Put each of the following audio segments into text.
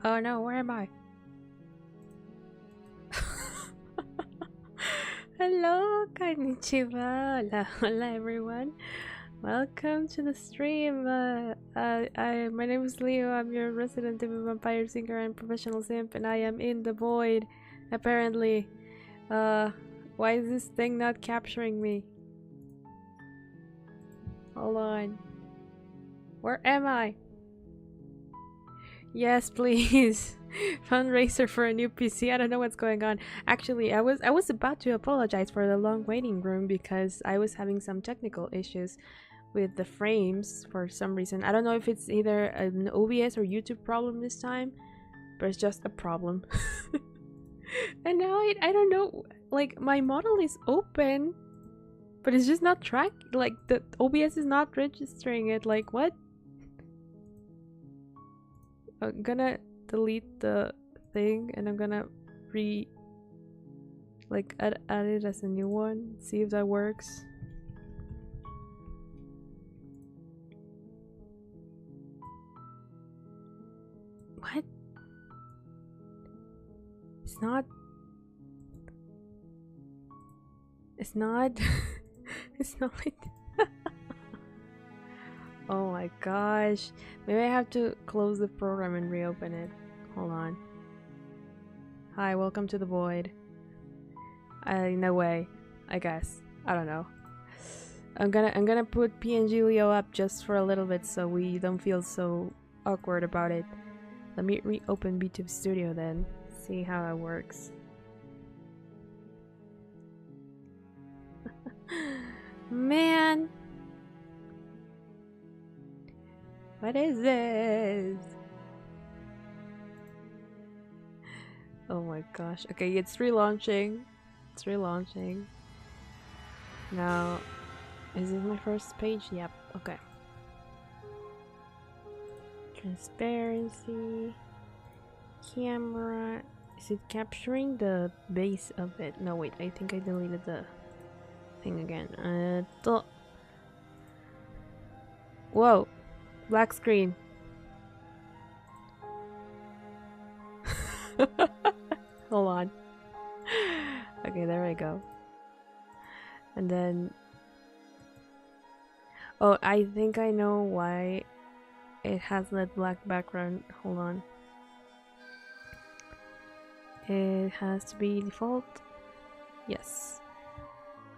Oh no, where am I? Hello, konnichiwa. Hola, hola everyone. Welcome to the stream. My name is Leo. I'm your resident evil vampire singer and professional simp, and I am in the void. Apparently, why is this thing not capturing me? Hold on. Where am I? Yes, please. Fundraiser for a new PC. I don't know what's going on. Actually, I was about to apologize for the long waiting room because I was having some technical issues with the frames for some reason. I don't know if it's either an OBS or YouTube problem this time, but it's just a problem. And now I don't know, like my model is open, but it's just not track, like the OBS is not registering it. Like what? I'm gonna delete the thing and I'm gonna add it as a new one, see if that works. What? It's not it's not Oh my gosh. Maybe I have to close the program and reopen it. Hold on. Hi, welcome to the void. In a way, I guess. I don't know. I'm gonna put PNG Leo up just for a little bit so we don't feel so awkward about it. Let me reopen VTube Studio then. See how it works. Man! What is this? Oh my gosh. Okay, it's relaunching. It's relaunching. Now, is this my first page? Yep. Okay. Transparency. Camera. Is it capturing the base of it? No, wait. I think I deleted the thing again. Whoa. Black screen. Hold on. Okay, there I go. And then... Oh, I think I know why it has that black background. Hold on. It has to be default. Yes.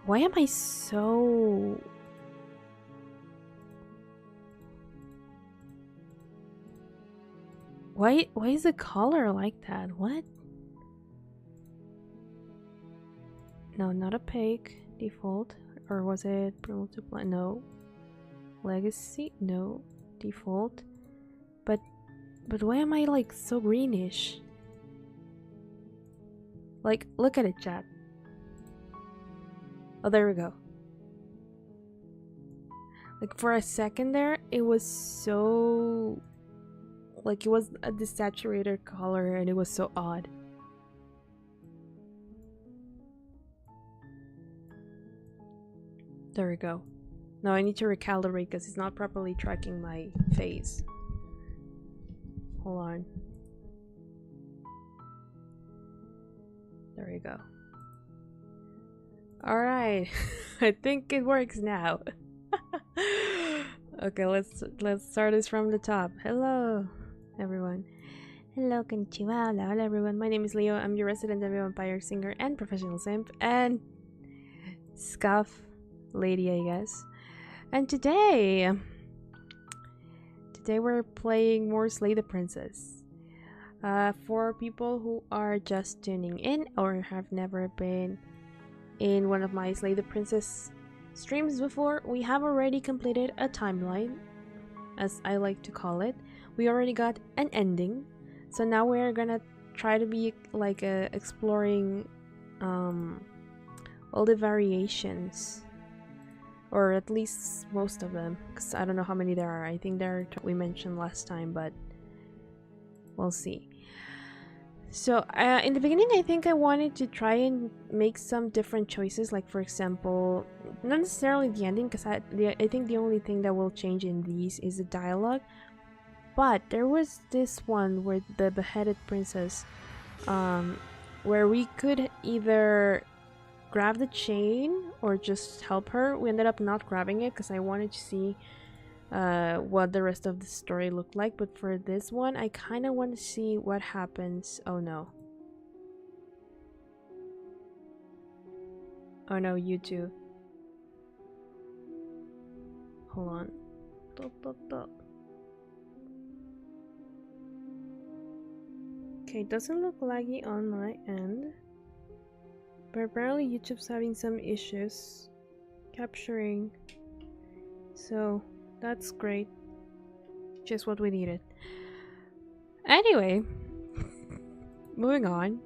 Why am I so... Why is the color like that? What? No, not opaque. Default. Or was it multiply? No. Legacy? No. Default. But why am I like so greenish? Like, look at it, chat. Oh, there we go. Like for a second there, it was so... Like it was a desaturated color and it was so odd. There we go. Now I need to recalibrate because it's not properly tracking my face. Hold on. There we go. Alright. I think it works now. Okay, let's start this from the top. Hello everyone. Hello, konnichiwa, hola everyone. My name is Leo. I'm your resident vampire singer and professional simp and scuff lady, I guess. And today we're playing more Slay the Princess. For people who are just tuning in or have never been in one of my Slay the Princess streams before, we have already completed a timeline, as I like to call it. We already got an ending, so now we're gonna try to be like exploring all the variations, or at least most of them, because I don't know how many there are. I think there are we mentioned last time, but we'll see. So in the beginning, I think I wanted to try and make some different choices, like for example, not necessarily the ending, because I think the only thing that will change in these is the dialogue. But there was this one where the beheaded princess, where we could either grab the chain or just help her. We ended up not grabbing it because I wanted to see what the rest of the story looked like. But for this one, I kind of want to see what happens. Oh no. Oh no, you too. Hold on. Okay, doesn't look laggy on my end. But apparently YouTube's having some issues capturing. So that's great. Just what we needed. Anyway, moving on.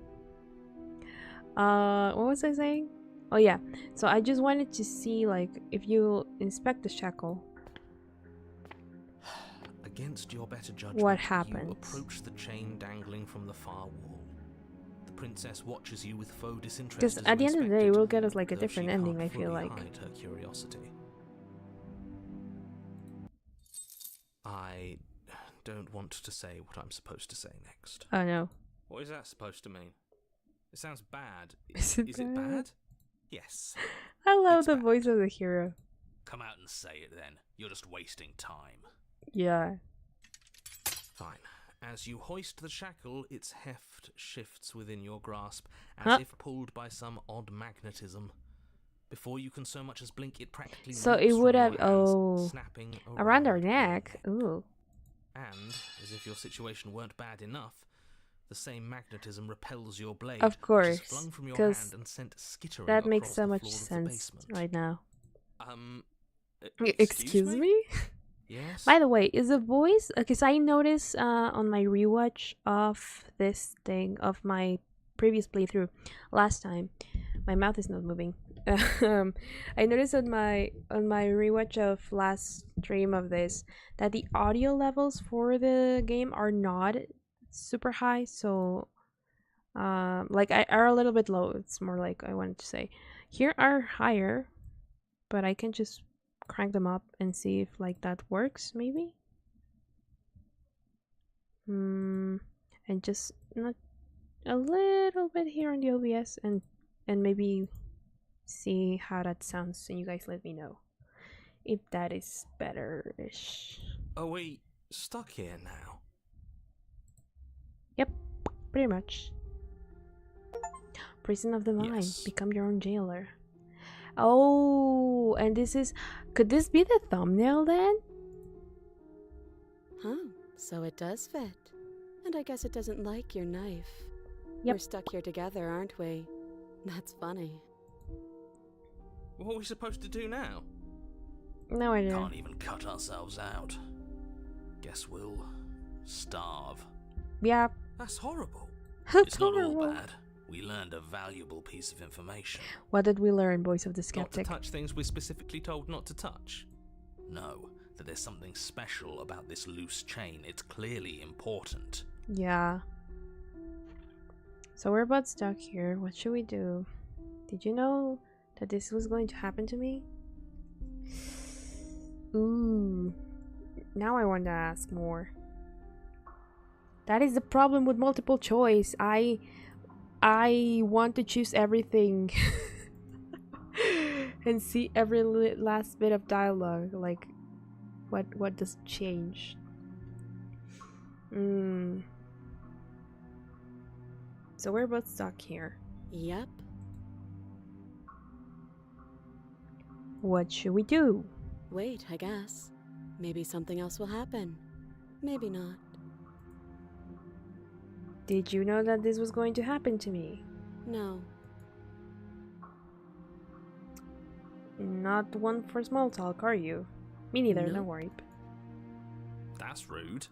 What was I saying? Oh yeah, so I just wanted to see, like, if you inspect the shackle, against your better judgment, what happens? You approach the chain dangling from the far wall. The princess watches you with faux disinterest. Because at the end of the day, it will get us like a different ending. I feel like. Hide her curiosity. I don't want to say what I'm supposed to say next. Oh no. What is that supposed to mean? It sounds bad. Is it bad? Yes. I love the voice of the hero. Come out and say it then. You're just wasting time. Yeah. Fine. As you hoist the shackle, its heft shifts within your grasp, as if pulled by some odd magnetism. Before you can so much as blink, it practically so it would have snapping around our neck. Ooh. And as if your situation weren't bad enough, the same magnetism repels your blade. Of course, because that makes so much sense right now. Excuse me? Yes. By the way, is the voice, because I noticed on my rewatch of this thing, of my previous playthrough last time, my mouth is not moving. I noticed on my rewatch of last stream of this that the audio levels for the game are not super high, so like are a little bit low. It's more like, I wanted to say here are higher, but I can just crank them up and see if like that works, maybe. And just not a little bit here on the OBS, and maybe see how that sounds, and you guys let me know if that is better-ish. Are we stuck here now? Yep, pretty much. Prison of the mind. Yes. Become your own jailer. Oh, and this is... Could this be the thumbnail then? Huh, so it does fit. And I guess it doesn't like your knife. Yep. We're stuck here together, aren't we? That's funny. What are we supposed to do now? No idea. Can't even cut ourselves out. Guess we'll starve. Yeah. That's horrible. That's it's horrible. Not all bad. We learned a valuable piece of information. What did we learn, Voice of the Skeptic? Not to touch things we're specifically told not to touch. No, that there's something special about this loose chain. It's clearly important. Yeah. So we're about stuck here. What should we do? Did you know that this was going to happen to me? Ooh. Now I want to ask more. That is the problem with multiple choice. I want to choose everything and see every last bit of dialogue. Like, what does change? So we're both stuck here. Yep. What should we do? Wait, I guess. Maybe something else will happen. Maybe not. Did you know that this was going to happen to me? No. Not one for small talk, are you? Me neither, Nope. no worry. That's rude.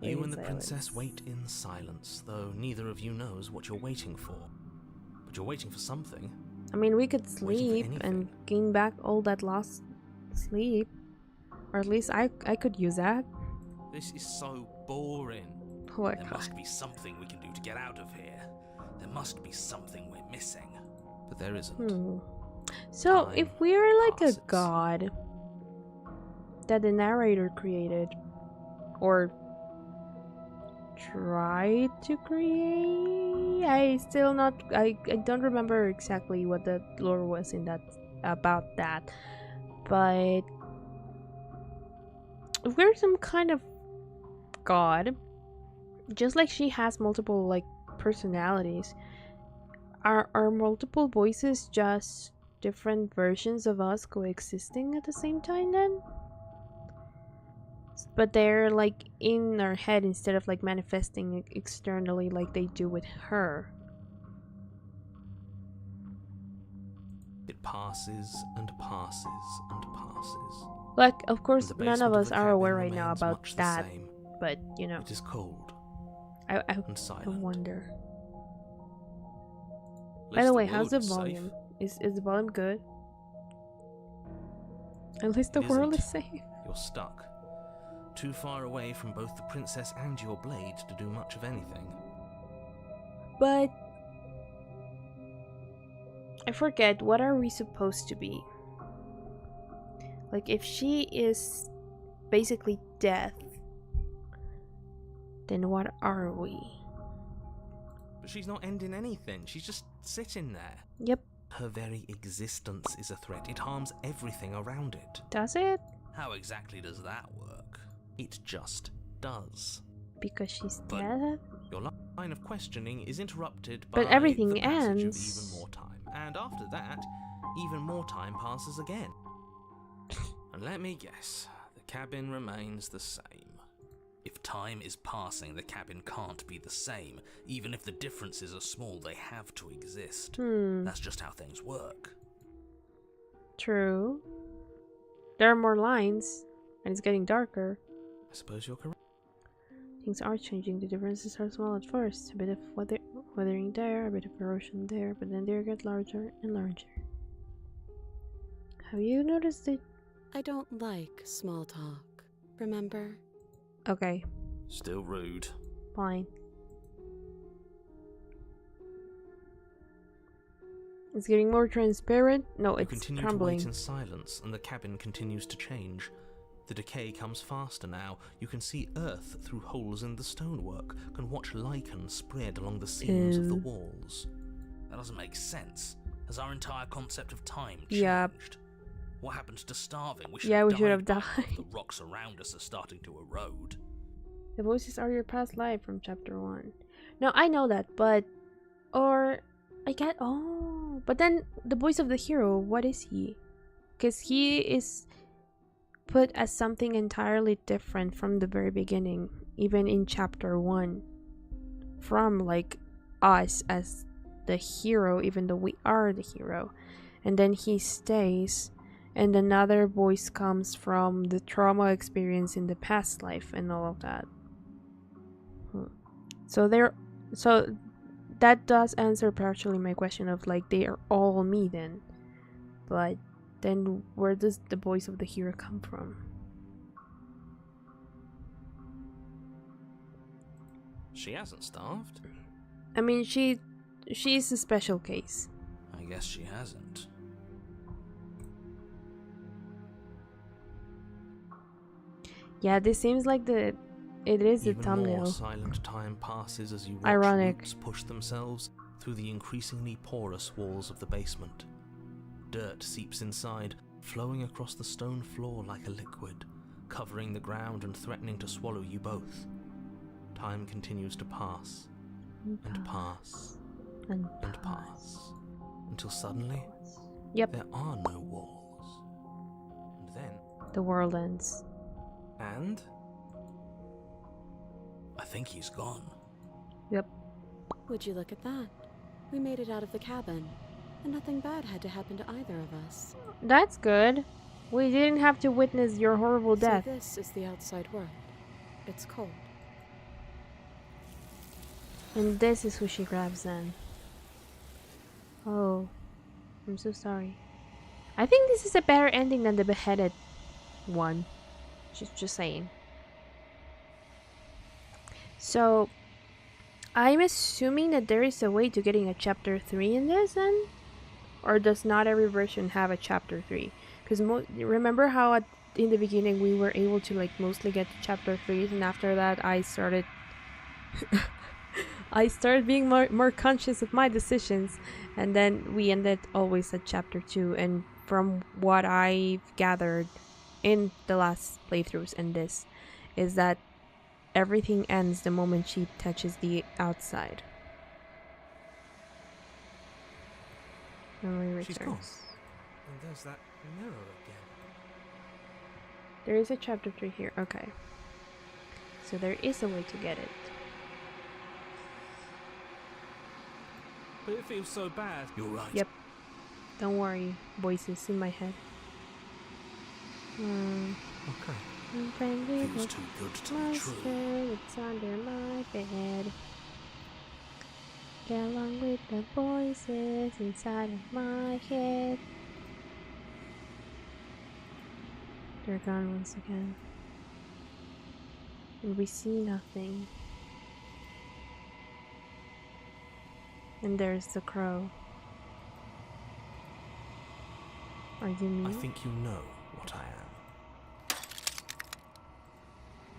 You and the princess wait in silence, though neither of you knows what you're waiting for. But you're waiting for something. I mean, we could sleep and gain back all that lost sleep. Or at least I could use that. This is so boring. Oh my There god. must be something we can do to get out of here. There must be something we're missing. But there isn't. So, Time if we're like passes. a god, that the narrator created or tried to create. I don't remember exactly what the lore was in that about that, but if we're some kind of god, just like she has multiple like personalities, are multiple voices just different versions of us coexisting at the same time then? But they're like in our head instead of like manifesting externally like they do with her. It passes and passes and passes. Like, of course, And the none of basement us the are cabin aware right now remains about much the that, same. but you know, It is cold I and silent. wonder. At By least the way, how's world the is safe. volume? Is the volume good? At least the It world isn't. is safe. You're stuck. Too far away from both the princess and your blade to do much of anything. But I forget, what are we supposed to be? Like, if she is basically death, then what are we? But she's not ending anything. She's just sitting there. Yep. Her very existence is a threat. It harms everything around it. Does it? How exactly does that work? It just does. Because she's But dead? your line of questioning is interrupted by But everything the passage ends. of even more time. And after that, even more time passes again. And let me guess, the cabin remains the same. If time is passing, the cabin can't be the same. Even if the differences are small, they have to exist. That's just how things work. True. There are more lines, and it's getting darker. I suppose you're correct. Things are changing. The differences are small at first. A bit of weathering there, a bit of erosion there, but then they get larger and larger. Have you noticed it? I don't like small talk, remember? Okay, Still rude. fine. It's getting more transparent. No, You it's continue crumbling. to wait in silence, and the cabin continues to change. The decay comes faster now. You can see earth through holes in the stonework, can watch lichen spread along the seams of the Ew. walls. That doesn't make sense. Has our entire concept of time changed? Yep. What happened to starving? We Yeah, we should have by now. died. The rocks around us are starting to erode. The voices are your past life from chapter 1. No, I know that, but... Or... I get... Oh... But then, the voice of the hero, what is he? Because he is put as something entirely different from the very beginning. Even in chapter 1. From, like, us as the hero, even though we are the hero. And then he stays... And another voice comes from the trauma experience in the past life and all of that. So that does answer partially my question of like they are all me then. But then where does the voice of the hero come from? She hasn't starved. I mean she's a special case. I guess she hasn't. Yeah, this seems like it is the Even thumbnail. more silent time passes as you watch Ironic. roots push themselves through the increasingly porous walls of the basement. Dirt seeps inside, flowing across the stone floor like a liquid, covering the ground and threatening to swallow you both. Time continues to pass, and pass, and pass, until suddenly Yep, there are no walls. And then... the world ends. And... I think he's gone. Yep. Would you look at that? We made it out of the cabin, and nothing bad had to happen to either of us. That's good. We didn't have to witness your horrible death. So this is the outside world. It's cold. And this is who she grabs then. Oh, I'm so sorry. I think this is a better ending than the beheaded one. Just saying. So, I'm assuming that there is a way to getting a chapter 3 in this then? Or does not every version have a chapter 3? Because remember how at in the beginning we were able to like mostly get to chapter 3, and after that I started I started being more conscious of my decisions, and then we ended always at chapter 2. And from what I've gathered in the last playthroughs and this is that everything ends the moment she touches the outside. Memory She's gone. returns. And there's that mirror again. There is a chapter 3 here. Okay. So there is a way to get it. But it feels so bad. You're right. Yep. Don't worry. Voices in my head. Okay. Friendly Feels too good to be true. monster, it's under my bed. Get along with the voices inside of my head. They're gone once again. And we see nothing. And there's the crow. Are you me? I think you know what I am.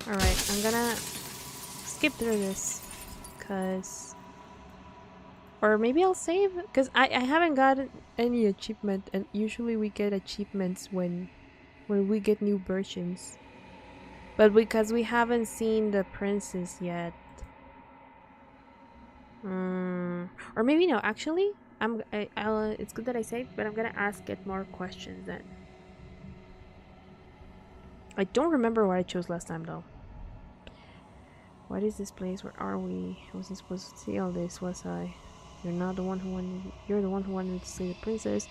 Alright, I'm gonna skip through this. Cause... Or maybe I'll save? Because I haven't gotten any achievement. And usually we get achievements when we get new versions. But because we haven't seen the princess yet. Or maybe no, actually, it's good that I saved, but I'm gonna ask it more questions then. I don't remember what I chose last time though. What is this place? Where are we? I wasn't supposed to see all this, was I? You're not the one who wanted. You're the one who wanted me to see the princess.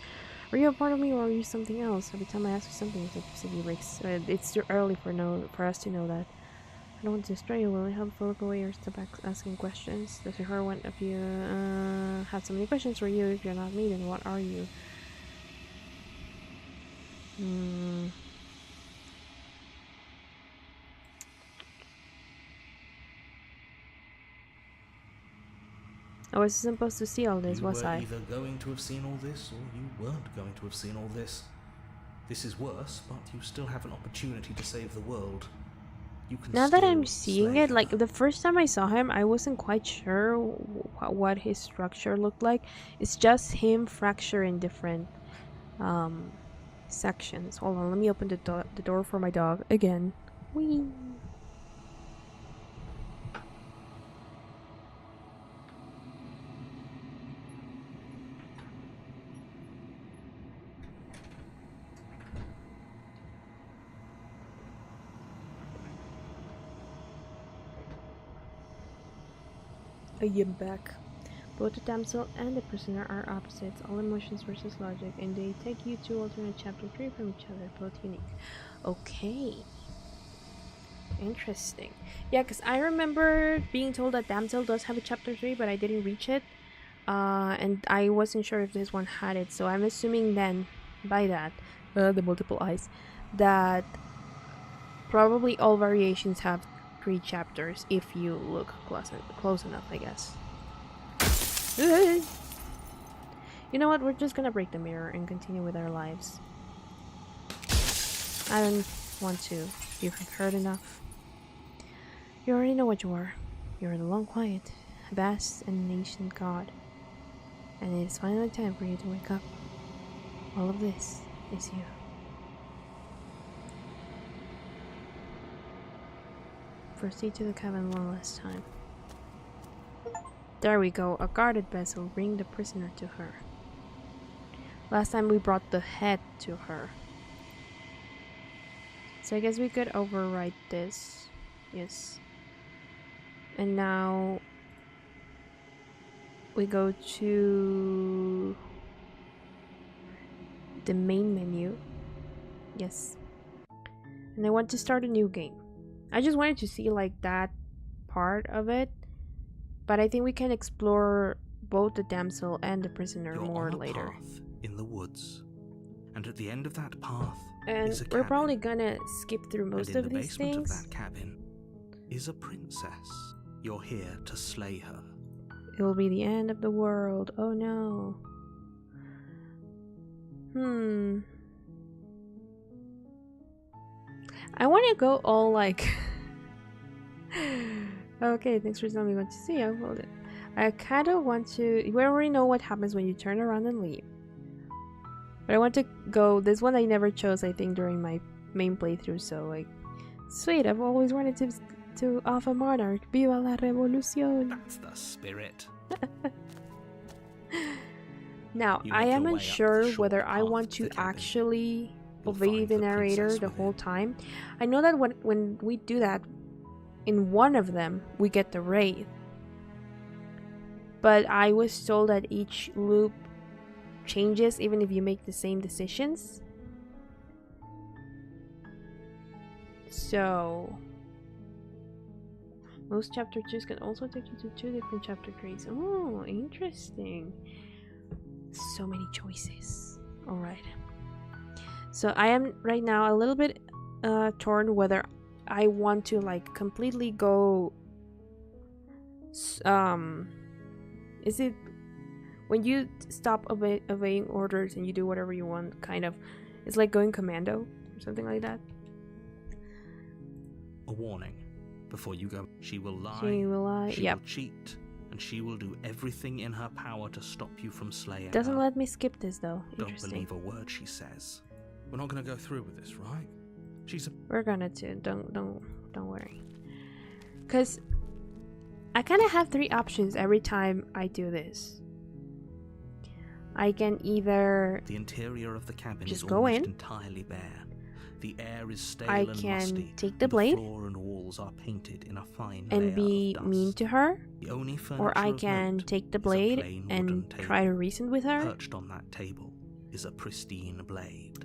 Are you a part of me, or are you something else? Every time I ask you something, it's like city breaks. It's too early for us to know that. I don't want to destroy you. Will it help if I look away or stop asking questions? Does it hurt one of you have so many questions for you? If you're not me, then what are you? I was supposed to see all this, was I? You were either going to have seen all this, or you weren't going to have seen all this. This is worse, but you still have an opportunity to save the world. You can now that I'm still seeing slay it, like her. the first time I saw him, I wasn't quite sure what his structure looked like. It's just him fractured in different sections. Hold on, let me open the door for my dog again. Whee! I am back. Both the damsel and the prisoner are opposites, all emotions versus logic, and they take you to alternate chapter 3 from each other, both unique. Okay. Interesting. Yeah, because I remember being told that damsel does have a chapter 3, but I didn't reach it. And I wasn't sure if this one had it, so I'm assuming then, by that, the multiple eyes, that probably all variations have 3 chapters if you look close enough, I guess. You know what? We're just gonna break the mirror and continue with our lives. I don't want to. You have heard enough. You already know what you are. You are the long quiet, vast and ancient god. And it is finally time for you to wake up. All of this is you. Proceed to the cabin one last time. There we go. A guarded vessel. Bring the prisoner to her. Last time we brought the head to her. So I guess we could overwrite this. Yes. And now we go to the main menu. Yes. And I want to start a new game. I just wanted to see like that part of it. But I think we can explore both the damsel and the prisoner You're more on a later. path in the woods, and at the end of that path And is a we're cabin. probably gonna skip through most And in of the these basement things. of that cabin is a princess. You're here to slay her. It will be the end of the world. Oh no. I want to go all like. Okay, thanks for telling me what to see. I'll hold it. I kind of want to. We already know what happens when you turn around and leave. But I want to go. This one I never chose, I think, during my main playthrough. So, like, sweet. I've always wanted to off a monarch. Viva la revolución. That's the spirit. Now, You I make am your way up unsure the short whether I path want to to the cabin. actually You'll obey find the the narrator princess the whole within. time. I know that when we do that, in one of them, we get the wraith. But I was told that each loop changes even if you make the same decisions. So most chapter 2s can also take you to 2 different chapter 3s. Oh, interesting. So many choices. Alright. So I am right now a little bit torn whether I want to like completely go is it when you stop obeying orders and you do whatever you want, kind of it's like going commando or something like that? A warning. Before you go, she will lie, She will will cheat, and she will do everything in her power to stop you from slaying Doesn't her. let me skip this though. Don't Interesting. believe a word she says. We're not going to go through with this, right? She's a... We're gonna do. Don't worry. Cause I kind of have 3 options every time I do this. I can either The interior of the cabin just is go almost in. entirely bare. The air is stale I and can musty. take the and blade The floor and walls are painted in a fine and layer be of dust. mean to her, The only or I furniture of can note take the is a blade plain and wooden table. try to reason with her. Perched on that table is a pristine blade.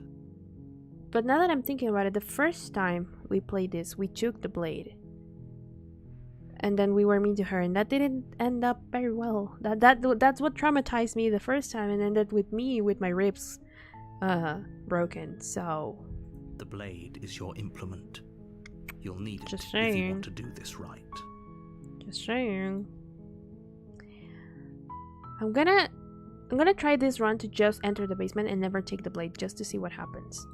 But now that I'm thinking about it, the first time we played this, we took the blade. And then we were mean to her, and that didn't end up very well. That's what traumatized me the first time, and ended with me with my ribs broken. So The blade is your implement. You'll need it Just if you saying. want to do this right. just saying. I'm gonna try this run to just enter the basement and never take the blade, just to see what happens.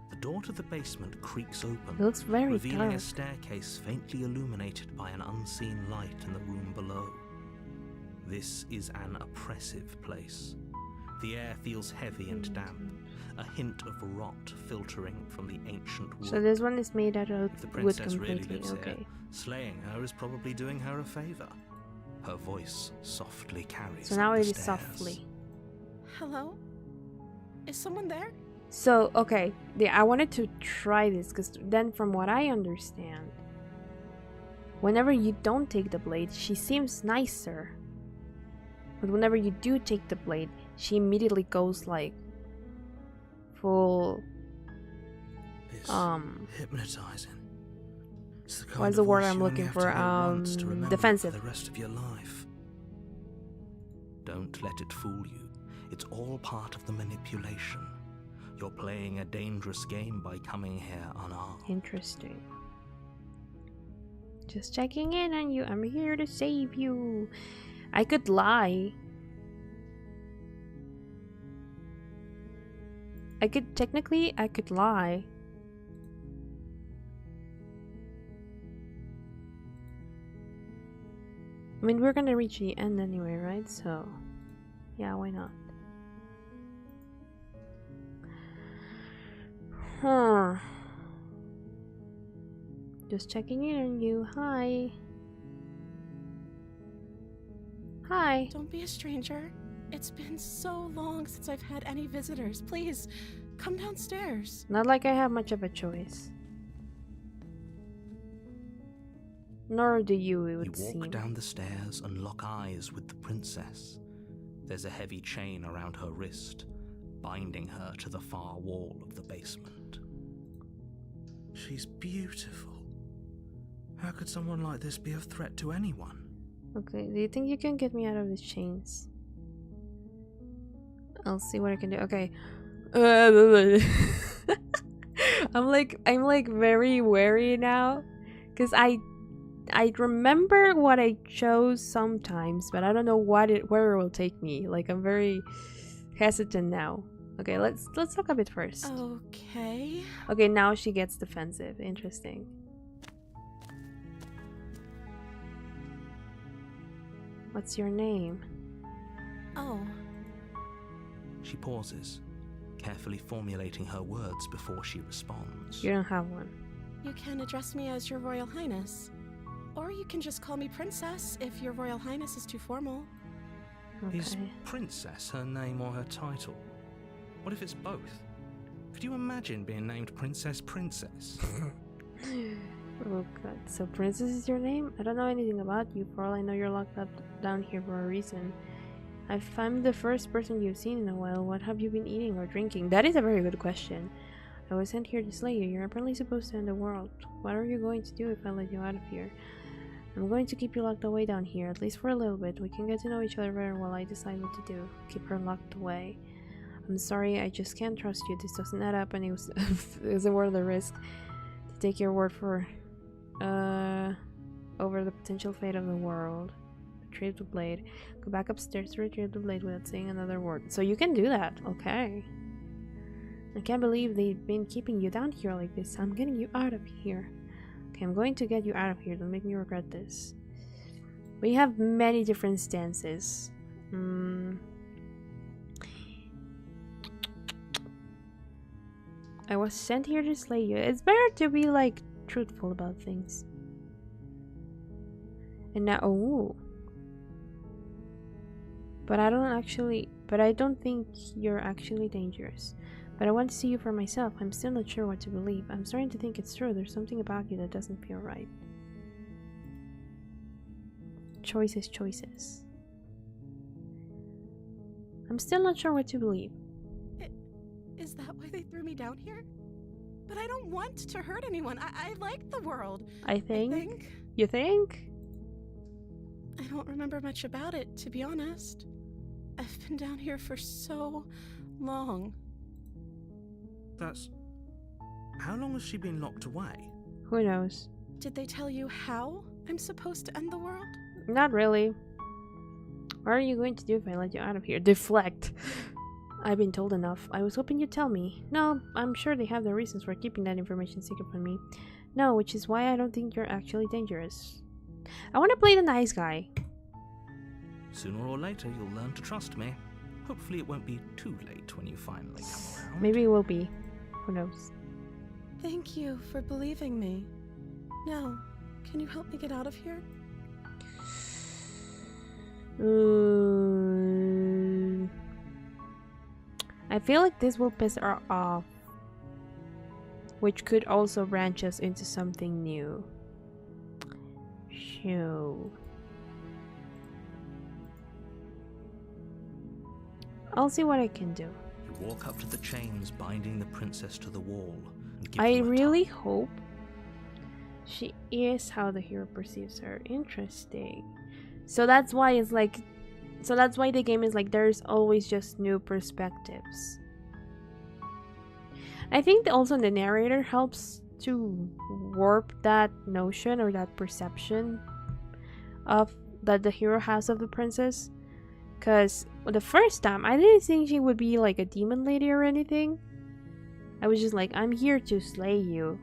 The door to the basement creaks open, It looks very revealing dark. a staircase faintly illuminated by an unseen light in the room below. This is an oppressive place. The air feels heavy and damp, a hint of rot filtering from the ancient wood. So this one is made out of If the wood princess really completely. lives Okay. here, slaying her is probably doing her a favor. Her voice softly carries So now up it the is stairs. softly. Hello? Is someone there? So, okay, I wanted to try this because then from what I understand, whenever you don't take the blade, she seems nicer. But whenever you do take the blade, she immediately goes like full It's hypnotizing. It's the kind what's of the word voice I'm you only looking have for? to hear once to remember it Defensive. for the rest of your life. Don't let it fool you. It's all part of the manipulation. You're playing a dangerous game by coming here unarmed. Interesting. Just checking in on you. I'm here to save you. I could lie. I could lie. I mean, we're gonna reach the end anyway, right? So, yeah, why not? Huh. Just checking in on you. Hi. Hi. Don't be a stranger. It's been so long since I've had any visitors. Please, come downstairs. Not like I have much of a choice. Nor do you, it You would walk seem. down the stairs and lock eyes with the princess. There's a heavy chain around her wrist, binding her to the far wall of the basement. She's beautiful. How could someone like this be a threat to anyone? Okay, do you think you can get me out of these chains? I'll see what I can do. Okay. I'm like very wary now, because I remember what I chose sometimes, but I don't know where it will take me. Like, I'm very hesitant now. Okay, let's talk a bit first. Okay. Okay, now she gets defensive. Interesting. What's your name? Oh. She pauses, carefully formulating her words before she responds. You don't have one. You can address me as Your Royal Highness. Or you can just call me Princess if Your Royal Highness is too formal. Okay. Is Princess her name or her title? What if it's both? Could you imagine being named Princess? Oh god, so Princess is your name? I don't know anything about you. For all I know, you're locked up down here for a reason. If I'm the first person you've seen in a while, what have you been eating or drinking? That is a very good question. I was sent here to slay you. You're apparently supposed to end the world. What are you going to do if I let you out of here? I'm going to keep you locked away down here, at least for a little bit. We can get to know each other better while I decide what to do. Keep her locked away. I'm sorry, I just can't trust you. This doesn't add up, and it was worth the risk to take your word for over the potential fate of the world. Retrieve the blade. Go back upstairs to retrieve the blade without saying another word. So you can do that. Okay. I can't believe they've been keeping you down here like this. I'm getting you out of here. Okay, I'm going to get you out of here. Don't make me regret this. We have many different stances. I was sent here to slay you. It's better to be like truthful about things. And now, oh. But I don't think you're actually dangerous. But I want to see you for myself. I'm still not sure what to believe. I'm starting to think it's true. There's something about you that doesn't feel right. Choices. I'm still not sure what to believe. Is that why they threw me down here? But I don't want to hurt anyone. I like the world. I think. You think? I don't remember much about it, to be honest. I've been down here for so long. How long has she been locked away? Who knows? Did they tell you how I'm supposed to end the world? Not really. What are you going to do if I let you out of here? Deflect. I've been told enough. I was hoping you'd tell me. No, I'm sure they have their reasons for keeping that information secret from me. No, which is why I don't think you're actually dangerous. I want to play the nice guy. Sooner or later, you'll learn to trust me. Hopefully it won't be too late when you finally come around. Maybe it will be. Who knows? Thank you for believing me. Now, can you help me get out of here? I feel like this will piss her off, which could also branch us into something new. So I'll see what I can do. You walk up to the chains binding the princess to the wall and give I them a really tug. hope she is how the hero perceives her. Interesting. So that's why it's like, so that's why the game is like there's always just new perspectives. I think also the narrator helps to warp that notion or that perception of that the hero has of the princess. Because the first time I didn't think she would be like a demon lady or anything. I was just like, I'm here to slay you.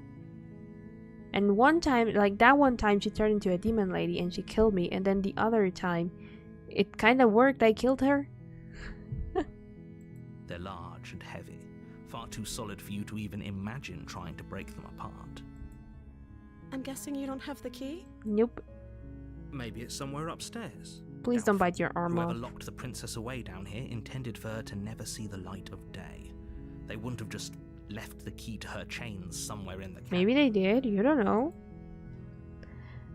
And one time, like that one time, she turned into a demon lady and she killed me. And then the other time, it kind of worked. I killed her. They're large and heavy, far too solid for you to even imagine trying to break them apart. I'm guessing you don't have the key? Nope. Maybe it's somewhere upstairs. Please don't bite your arm Whoever off. locked the princess away down here intended for her to never see the light of day. They wouldn't have just left the key to her chains somewhere in the cabin. Maybe they did. You don't know.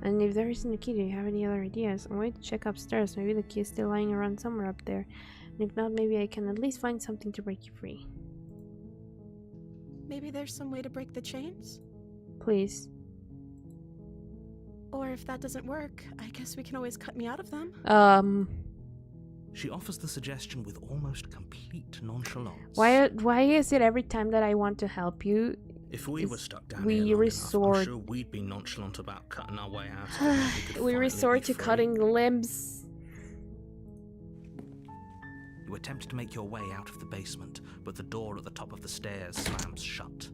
And if there isn't a key, do you have any other ideas? I'm going to check upstairs. Maybe the key is still lying around somewhere up there. And if not, maybe I can at least find something to break you free. Maybe there's some way to break the chains? Please. Or if that doesn't work, I guess we can always cut me out of them. She offers the suggestion with almost complete nonchalance. Why is it every time that I want to help you, If we were stuck down we here long resort- enough, I'm sure we'd be nonchalant about cutting our way out. So we could we finally resort be to free. cutting limbs? You You attempt to make your way out of the basement, but the door at the top of the stairs slams shut.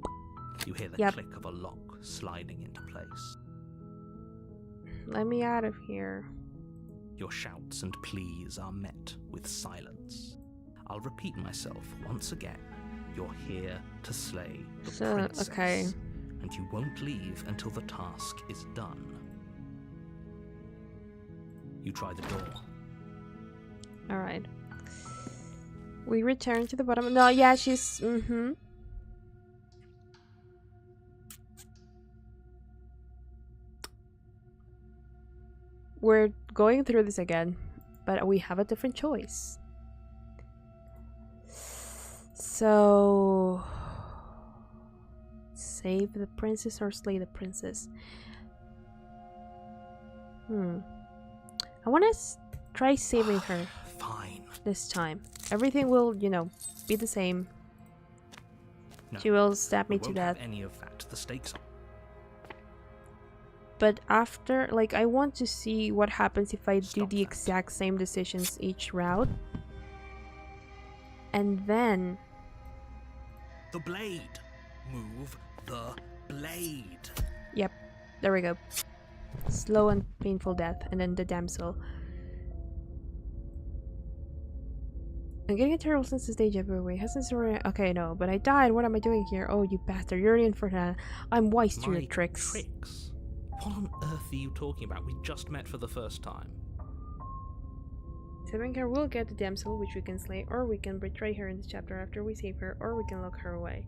You hear the click of a lock sliding into place. Let me out of here. Your shouts and pleas are met with silence. I'll repeat myself once again. You're here to slay the princess. Okay. And you won't leave until the task is done. You try the door. Alright. We return to the bottom. No, yeah, she's... We're going through this again, but we have a different choice. So... Save the princess or slay the princess? I want to try saving her. Fine. This time. Everything will, you know, be the same. No, she will stab me we to won't death. have any of that. The stakes are... But after, like, I want to see what happens if I do Stop the that. exact same decisions each route. And then... The blade! Move the blade! Yep, there we go. Slow and painful death, and then the damsel. I'm getting a terrible sense of deja vu. Wait, hasn't already... Okay, no, but I died. What am I doing here? Oh, you bastard. You're in for that. I'm wise to your tricks. Tricks? What on earth are you talking about? We just met for the first time. Saving her will get the damsel, which we can slay, or we can betray her in this chapter after we save her, or we can lock her away.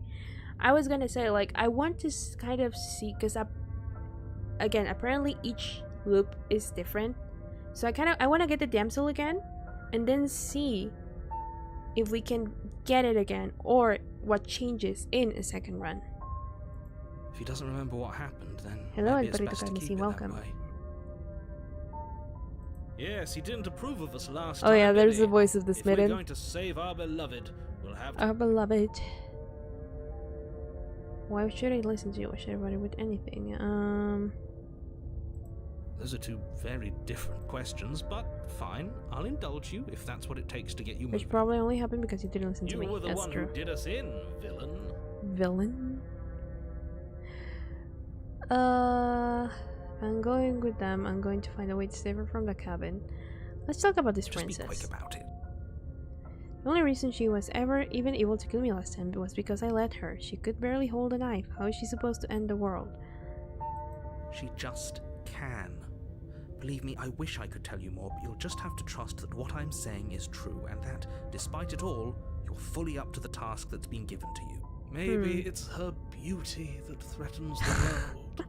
I was gonna say, like, I want to kind of see, because again, apparently each loop is different. So I want to get the damsel again, and then see if we can get it again, or what changes in a second run. If he doesn't remember what happened, then Hello, maybe it's everybody, best to keep it welcome. that way. Yes, he didn't approve of us last Oh time, yeah, did there's he? the voice of the If we're smitten. going to save our beloved, we'll have to... Our beloved. Why should I listen to you? Why should I bother with anything? Those are two very different questions, but fine. I'll indulge you if that's what it takes to get you moving. Which probably only happened because you didn't listen to me. You were the That's one true. who did us in, villain. Villain? I'm going with them. I'm going to find a way to save her from the cabin. Let's talk about this Just princess. be quick about it. The only reason she was ever even able to kill me last time was because I let her. She could barely hold a knife. How is she supposed to end the world? She just can. Believe me, I wish I could tell you more, but you'll just have to trust that what I'm saying is true, and that, despite it all, you're fully up to the task that's been given to you. Maybe it's her beauty that threatens the world.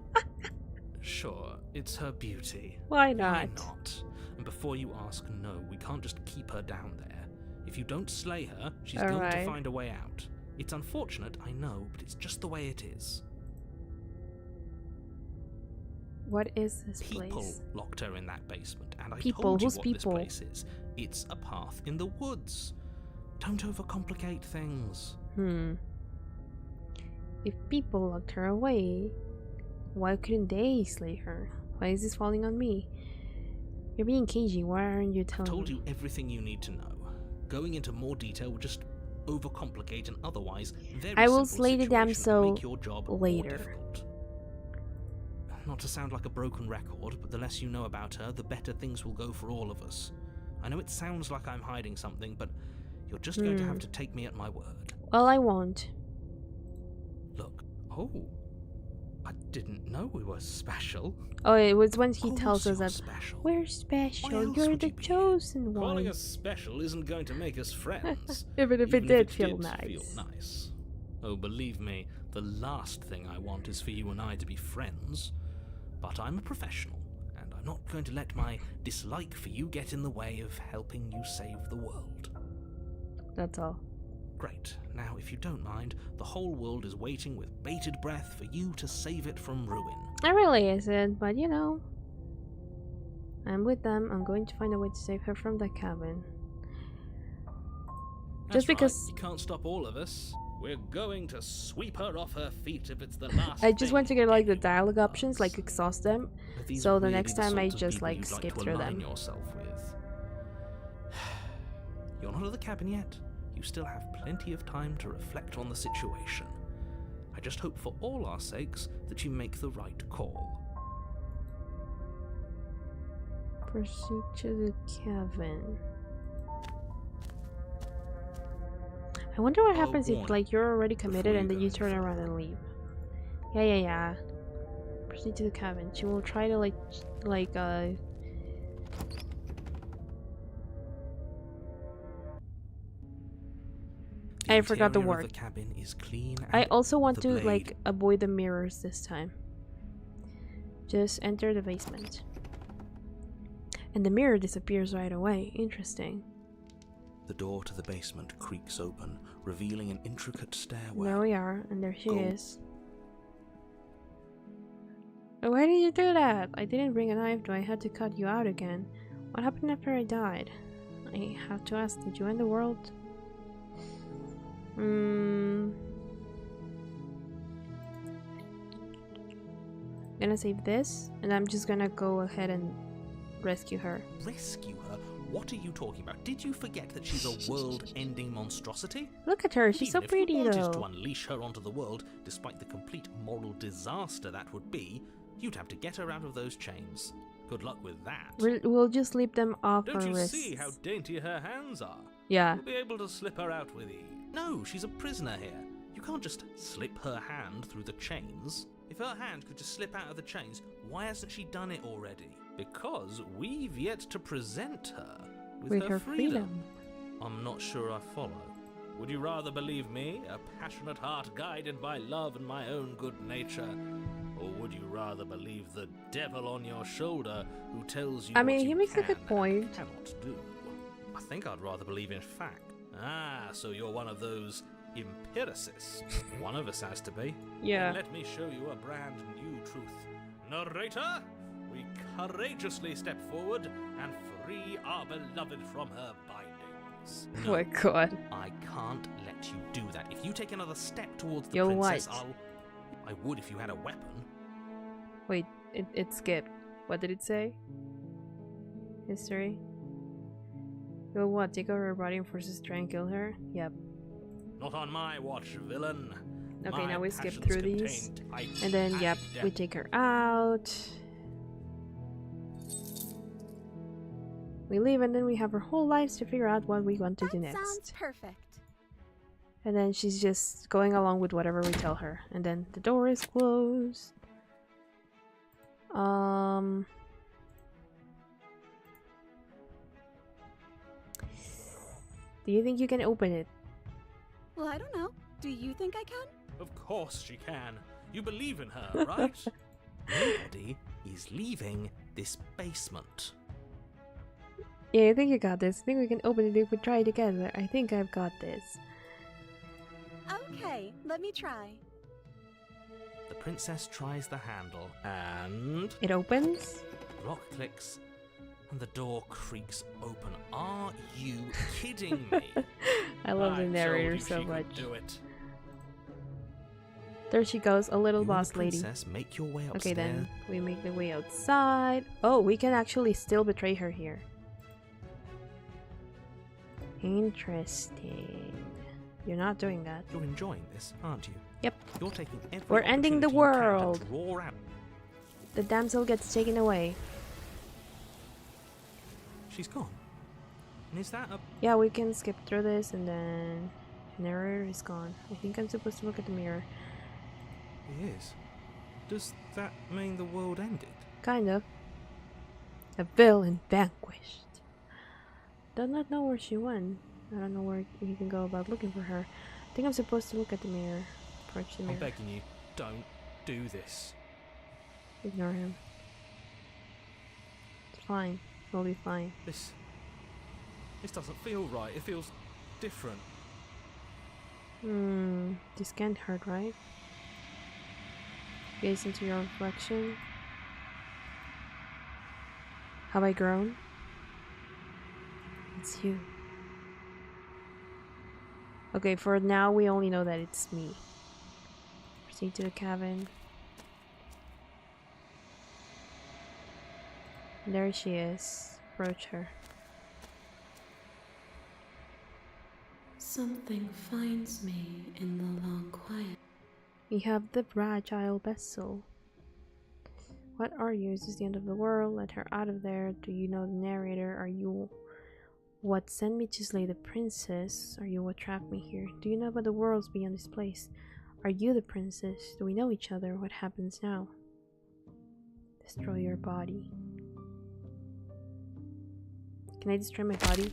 Sure, it's her beauty. Why not? Why not? And before you ask, no, we can't just keep her down there. If you don't slay her, she's going to find a way out. It's unfortunate, I know, but it's just the way it is. What is this People place? locked her in that basement, and I People? told you Who's what people? this place is. It's a path in the woods. Don't overcomplicate things. If people locked her away, why couldn't they slay her? Why is this falling on me? You're being cagey. Why aren't you telling I told me? you everything you need to know. Going into more detail would just overcomplicate an otherwise very I will simple slay the situation and damsel make your job more later. difficult. Not to sound like a broken record, but the less you know about her, the better things will go for all of us. I know it sounds like I'm hiding something, but you're just going to have to take me at my word. Well, I won't. Look, I didn't know we were special. Oh, it was when he tells us you're that special. we're Why special. else You're would the you be? chosen Calling one. us special isn't going to make us friends. Even if it Even did if feel feel nice. nice. Oh, believe me, the last thing I want is for you and I to be friends. But I'm a professional, and I'm not going to let my dislike for you get in the way of helping you save the world. That's all. Great. Now, if you don't mind, the whole world is waiting with bated breath for you to save it from ruin. It really isn't, but you know. I'm with them. I'm going to find a way to save her from the cabin. That's Just because right. You can't stop all of us. We're going to sweep her off her feet if it's the last I just want to get like the anyone dialogue does. options, like exhaust them. But these So are the really next time I sorts of just people like you'd skip to through align them. yourself with. You're not at the cabin yet. You still have plenty of time to reflect on the situation. I just hope for all our sakes that you make the right call. Proceed to the cabin. I wonder what happens if like you're already committed and then you turn around and leave. Yeah. Proceed to the cabin. She will try to I forgot the word. The cabin is clean. I also want to like avoid the mirrors this time. Just enter the basement. And the mirror disappears right away. Interesting. The door to the basement creaks open, revealing an intricate stairwell. There we are, and there she is. Why did you do that? I didn't bring a knife, though. I had to cut you out again. What happened after I died? I have to ask, did you end the world? Gonna save this, and I'm just gonna go ahead and rescue her. Rescue her? What are you talking about? Did you forget that she's a world-ending monstrosity? Look at her, she's so pretty though. If you wanted though. to unleash her onto the world, despite the complete moral disaster that would be, you'd have to get her out of those chains. Good luck with that. We'll just leave them off her wrists. Don't you see how dainty her hands are? Yeah. You'll be able to slip her out with ease. No, she's a prisoner here. You can't just slip her hand through the chains. If her hand could just slip out of the chains, why hasn't she done it already? Because we've yet to present her with her freedom. I'm not sure I follow. Would you rather believe me, a passionate heart guided by love and my own good nature? Or would you rather believe the devil on your shoulder who tells you what he makes a good point. Cannot do? I think I'd rather believe in fact. Ah, so you're one of those empiricists. One of us has to be. Yeah. Then let me show you a brand new truth. Narrator, we courageously step forward and free our beloved from her bindings. Oh my god. I can't let you do that. If you take another step towards the princess, I would if you had a weapon. Wait, it skipped. What did it say? History? Will what? Take over her body and forces to try and kill her? Yep. Not on my watch, villain. Okay, now we skip through these. And then, yep, we take her out. We leave and then we have our whole lives to figure out what we want to do next. Sounds perfect. And then she's just going along with whatever we tell her. And then the door is closed. Do you think you can open it? Well, I don't know. Do you think I can? Of course she can. You believe in her, right? Nobody is leaving this basement. Yeah, I think you got this. I think we can open it if we try together. I think I've got this. Okay, let me try. The princess tries the handle and... It opens? The lock clicks and the door creaks open. Are you kidding me? I love the narrator so much. Do it. There she goes, a little You boss lady. Princess, make your way upstairs. Okay, then we make the way outside. Oh, we can actually still betray her here. Interesting. You're not doing that. You're enjoying this, aren't you? Yep. You're taking every We're ending the world. Roar out. The damsel gets taken away. She's gone. And is that a... Yeah, we can skip through this and then... Narrator is gone. I think I'm supposed to look at the mirror. He is. Does that mean the world ended? Kind of. A villain vanquished. Do not know where she went. I don't know where you can go about looking for her. I think I'm supposed to look at the mirror. Approach the mirror. I'm begging you, don't do this. Ignore him. It's fine. We'll be fine. This doesn't feel right. It feels different. This can't hurt, right? Gaze into your reflection. Have I grown? It's you. Okay, for now we only know that it's me. Proceed to the cabin. There she is. Approach her. Something finds me in the long quiet. We have the fragile vessel. What are you? Is this the end of the world? Let her out of there. Do you know the narrator? Are you what sent me to slay the princess? Are you what trapped me here? Do you know about the worlds beyond this place? Are you the princess? Do we know each other? What happens now? Destroy your body. Can I destroy my body?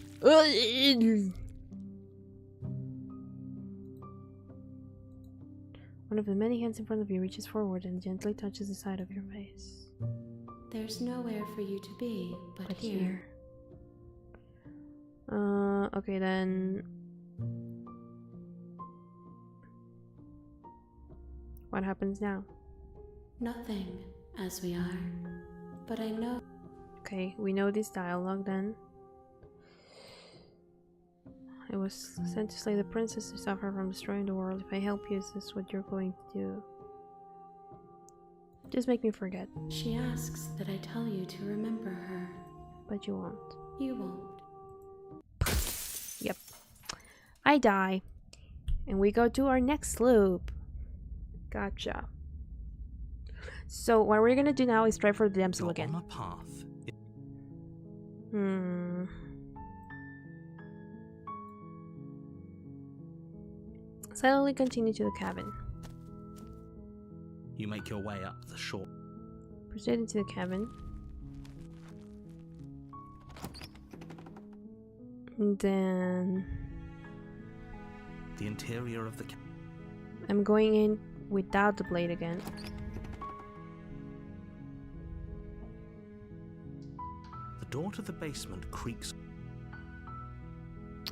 One of the many hands in front of you reaches forward and gently touches the side of your face. There's nowhere for you to be but here. Okay then. What happens now? Nothing, as we are. But I know. Okay, we know this dialogue then. I was sent to slay the princess to stop her from destroying the world. If I help you, is this what you're going to do? Just make me forget. She asks that I tell you to remember her. But you won't. You won't. Yep. I die. And we go to our next loop. Gotcha. So what we're gonna do now is try for the damsel You're again. on a path. Silently continue to the cabin. You make your way up the shore. Proceed into the cabin. And then The interior of the I'm going in without the blade again. The door to the basement creaks.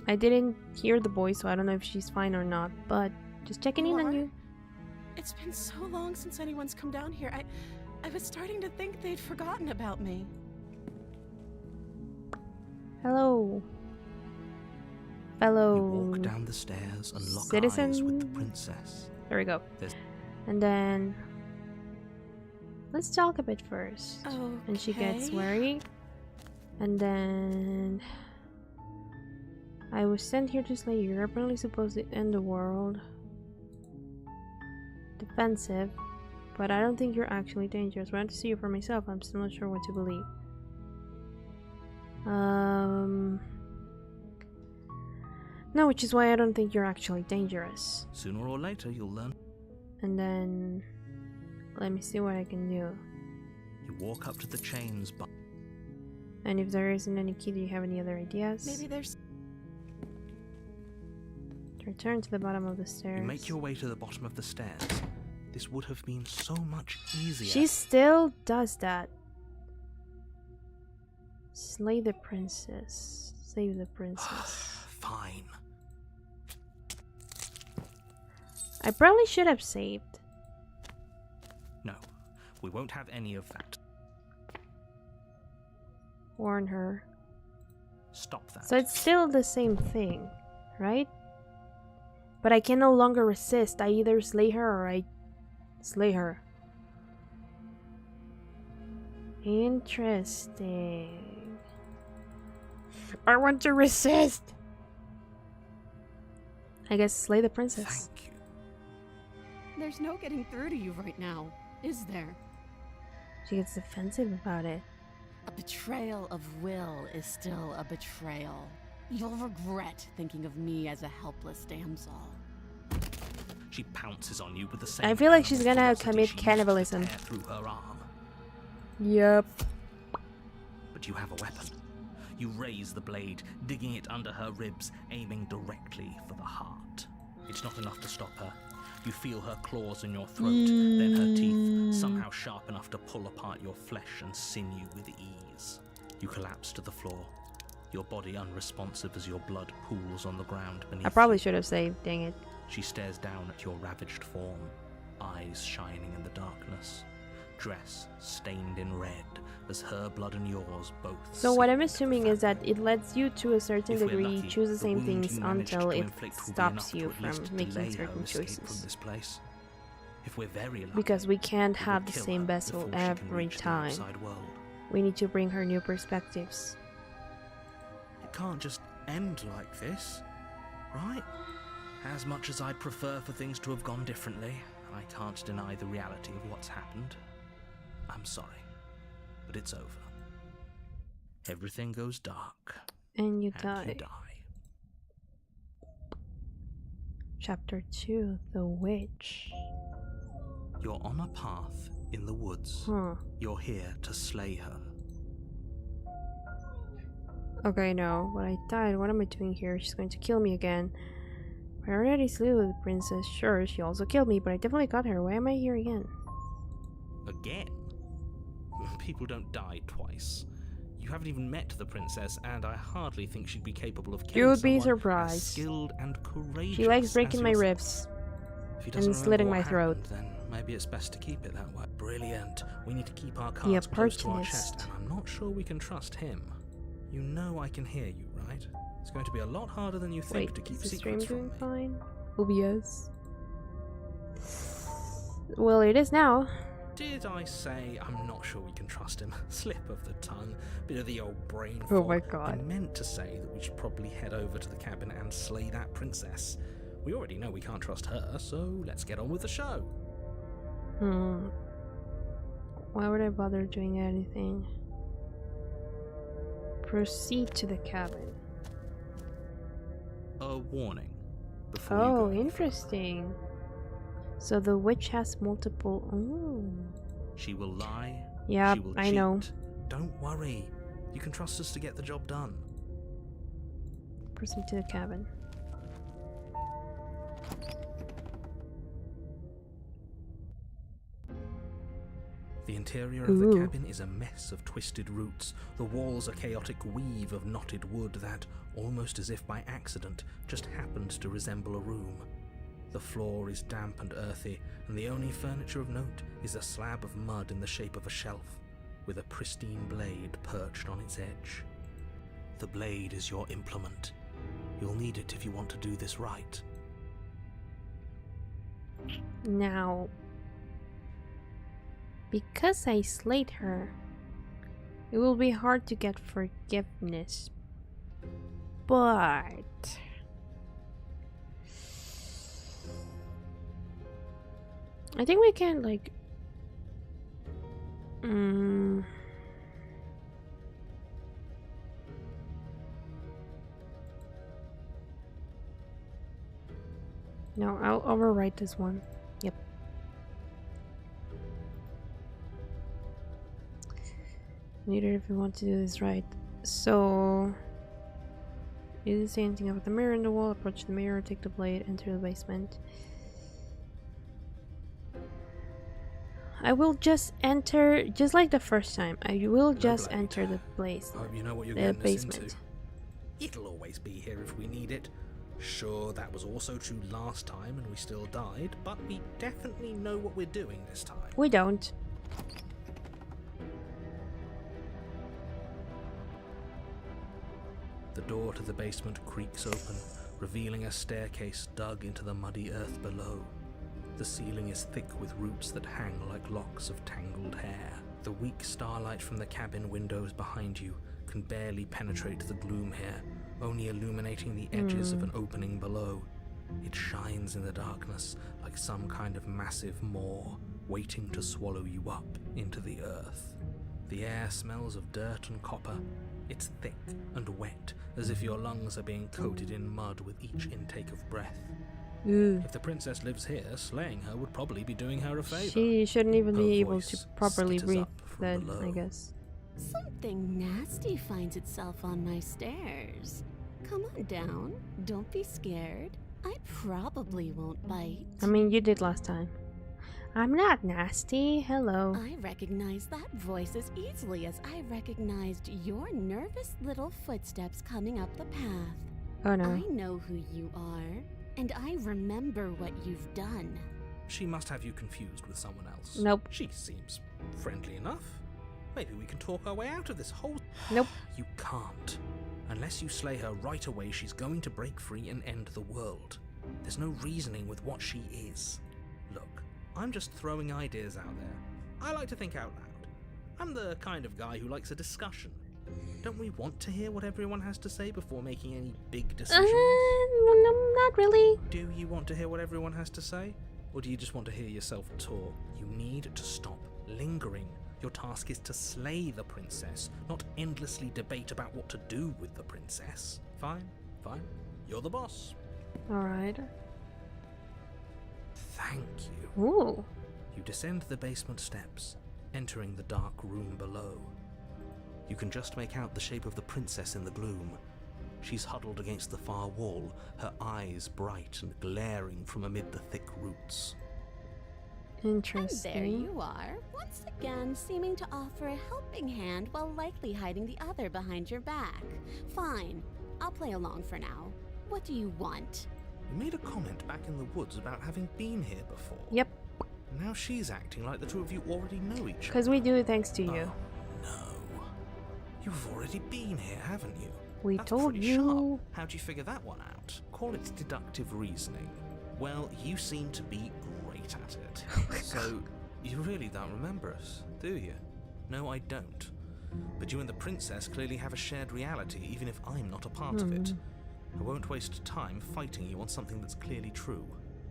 I didn't hear the voice, so I don't know if she's fine or not, but just checking in on you. It's been so long since anyone's come down here. I was starting to think they'd forgotten about me. Hello. Fellow You walk down the stairs and lock citizen. eyes with the princess. There we go. There's- And then let's talk a bit first. Oh. And she gets wary. And then I was sent here to slay you. You're apparently supposed to end the world. Defensive. But I don't think you're actually dangerous. I want to see you for myself. I'm still not sure what to believe. No, which is why I don't think you're actually dangerous. Sooner or later, you'll learn. And then let me see what I can do. You walk up to the chains, but And if there isn't any key, do you have any other ideas? Maybe there's. Return to the bottom of the stairs. you make your way to the bottom of the stairs. This would have been so much easier. She still does that. Slay the princess. Save the princess. Fine. I probably should have saved. No, we won't have any of that. Warn her. Stop that. So it's still the same thing, right? But I can no longer resist. I either slay her or I slay her. Interesting. I want to resist. I guess slay the princess. Thank you. There's no getting through to you right now, is there? She gets defensive about it. A betrayal of will is still a betrayal. You'll regret thinking of me as a helpless damsel. She pounces on you with the same. I feel like she's gonna ferocity commit she used to cannibalism. tear through her arm. Yep. But you have a weapon. You raise the blade, digging it under her ribs, aiming directly for the heart. It's not enough to stop her. You feel her claws in your throat, then her teeth, somehow sharp enough to pull apart your flesh and sinew with ease. You collapse to the floor, your body unresponsive as your blood pools on the ground beneath I probably you. should have saved, dang it. She stares down at your ravaged form, eyes shining in the darkness, dress stained in red as her blood and yours both. So what seep I'm into the assuming is that fabric. it lets you to a certain If we're degree lucky, choose the the same wound things you managed until to it inflict will be stops enough you to at from least making delay her certain escape choices. From this place. If we're very lucky, Because we can't we will have the kill same her vessel before she can every reach the time. outside world. We need to bring her new perspectives. It can't just end like this. Right? As much as I'd prefer for things to have gone differently, I can't deny the reality of what's happened. I'm sorry, but it's over. Everything goes dark. And you And die. you die. Chapter 2, The Witch. You're on a path in the woods. Huh. You're here to slay her. Okay, no. But I died. What am I doing here? She's going to kill me again. I already slew the princess. Sure, she also killed me, but I definitely got her. Why am I here again? Again? People don't die twice. You haven't even met the princess, and I hardly think she'd be capable of killing You'd be someone surprised. as skilled and courageous. She likes breaking as my yourself. ribs. If he doesn't and slitting remember my what throat. happened, then maybe it's best to keep it that way. Brilliant. We need to keep our cards close to our chest, opportunist. and I'm not sure we can trust him. You know I can hear you, right? It's going to be a lot harder than you think Wait, to keep is the stream secrets doing from me. fine? OBS. Well, it is now. Did I say I'm not sure we can trust him? Slip of the tongue, bit of the old brain Oh fog. my god. I meant to say that we should probably head over to the cabin and slay that princess. We already know we can't trust her, so let's get on with the show. Why would I bother doing anything? Proceed to the cabin. A warning. Before you Oh, go any further. interesting. So the witch has multiple. Oh. She will lie. Yeah, She will I cheat. know. Don't worry. You can trust us to get the job done. Proceed to the cabin. The interior of the Ooh. cabin is a mess of twisted roots. The walls a chaotic weave of knotted wood that, almost as if by accident, just happened to resemble a room. The floor is damp and earthy, and the only furniture of note is a slab of mud in the shape of a shelf, with a pristine blade perched on its edge. The blade is your implement. You'll need it if you want to do this right. Now, because I slayed her, it will be hard to get forgiveness. But I think we can, like, no, I'll overwrite this one. Yep. Neither if we want to do this right. So, you didn't say anything about the mirror in the wall. Approach the mirror, take the blade, enter the basement. I will just enter, just like the first time. I will just blade. enter the place, I hope you know what you're the getting us basement. into. It'll always be here if we need it. Sure, that was also true last time and we still died, but we definitely know what we're doing this time. We don't. The door to the basement creaks open, revealing a staircase dug into the muddy earth below. The ceiling is thick with roots that hang like locks of tangled hair. The weak starlight from the cabin windows behind you can barely penetrate the gloom here, only illuminating the edges of an opening below. It shines in the darkness like some kind of massive maw waiting to swallow you up into the earth. The air smells of dirt and copper. It's thick and wet, as if your lungs are being coated in mud with each intake of breath. Ooh. If the princess lives here, slaying her would probably be doing her a favor. She shouldn't even Her be able voice to properly skitters breathe up from then, below. I guess. Something nasty finds itself on my stairs. Come on down. Don't be scared. I probably won't bite. I mean, you did last time. I'm not nasty. Hello. I recognize that voice as easily as I recognized your nervous little footsteps coming up the path. Oh no. I know who you are, and I remember what you've done. She must have you confused with someone else. Nope. She seems friendly enough. Maybe we can talk our way out of this whole... Nope. You can't. Unless you slay her right away, she's going to break free and end the world. There's no reasoning with what she is. Look, I'm just throwing ideas out there. I like to think out loud. I'm the kind of guy who likes a discussion. Don't we want to hear what everyone has to say before making any big decisions? No, not really. Do you want to hear what everyone has to say? Or do you just want to hear yourself talk? You need to stop lingering. Your task is to slay the princess, not endlessly debate about what to do with the princess. Fine, fine. You're the boss. Alright. Thank you. Ooh. You descend the basement steps, entering the dark room below. You can just make out the shape of the princess in the gloom. She's huddled against the far wall, her eyes bright and glaring from amid the thick roots. Interesting. And there you are, once again seeming to offer a helping hand while likely hiding the other behind your back. Fine, I'll play along for now. What do you want? You made a comment back in the woods about having been here before. Yep. Now she's acting like the two of you already know each other. Because we do it thanks to you. Oh, no. You've already been here, haven't you? We That's told pretty you. Sharp. How'd you figure that one out? Call it deductive reasoning. Well, you seem to be great at it. So, you really don't remember us, do you? No, I don't. But you and the princess clearly have a shared reality, even if I'm not a part of it. I won't waste time fighting you on something that's clearly true.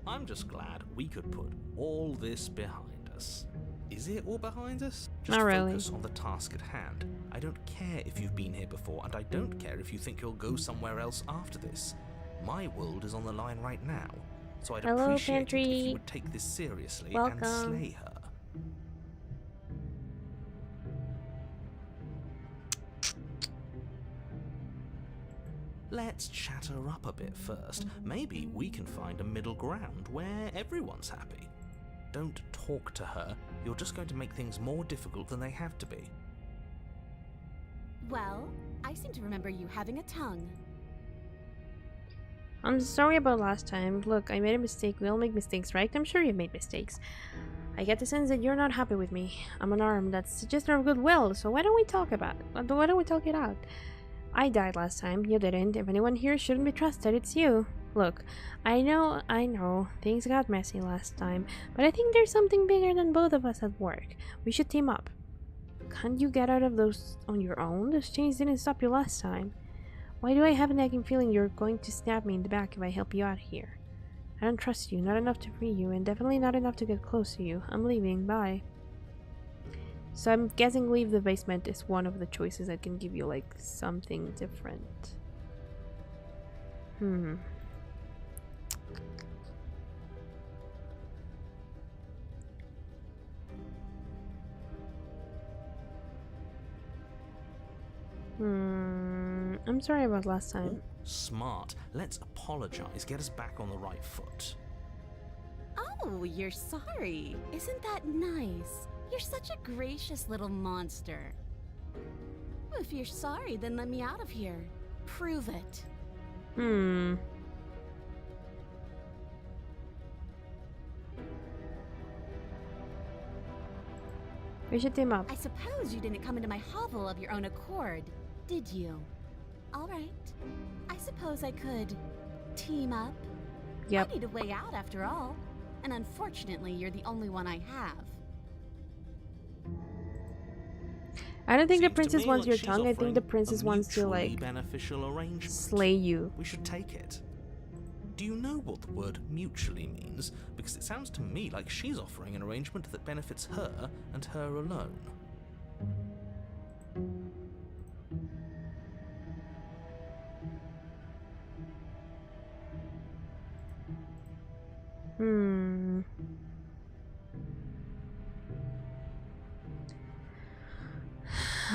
I'm just glad we could put all this behind us. Is it all behind us? Just Not really. focus on the task at hand. I don't care if you've been here before, and I don't care if you think you'll go somewhere else after this. My world is on the line right now, so I'd Hello, appreciate it Pantry. if you would take this seriously Welcome. and slay her. Let's chat her up a bit first. Maybe we can find a middle ground where everyone's happy. Don't talk to her. You're just going to make things more difficult than they have to be. Well, I seem to remember you having a tongue. I'm sorry about last time. Look, I made a mistake. We all make mistakes, right? I'm sure you made mistakes. I get the sense that you're not happy with me. I'm unarmed. That's a gesture of goodwill, so why don't we talk about it? Why don't we talk it out? I died last time. You didn't. If anyone here shouldn't be trusted, it's you. Look, I know, things got messy last time, but I think there's something bigger than both of us at work. We should team up. Can't you get out of those on your own? Those chains didn't stop you last time. Why do I have a nagging feeling you're going to stab me in the back if I help you out here? I don't trust you, not enough to free you, and definitely not enough to get close to you. I'm leaving, bye. So I'm guessing leave the basement is one of the choices that can give you, like, something different. I'm sorry about last time. Smart. Let's apologize. Get us back on the right foot. Oh, you're sorry. Isn't that nice? You're such a gracious little monster. If you're sorry, then let me out of here. Prove it. We should team up. I suppose you didn't come into my hovel of your own accord, did you? All right. I suppose I could team up. Yep. I need a way out after all. And unfortunately, you're the only one I have. I don't think the Seems to princess me wants like your she's tongue. I think offering the princess a wants to, mutually like, beneficial arrangement. slay you. We should take it. Do you know what the word mutually means? Because it sounds to me like she's offering an arrangement that benefits her and her alone.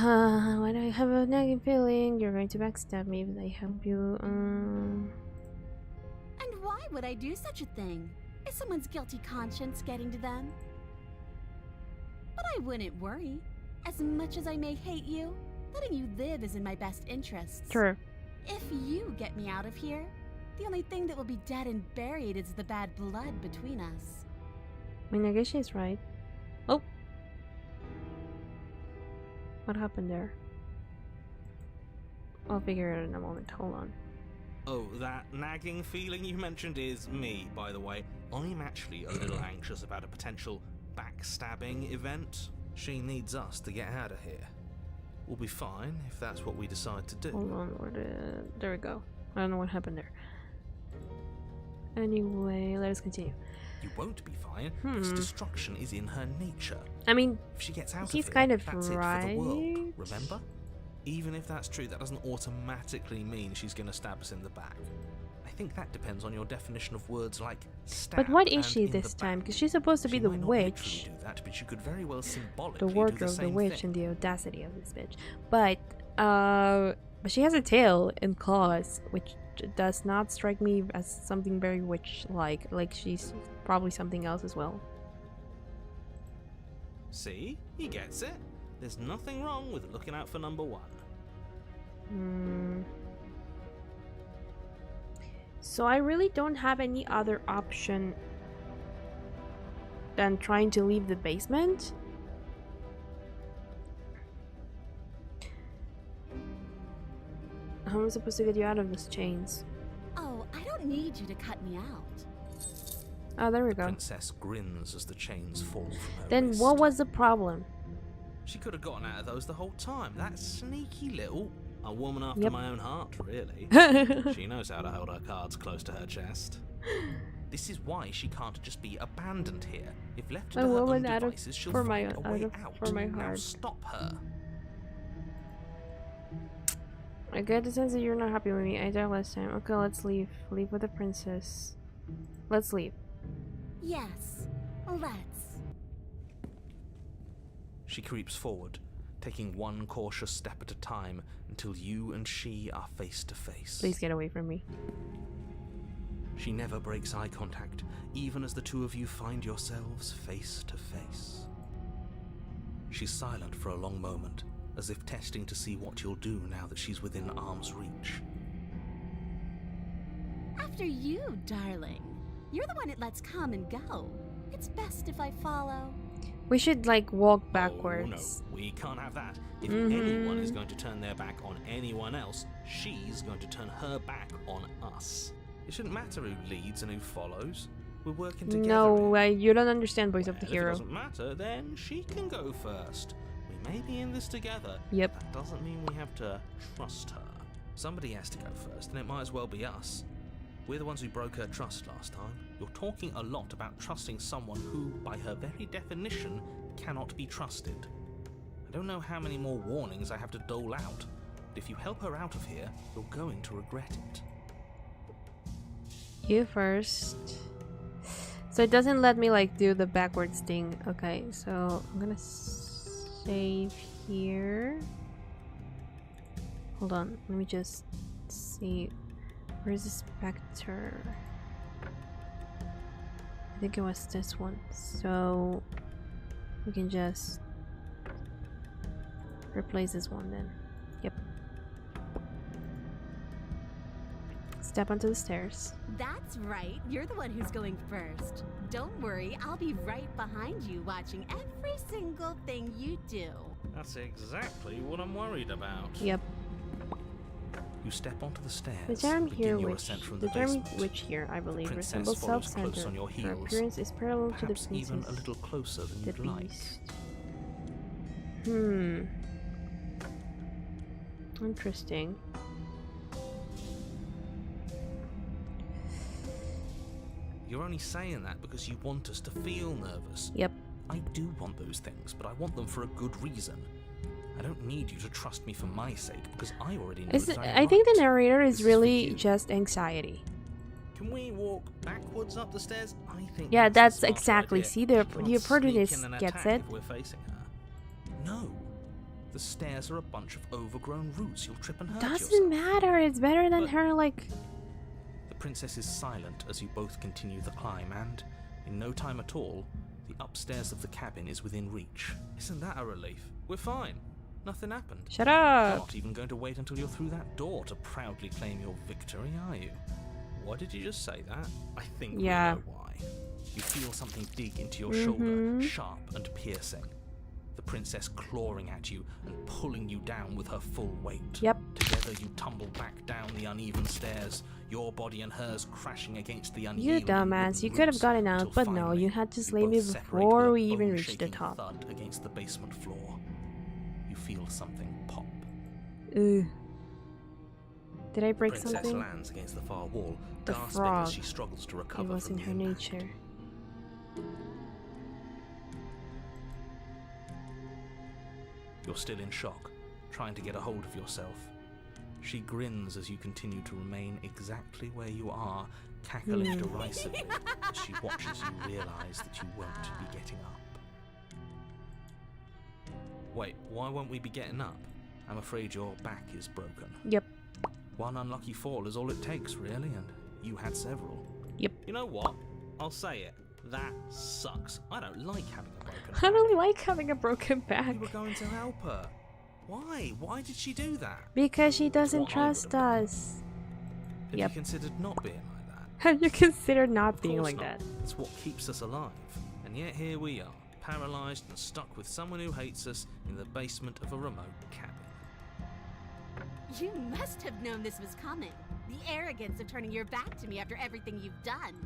When I have a nagging feeling you're going to backstab me if I help you. And why would I do such a thing? Is someone's guilty conscience getting to them? But I wouldn't worry. As much as I may hate you, letting you live is in my best interests. True. If you get me out of here, the only thing that will be dead and buried is the bad blood between us. I mean, I guess she's right. Oh! What happened there? I'll figure it out in a moment. Hold on. Oh, that nagging feeling you mentioned is me, by the way. I'm actually a little anxious about a potential backstabbing event. She needs us to get out of here. will be fine if that's what we decide to do. Hold on, there we go. I don't know what happened there. Anyway, let us continue. You won't be fine because destruction is in her nature. I mean, If she gets out he's of here, kind of that's right. it for the world, remember? Even if that's true, that doesn't automatically mean she's going to stab us in the back. I think that depends on your definition of words like stab. But what is and she in this the time? back. Because she's supposed to be She the might not witch. literally do that, but she could very well symbolically The do wardrobe, the the same witch, thing. and the audacity of this bitch. But she has a tail and claws, which does not strike me as something very witch-like. Like she's probably something else as well. See? He gets it. There's nothing wrong with looking out for number one. So I really don't have any other option than trying to leave the basement. How am I supposed to get you out of these chains? Oh, I don't need you to cut me out. Oh, there we go. Princess grins as the chains fall from her Then wrist. what was the problem? She could have gotten out of those the whole time. That sneaky little... A woman after Yep. my own heart, really. She knows how to hold her cards close to her chest. This is why she can't just be abandoned here. If left to A her own woman out of- devices, she'll for my- find a out way of- out. for my Now heart. stop her. I get the sense that you're not happy with me. I died last time. Okay, let's leave. Leave with the princess. Let's leave. Yes, let's. She creeps forward, taking one cautious step at a time until you and she are face to face. Please get away from me. She never breaks eye contact, even as the two of you find yourselves face to face. She's silent for a long moment, as if testing to see what you'll do now that she's within arm's reach. After you, darling. You're the one it lets come and go. It's best if I follow. We should like walk Oh, backwards. no, we can't have that. If anyone is going to turn their back on anyone else, she's going to turn her back on us. It shouldn't matter who leads and who follows. We're working together. No, here. you don't understand Voice of the Well, Hero. If it doesn't matter, then she can go first. We may be in this together. Yep. That doesn't mean we have to trust her. Somebody has to go first, and it might as well be us. We're the ones who broke her trust last time. You're talking a lot about trusting someone who, by her very definition, cannot be trusted. I don't know how many more warnings I have to dole out, but if you help her out of here, you're going to regret it. You first. So it doesn't let me like do the backwards thing. Okay, so I'm gonna save here. Hold on, let me just see. Where's the specter? I think it was this one. So we can just replace this one then. Yep. Step onto the stairs. That's right. You're the one who's going first. Don't worry, I'll be right behind you watching every single thing you do. That's exactly what I'm worried about. Yep. You step onto the stairs. The term and begin here, your which ascent from the term basement. which here, I believe, Princess resembles follows close self-centered. on your Her heels, appearance is parallel to the perhaps even princess. a little closer than The you'd like. beast. Interesting. You're only saying that because you want us to feel nervous. Yep. I do want those things, but I want them for a good reason. I don't need you to trust me for my sake, because I already know that I'm I think the right. narrator This is is for really you. just anxiety. Can we walk backwards up the stairs? I think Yeah, that's that's a smarter exactly. idea. See, the She can't protagonist sneak in and gets attack it. if we're facing her. No. The stairs are a bunch of overgrown roots. You'll trip and hurt Doesn't yourself. matter. It's better than But- her like. The princess is silent as you both continue the climb, and in no time at all, the upstairs of the cabin is within reach. Isn't that a relief? We're fine. Nothing happened. Shut You're up. not even going to wait until you're through that door to proudly claim your victory, are you? Why did you just say that? I think Yeah. we know why. You feel something dig into your shoulder, sharp and piercing. The princess clawing at you and pulling you down with her full weight. Yep. Together you tumble back down the uneven stairs, your body and hers crashing against the You unyielding dumbass. You wooden could have roots gotten out, until but no. finally You had to you slay me both separate before with a we even reached the bone-shaking top. thud against the basement floor. you feel something pop. Ugh. Did I The break princess something? lands against the far wall, The gasping frog. as she struggles to It recover was from in the her impact. nature. You're still in shock, trying to get a hold of yourself. She grins as you continue to remain exactly where you are, cackling derisively as she watches you realise that you won't be getting up. Wait, why won't we be getting up? I'm afraid your back is broken. Yep. One unlucky fall is all it takes, really, and you had several. Yep. You know what? I'll say it. That sucks. I don't like having a broken back. I don't like having a broken back. You were going to help her. Why? Why did she do that? Because she doesn't What I trust would've done. us. Have Yep. you considered not being like that? Have you considered not Of being course like not. that? It's what keeps us alive. And yet here we are, paralysed and stuck with someone who hates us in the basement of a remote cabin. You must have known this was coming. The arrogance of turning your back to me after everything you've done.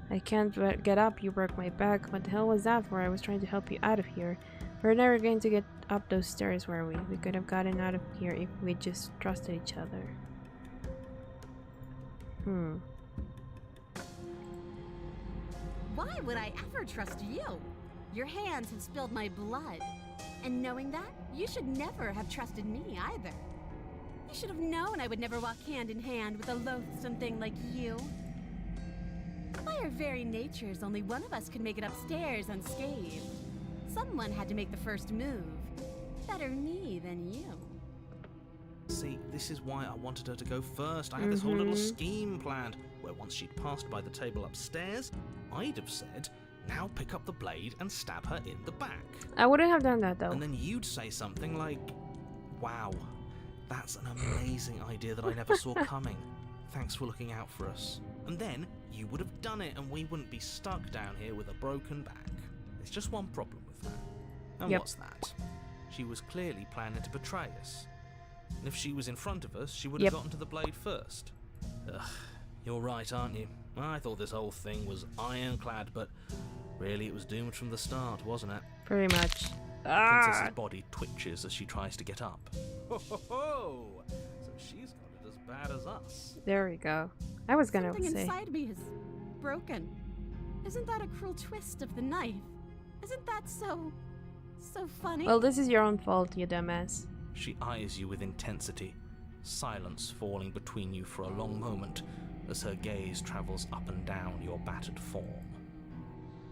I can't get up, you broke my back. What the hell was that for? I was trying to help you out of here. We're never going to get up those stairs, were we? We could have gotten out of here if we just trusted each other. Why would I ever trust you? Your hands have spilled my blood. And knowing that, you should never have trusted me either. You should have known I would never walk hand in hand with a loathsome thing like you. By our very natures, only one of us could make it upstairs unscathed. Someone had to make the first move. Better me than you. See, this is why I wanted her to go first. I had this whole little scheme planned, where once she'd passed by the table upstairs, I'd have said, now pick up the blade and stab her in the back. I wouldn't have done that though. And then you'd say something like, wow, that's an amazing idea that I never saw coming. Thanks for looking out for us. And then you would have done it and we wouldn't be stuck down here with a broken back. There's just one problem with that. And Yep. what's that? She was clearly planning to betray us. And if she was in front of us, she would Yep. have gotten to the blade first. Ugh, you're right, aren't you? I thought this whole thing was ironclad, but really it was doomed from the start, wasn't it? Pretty much. Princess's body twitches as she tries to get up. Ho ho ho! So she's got it as bad as us. There we go. I was gonna Something say. inside me is broken. Isn't that a cruel twist of the knife? Isn't that so funny? Well, this is your own fault, you dumbass. She eyes you with intensity, silence falling between you for a long moment as her gaze travels up and down your battered form.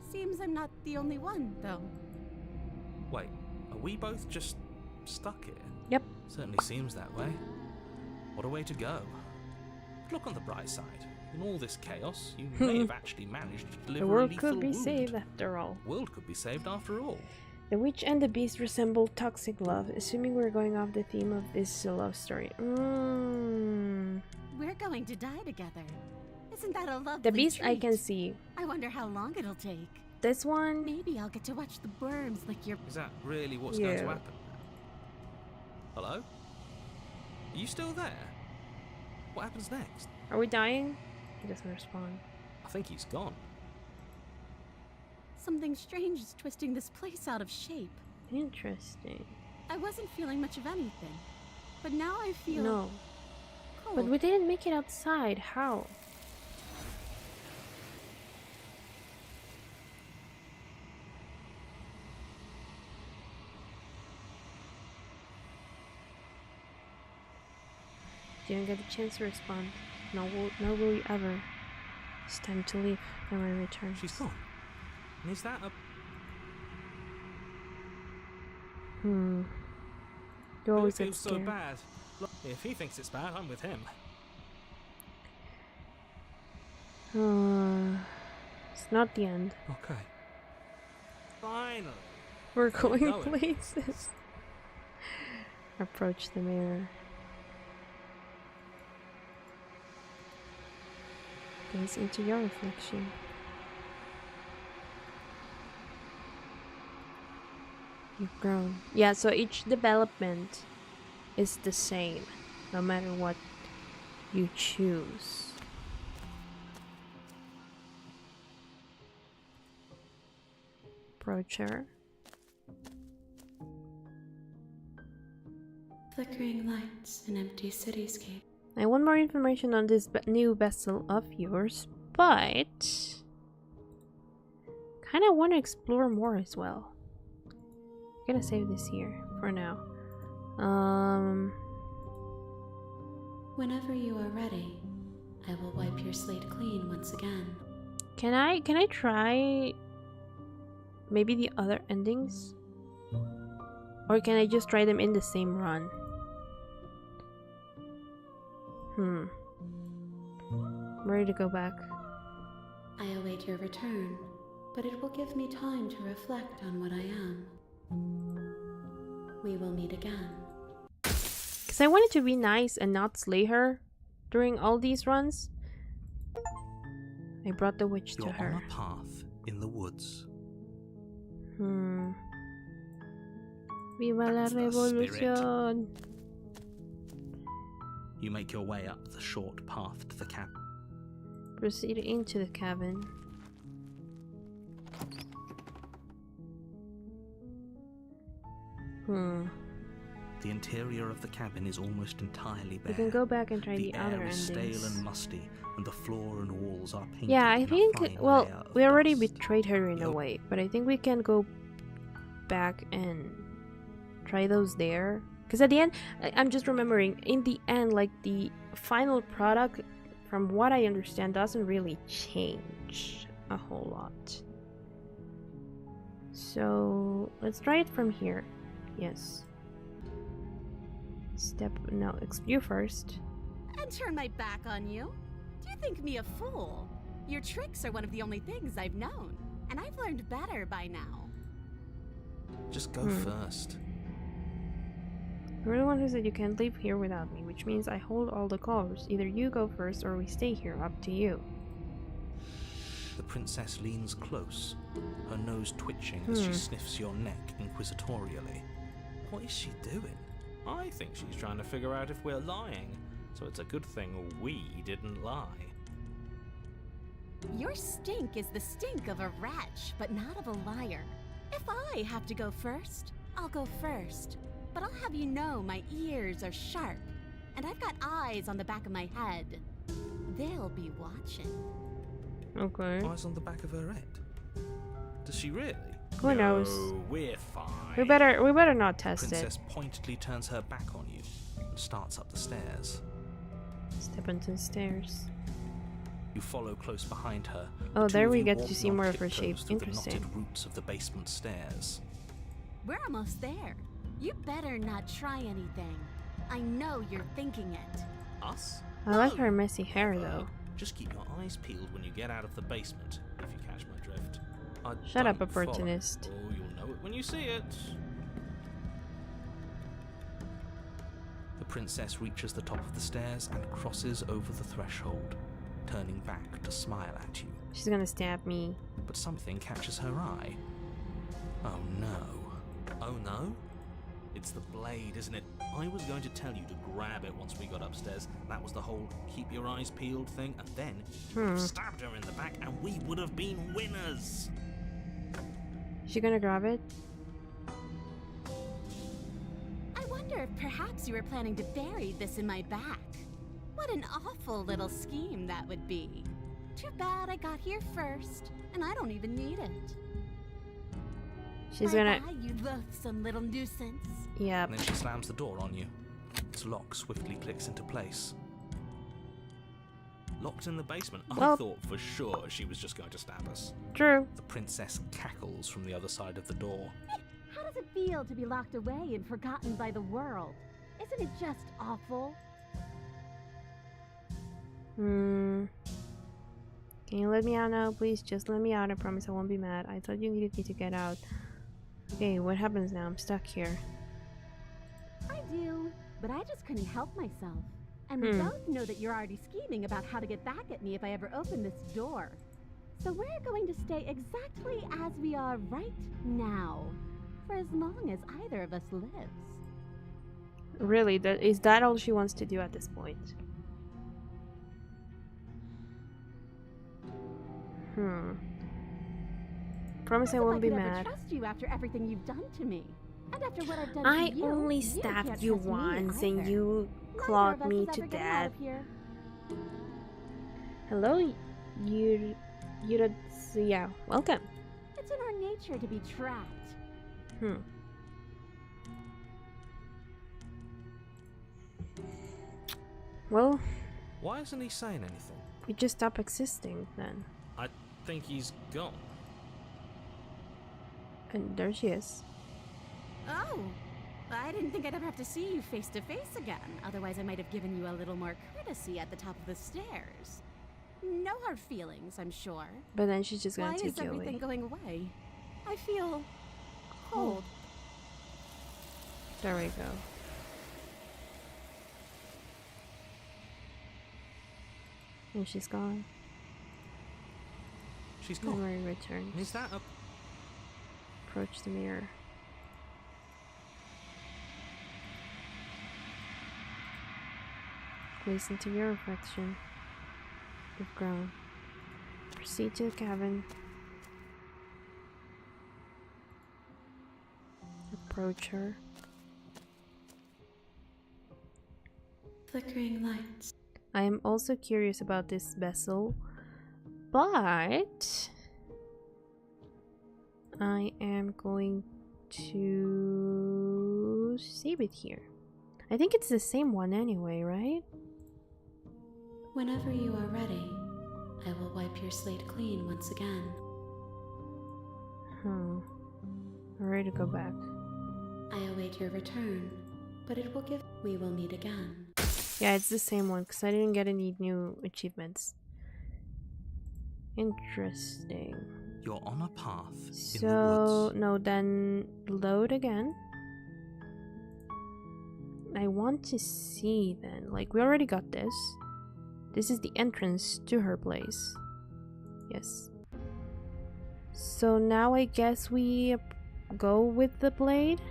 Seems I'm not the only one, though. Wait, are we both just stuck here? Yep. Certainly seems that way. What a way to go. Look on the bright side. In all this chaos, you may have actually managed to deliver The a world lethal could be wound. saved after all. World could be saved after all. The witch and the beast resemble toxic love, assuming we're going off the theme of this love story. We're going to die together. Isn't that a lovely The beast I treat? can see. I wonder how long it'll take. This one, Maybe I'll get to watch the worms lick your... Is that really what's going to Yeah. happen? Hello? Are you still there? What happens next? are we dying? He doesn't respond. I think he's gone. Something strange is twisting this place out of shape. Interesting. I wasn't feeling much of anything. But now I feel No. cold. But we didn't make it outside. How? Didn't get a chance to respond. Nor will you ever. It's time to leave. Then we return. She's gone. And is that a... You It always get feels so scared. bad. Look, if he thinks it's bad, I'm with him. It's not the end. Okay. Finally. We're Where are we going going? places. Approach the mirror. Gaze into your reflection. You've grown. Yeah, so each development is the same, no matter what you choose. Approach her. Flickering lights, an empty cityscape. I want more information on this new vessel of yours, but kind of want to explore more as well. I'm gonna save this here for now. Whenever you are ready, I will wipe your slate clean once again. Can I try maybe the other endings? Or can I just try them in the same run? I'm ready to go back. I await your return, but it will give me time to reflect on what I am. We will meet again. Because I wanted to be nice and not slay her during all these runs. I brought the witch to You're her. on a path in the woods. Viva la That's the revolution! You make your way up the short path to the cabin. Proceed into the cabin. The interior of the cabin is almost entirely bare. We can go back and try The the air other is endings. stale and musty, and the floor and walls are painted Yeah, I in a think, fine well, layer of we already dust. betrayed her in a way, but I think we can go back and try those there. Because at the end, I'm just remembering, in the end, like, the final product, from what I understand, doesn't really change a whole lot. So, let's try it from here. Yes. No, you first. And turn my back on you? Do you think me a fool? Your tricks are one of the only things I've known, and I've learned better by now. Just go first. You're the one who said you can't leave here without me, which means I hold all the colors. Either you go first or we stay here, up to you. The princess leans close, her nose twitching as she sniffs your neck inquisitorially. What is she doing? I think she's trying to figure out if we're lying, so it's a good thing we didn't lie. Your stink is the stink of a wretch, but not of a liar. If I have to go first, I'll go first. But I'll have you know my ears are sharp, and I've got eyes on the back of my head. They'll be watching. Okay. Eyes on the back of her head. Does she really? Who knows? No, we're fine. We better not test it. Princess pointedly turns her back on you and starts up the stairs. Step into the stairs. You follow close behind her. Oh, The there two of we you get walk to see on more of her tiptoes shape. through Interesting. The knotted roots of the basement stairs. We're almost there. You better not try anything. I know you're thinking it. Us? I like No, her messy hair never. though. Just keep your eyes peeled when you get out of the basement, if you catch my drift. Shut up, Don't follow. opportunist. Oh, you'll know it when you see it. The princess reaches the top of the stairs and crosses over the threshold, turning back to smile at you. She's gonna stab me. But something catches her eye. Oh no. Oh no? It's the blade, isn't it? I was going to tell you to grab it once we got upstairs. That was the whole keep your eyes peeled thing, and then you stabbed her in the back and we would have been winners. She gonna grab it? I wonder if perhaps you were planning to bury this in my back. What an awful little scheme that would be. Too bad I got here first, and I don't even need it. She's Bye-bye, gonna. you loathsome little nuisance. Yep. And then she slams the door on you. Its lock swiftly clicks into place. Locked in the basement. I Well- thought for sure she was just going to stab us. True. The princess cackles from the other side of the door. How does it feel to be locked away and forgotten by the world? Isn't it just awful? Can you let me out now, please? Just let me out. I promise I won't be mad. I thought you needed me to get out. Okay, what happens now? I'm stuck here. I do, but I just couldn't help myself. And we both know that you're already scheming about how to get back at me if I ever open this door. So we're going to stay exactly as we are right now, for as long as either of us lives. Really? Is that all she wants to do at this point? Promise I As if won't be could ever mad. trust you after everything you've done to me. And after what I've done I to you, only you stabbed can't you trust me once and either. you Neither clawed of us me is to ever getting out death. of here. Hello, you don't. Yeah, welcome. It's in our nature to be trapped. Well, Why isn't he saying anything? we just stop existing then. I think he's gone. And there she is. Oh, I didn't think I'd ever have to see you face to face again. Otherwise, I might have given you a little more courtesy at the top of the stairs. No hard feelings, I'm sure. But then she's just gonna Why take is you everything away. going away? I feel cold. There we go. And she's gone. She's gone. Memory returns. Is that a... Approach the mirror. Listen to your reflection. You've grown. Proceed to the cabin. Approach her. Flickering lights. I am also curious about this vessel, but I am going to save it here. I think it's the same one anyway, right? Whenever you are ready, I will wipe your slate clean once again. I'm ready to go back. I await your return, but it will give... We will meet again. Yeah, it's the same one because I didn't get any new achievements. Interesting. You're on a path in the So, woods. no, then load again. I want to see then. Like, we already got this. This is the entrance to her place. Yes. So now I guess we go with the blade?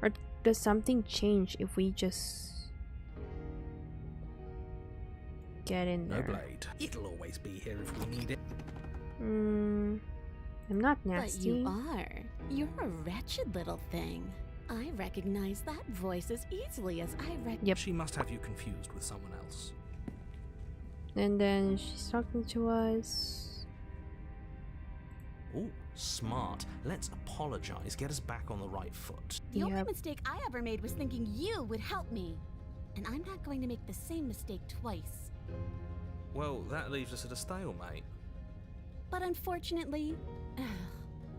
Or does something change if we just get in No there? blade. It'll always be here if we need it. I'm not But nasty. you are. You're a wretched little thing. I recognize that voice as easily as I recognize. Yep. She must have you confused with someone else. And then she's talking to us. Oh, smart. Let's apologize. Get us back on the right foot. The only Yep. mistake I ever made was thinking you would help me. And I'm not going to make the same mistake twice. Well, that leaves us at a stalemate. But unfortunately,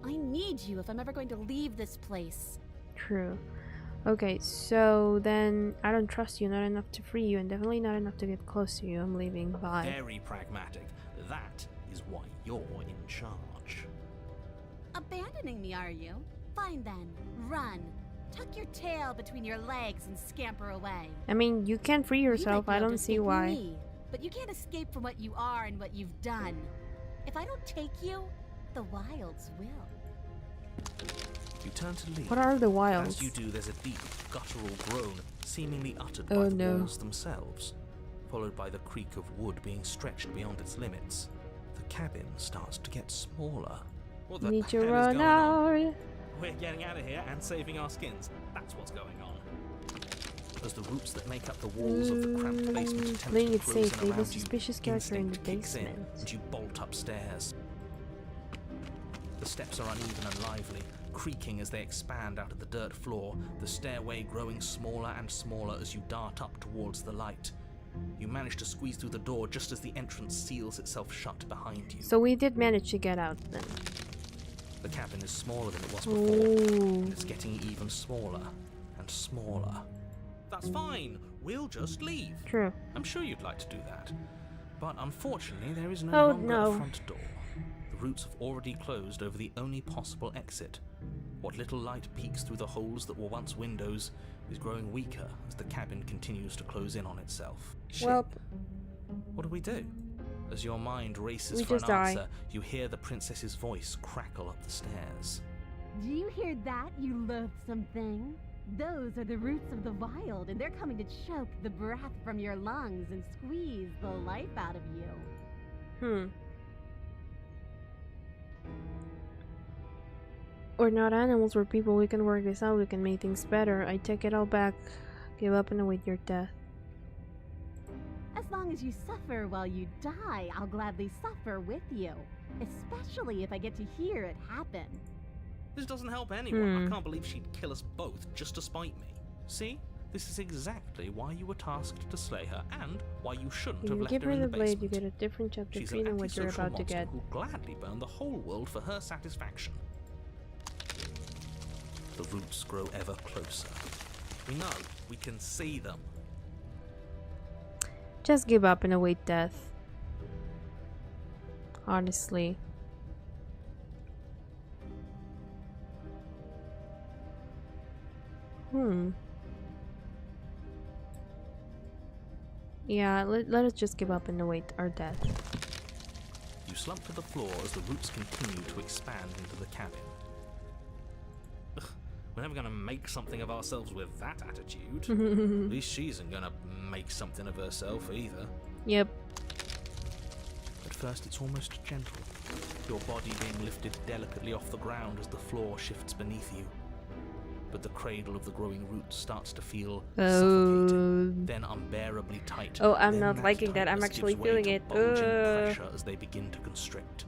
I need you if I'm ever going to leave this place. True. Okay, so then I don't trust you, not enough to free you, and definitely not enough to get close to you. I'm leaving. Bye. Very pragmatic. That is why you're in charge. Abandoning me, are you? Fine then. Run. Tuck your tail between your legs and scamper away. I mean, you can free yourself. You might I be able don't to see escape why. Me, but you can't escape from what you are and what you've done. If I don't take you, the wilds will. You turn to leave. What are the As wilds? you do, there's a deep, guttural groan, seemingly uttered Oh, by the no. walls themselves, followed by the creak of wood being stretched beyond its limits. The cabin starts to get smaller. What the Need to hell is run going on? out. We're getting out of here and saving our skins. That's what's going on. As the roots that make up the walls of the cramped basement attempt Playing to it close safe. in Leave a around suspicious you, character in the instinct kicks in, basement. and you bolt upstairs. The steps are uneven and lively, creaking as they expand out of the dirt floor, the stairway growing smaller and smaller as you dart up towards the light. You manage to squeeze through the door just as the entrance seals itself shut behind you. So we did manage to get out then. The cabin is smaller than it was before, Ooh. and it's getting even smaller and smaller. That's fine. We'll just leave. True. I'm sure you'd like to do that. But unfortunately, there is no Oh, longer no. a front door. The roots have already closed over the only possible exit. What little light peeks through the holes that were once windows is growing weaker as the cabin continues to close in on itself. Shit. Well, What do we do? As your mind races We for an just die. answer, you hear the princess's voice crackle up the stairs. Do you hear that, you loathsome thing? Those are the roots of the wild, and they're coming to choke the breath from your lungs and squeeze the life out of you. We're not animals, we're people. We can work this out. We can make things better. I take it all back. Give up and await your death. As long as you suffer while you die, I'll gladly suffer with you. Especially if I get to hear it happen. This doesn't help anyone. I can't believe she'd kill us both just to spite me. See? This is exactly why you were tasked to slay her, and why you shouldn't have left Give her her in the the blade, basement. you get a different chapter She's 3 an than what you're antisocial about to monster get. who'll gladly burn the whole world for her satisfaction. The roots grow ever closer. We know. We can see them. Just give up and await death. Honestly. Yeah, let us just give up and await our death. You slump to the floor as the roots continue to expand into the cabin. Ugh, we're never gonna make something of ourselves with that attitude. At least she isn't gonna make something of herself either. Yep. At first it's almost gentle, your body being lifted delicately off the ground as the floor shifts beneath you. But the cradle of the growing roots starts to feel suffocating, then unbearably tight. Oh, I'm then not liking that. I'm tightness actually gives way feeling to it. bulging pressure as they begin to constrict.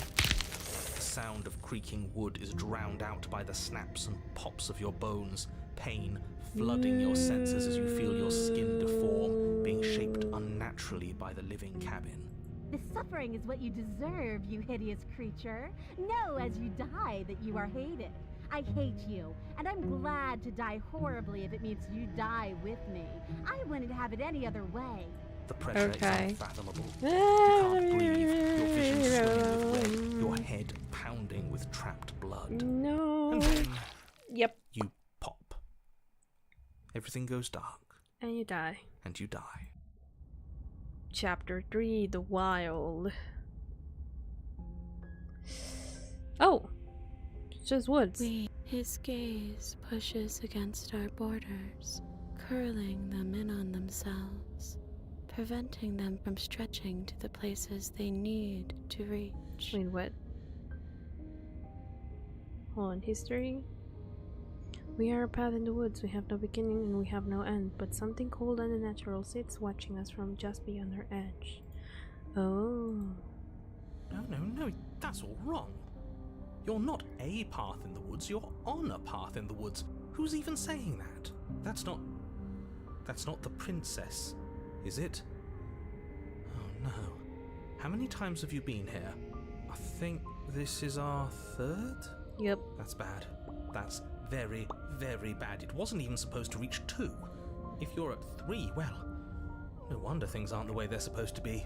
The sound of creaking wood is drowned out by the snaps and pops of your bones, pain flooding your senses as you feel your skin deform, being shaped unnaturally by the living cabin. The suffering is what you deserve, you hideous creature. Know as you die that you are hated. I hate you, and I'm glad to die horribly if it means you die with me. I wouldn't have it any other way. The pressure is unfathomable. You Ah, can't breathe, your vision swimming with red, your head pounding with trapped blood. No. And then Yep. you pop. Everything goes dark, And you die. and you die. Chapter 3, The Wild. Oh! It's just woods. His gaze pushes against our borders, curling them in on themselves, preventing them from stretching to the places they need to reach. Wait, what? Hold on, history? We are a path in the woods. We have no beginning and we have no end, but something cold and unnatural sits watching us from just beyond our edge. Oh. No, that's all wrong. You're not a path in the woods, you're on a path in the woods. Who's even saying that? That's not the princess, is it? Oh no. How many times have you been here? I think this is our third? Yep. That's bad. That's very, very bad. It wasn't even supposed to reach 2. If you're at 3, well, no wonder things aren't the way they're supposed to be.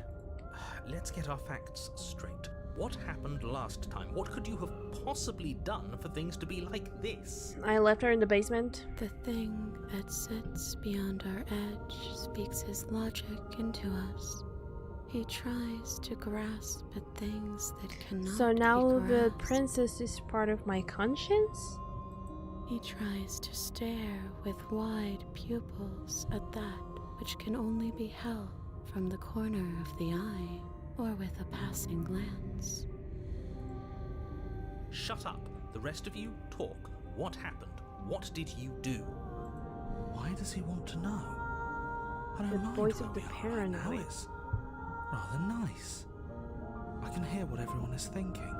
Let's get our facts straight. What happened last time? What could you have possibly done for things to be like this? I left her in the basement. The thing that sits beyond our edge speaks his logic into us. He tries to grasp at things that cannot So now be the grasped. princess is part of my conscience? He tries to stare with wide pupils at that which can only be held from the corner of the eye or with a passing glance. Shut up. The rest of you, talk. What happened? What did you do? Why does he want to know? I don't The mind voice where of the we are right now. paranoid. It's rather nice. I can hear what everyone is thinking.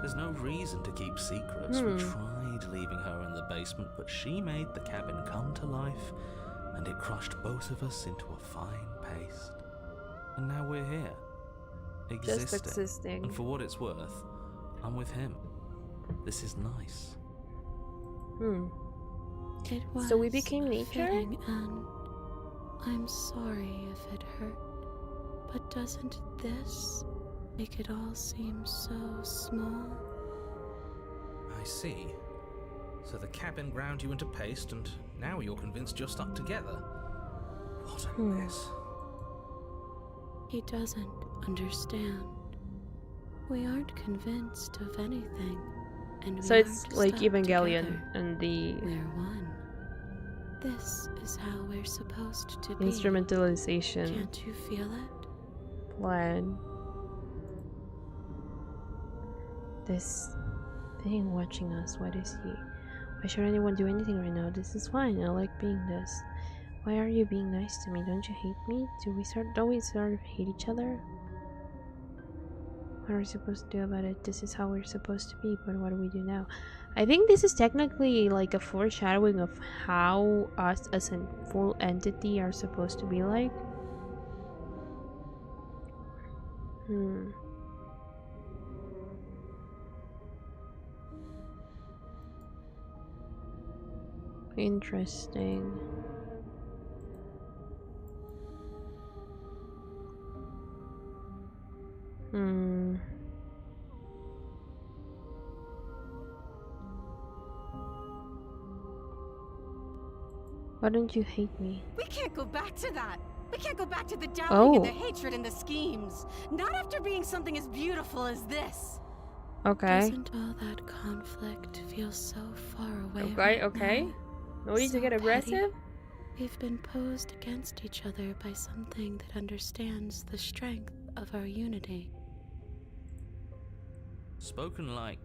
There's no reason to keep secrets. We tried leaving her in the basement, but she made the cabin come to life, and it crushed both of us into a fine paste. And now we're here. Just existing. And for what it's worth, I'm with him. This is nice. It was So we became a nature? fitting end. I'm sorry if it hurt, but doesn't this make it all seem so small? I see. So the cabin ground you into paste, and now you're convinced you're stuck together. What a mess. He doesn't understand. We aren't convinced of anything, and we So it's aren't like stuck Evangelion together. and the We're one. This is how we're supposed to be. instrumentalization Can't you feel it? plan. This thing watching us. What is he? Why should anyone do anything right now? This is fine. I like being this. Why are you being nice to me? Don't you hate me? Don't we sort of hate each other? What are we supposed to do about it? This is how we're supposed to be, but what do we do now? I think this is technically like a foreshadowing of how us as a full entity are supposed to be like. Interesting. Why don't you hate me? We can't go back to that. We can't go back to the doubting and the hatred and the schemes. Not after being something as beautiful as this. Okay. Doesn't all that conflict feel so far away? Okay. Now? No need to get aggressive. We've been posed against each other by something that understands the strength of our unity. Spoken like,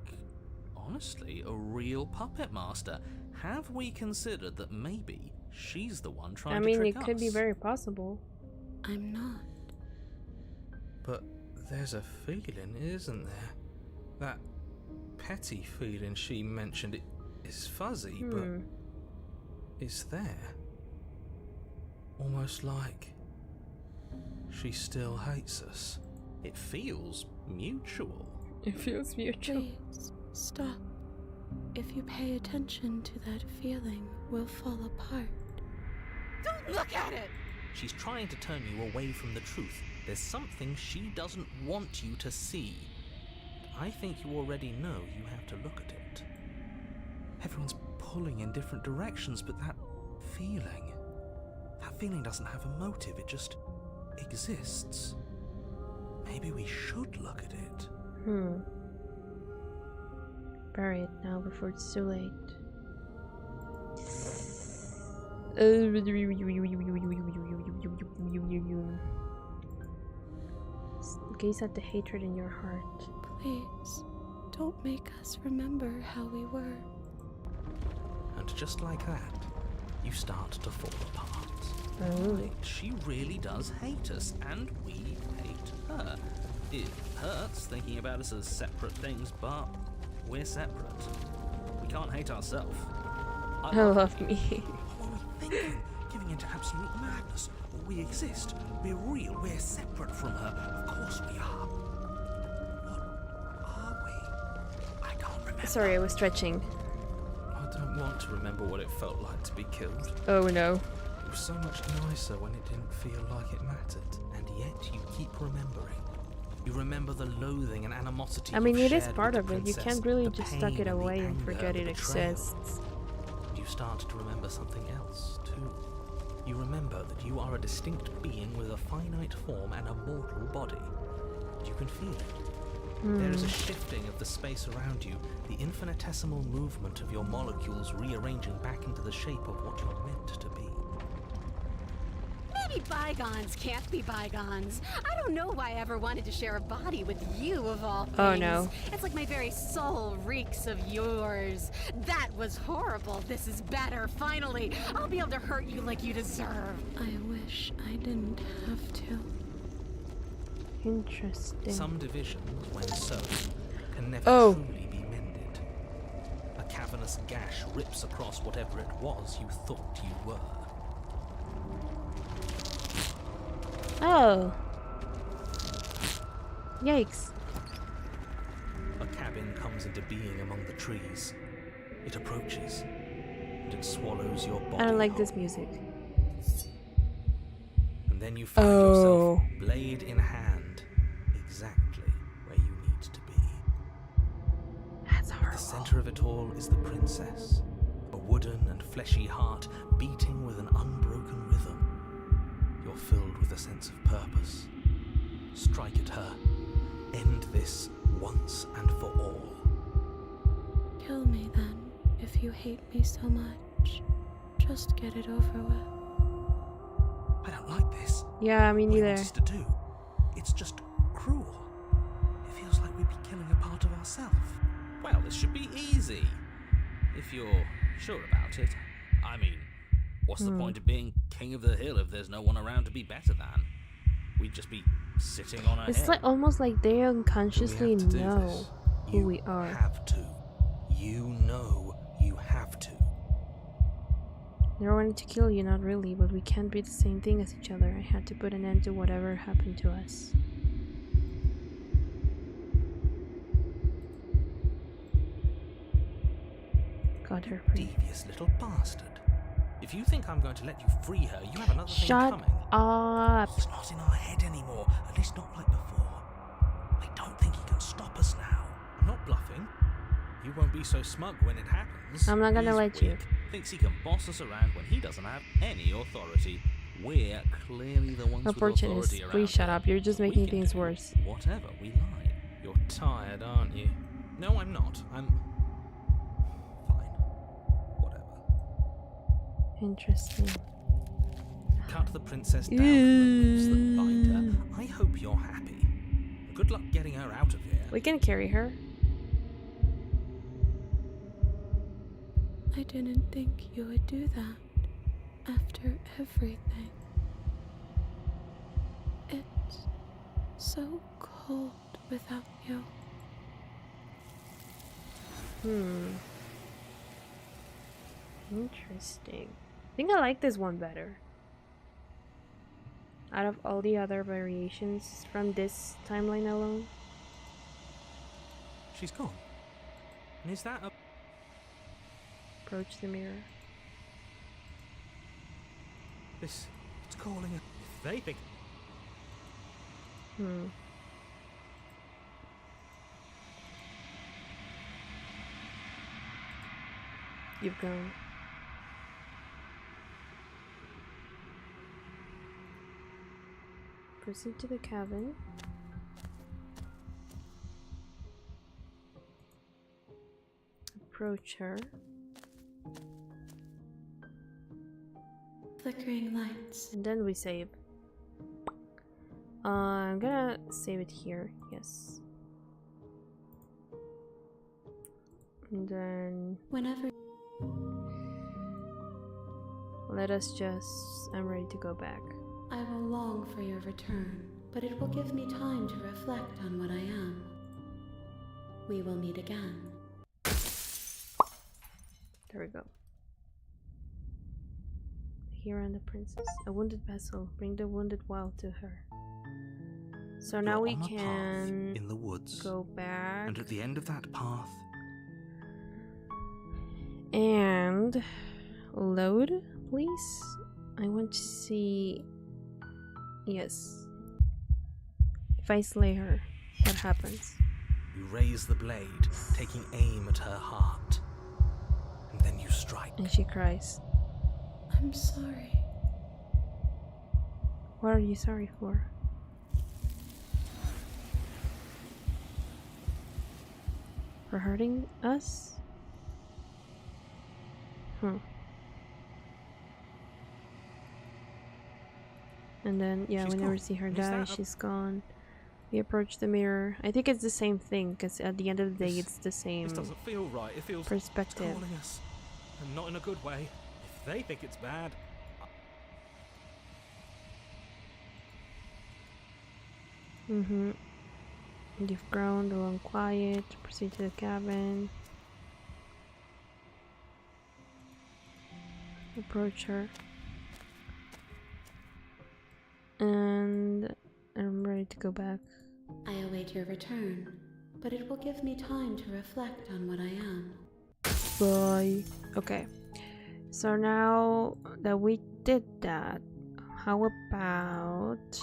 honestly, a real puppet master. Have we considered that maybe she's the one trying to trick us? It could be very possible. I'm not. But there's a feeling, isn't there? That petty feeling she mentioned, it is fuzzy, but it's there. Almost like she still hates us. It feels mutual. It feels mutual. Please, stop. If you pay attention to that feeling, we'll fall apart. Don't look at it! She's trying to turn you away from the truth. There's something she doesn't want you to see. I think you already know you have to look at it. Everyone's pulling in different directions, but that feeling doesn't have a motive, it just exists. Maybe we should look at it. Bury it now before it's too late. Gaze at the hatred in your heart. Please, don't make us remember how we were. And just like that, you start to fall apart. Oh. She really does hate us, and we hate her. It hurts thinking about us as separate things, but we're separate. We can't hate ourselves. I love me. What are we thinking? Giving into absolute madness. We exist. We're real. We're separate from her. Of course we are. What are we? I can't remember. Sorry, I was stretching. I don't want to remember what it felt like to be killed. Oh no. It was so much nicer when it didn't feel like it mattered. And yet you keep remembering. You remember the loathing and animosity. I mean, it is shared part with of the it. You princess, can't really the just pain tuck it and the away and anger, forget the it betrayal. exists. And you start to remember something else, too. You remember that you are a distinct being with a finite form and a mortal body. You can feel it. There is a shifting of the space around you, the infinitesimal movement of your molecules rearranging back into the shape of what you're meant to be. Maybe bygones can't be bygones. I don't know why I ever wanted to share a body with you, of all things. Oh no. It's like my very soul reeks of yours. That was horrible. This is better. Finally, I'll be able to hurt you like you deserve. I wish I didn't have to. Interesting. Some divisions, when sown, can never truly be mended. A cavernous gash rips across whatever it was you thought you were. Oh. Yikes. A cabin comes into being among the trees. It approaches, and it swallows your body. I don't like whole. this music. And then you find yourself, blade in hand, exactly where you need to be. That's At horrible. the center of it all is the princess, a wooden and fleshy heart beating with an unbroken rhythm. You're filled with a sense of purpose. Strike at her. End this once and for all. Kill me then, if you hate me so much. Just get it over with. I don't like this. Yeah, me What he neither. wants us to do. It's just cruel. It feels like we'd be killing a part of ourselves. Well, this should be easy. If you're sure about it. I mean, what's the point of being king of the hill if there's no one around to be better than? We'd just be sitting on our It's head. like almost like they unconsciously Do we have to do know this? who You we are. have to. You know you have to. They're wanting to kill you, not really, but we can't be the same thing as each other. I had to put an end to whatever happened to us. Got her free. Devious little bastard. If you think I'm going to let you free her, you have another thing Shut coming. up! He's not in our head anymore, at least not like before. I don't think he can stop us now. I'm not bluffing. You won't be so smug when it happens. I'm not gonna He's let you. weak, thinks he can boss us around when he doesn't have any authority. We're clearly the ones with Unfortunate. authority around Please shut here. up. You're just We making can things do worse. whatever we like. You're tired, aren't you? No, I'm not. I'm... fine. Whatever. Interesting. Cut the princess down from the loops that bind her. I hope you're happy. Good luck getting her out of here. We can carry her. I didn't think you would do that after everything. It's so cold without you. Interesting. I think I like this one better. Out of all the other variations from this timeline alone. She's gone. And is that a... Approach the mirror. This... it's calling her. If they think... You've gone. Proceed to the cabin. Approach her. Flickering lights. And then we save. I'm gonna save it here. Yes. And then Whenever let us just... I'm ready to go back. I will long for your return, but it will give me time to reflect on what I am. We will meet again. There we go. Here and the princess. A wounded vessel. Bring the wounded wild to her. So now You're we on a path can in the woods. go back. And at the end of that path... And load, please. I want to see. Yes. If I slay her, what happens? You raise the blade, taking aim at her heart. And then you strike. And she cries. I'm sorry. What are you sorry for? For hurting us? And then, yeah, She's we never gone. see her Is die. that a- She's gone. We approach the mirror. I think it's the same thing, because at the end of the day, it's the same This doesn't feel right. It feels... perspective. It's calling us. And not in a good way. If they think it's bad... You've grown, the long quiet. Proceed to the cabin. Approach her. And I'm ready to go back. I await your return, but it will give me time to reflect on what I am. Bye. Okay. So now that we did that, how about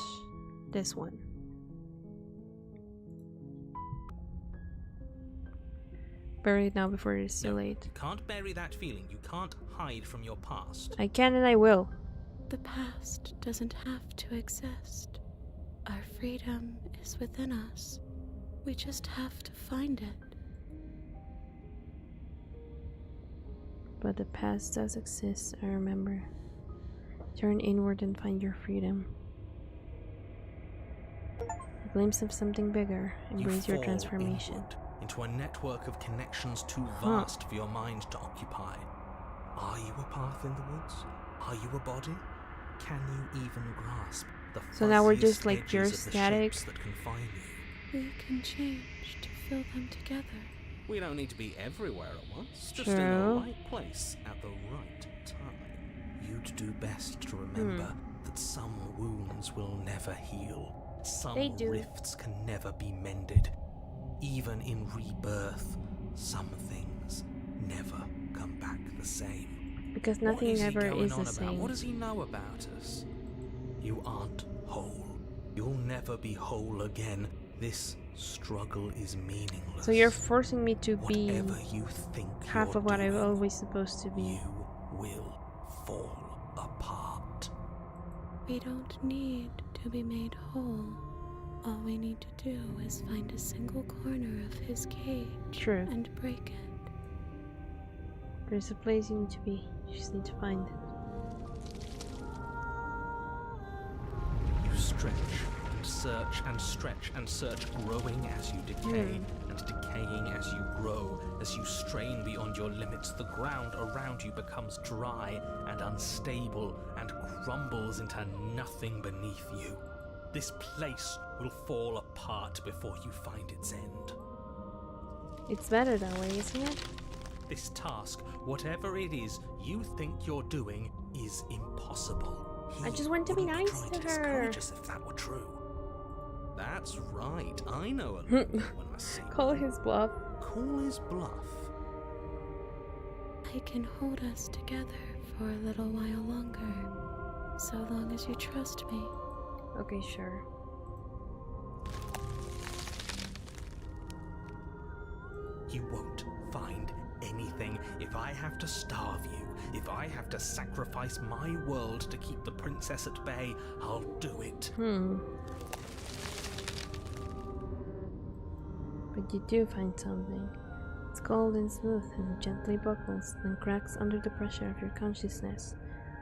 this one? Bury it now before it is too late. You can't bury that feeling. You can't hide from your past. I can and I will. The past doesn't have to exist. Our freedom is within us. We just have to find it. But the past does exist, I remember. Turn inward and find your freedom. A glimpse of something bigger. You Embrace your fall transformation. inward. into a network of connections too vast for your mind to occupy. Are you a path in the woods? Are you a body? Can you even grasp the So now we're fuzziest just like pure edges of the static. shapes that confine you? We can change to fill them together. We don't need to be everywhere at once, just in the True. right place at the right time. You'd do best to remember that some wounds will never heal. Some They do. rifts can never be mended. Even in rebirth, some things never come back the same. Because What nothing is he ever going is on the about? same. What does he know about us? You aren't whole. You'll never be whole again. This struggle is meaningless. So you're forcing me to be Whatever you think half you're of what I'm doing, always supposed to be. you will fall apart. We don't need to be made whole. All we need to do is find a single corner of his cage True. and break it. There's a place you need to be. You just need to find it. You stretch and search and stretch and search, growing as you decay and decaying as you grow. As you strain beyond your limits, the ground around you becomes dry and unstable and crumbles into nothing beneath you. This place will fall apart before you find its end. It's better that way, isn't it? This task, whatever it is you think you're doing, is impossible. I just want to be wouldn't nice try to her. discourage us if that were true. That's right. I know a little bit when I see Call one. his bluff. Call his bluff. I can hold us together for a little while longer, so long as you trust me. Okay, sure. You won't find anything if I have to starve you. If I have to sacrifice my world to keep the princess at bay, I'll do it. But you do find something. It's cold and smooth and gently buckles and cracks under the pressure of your consciousness,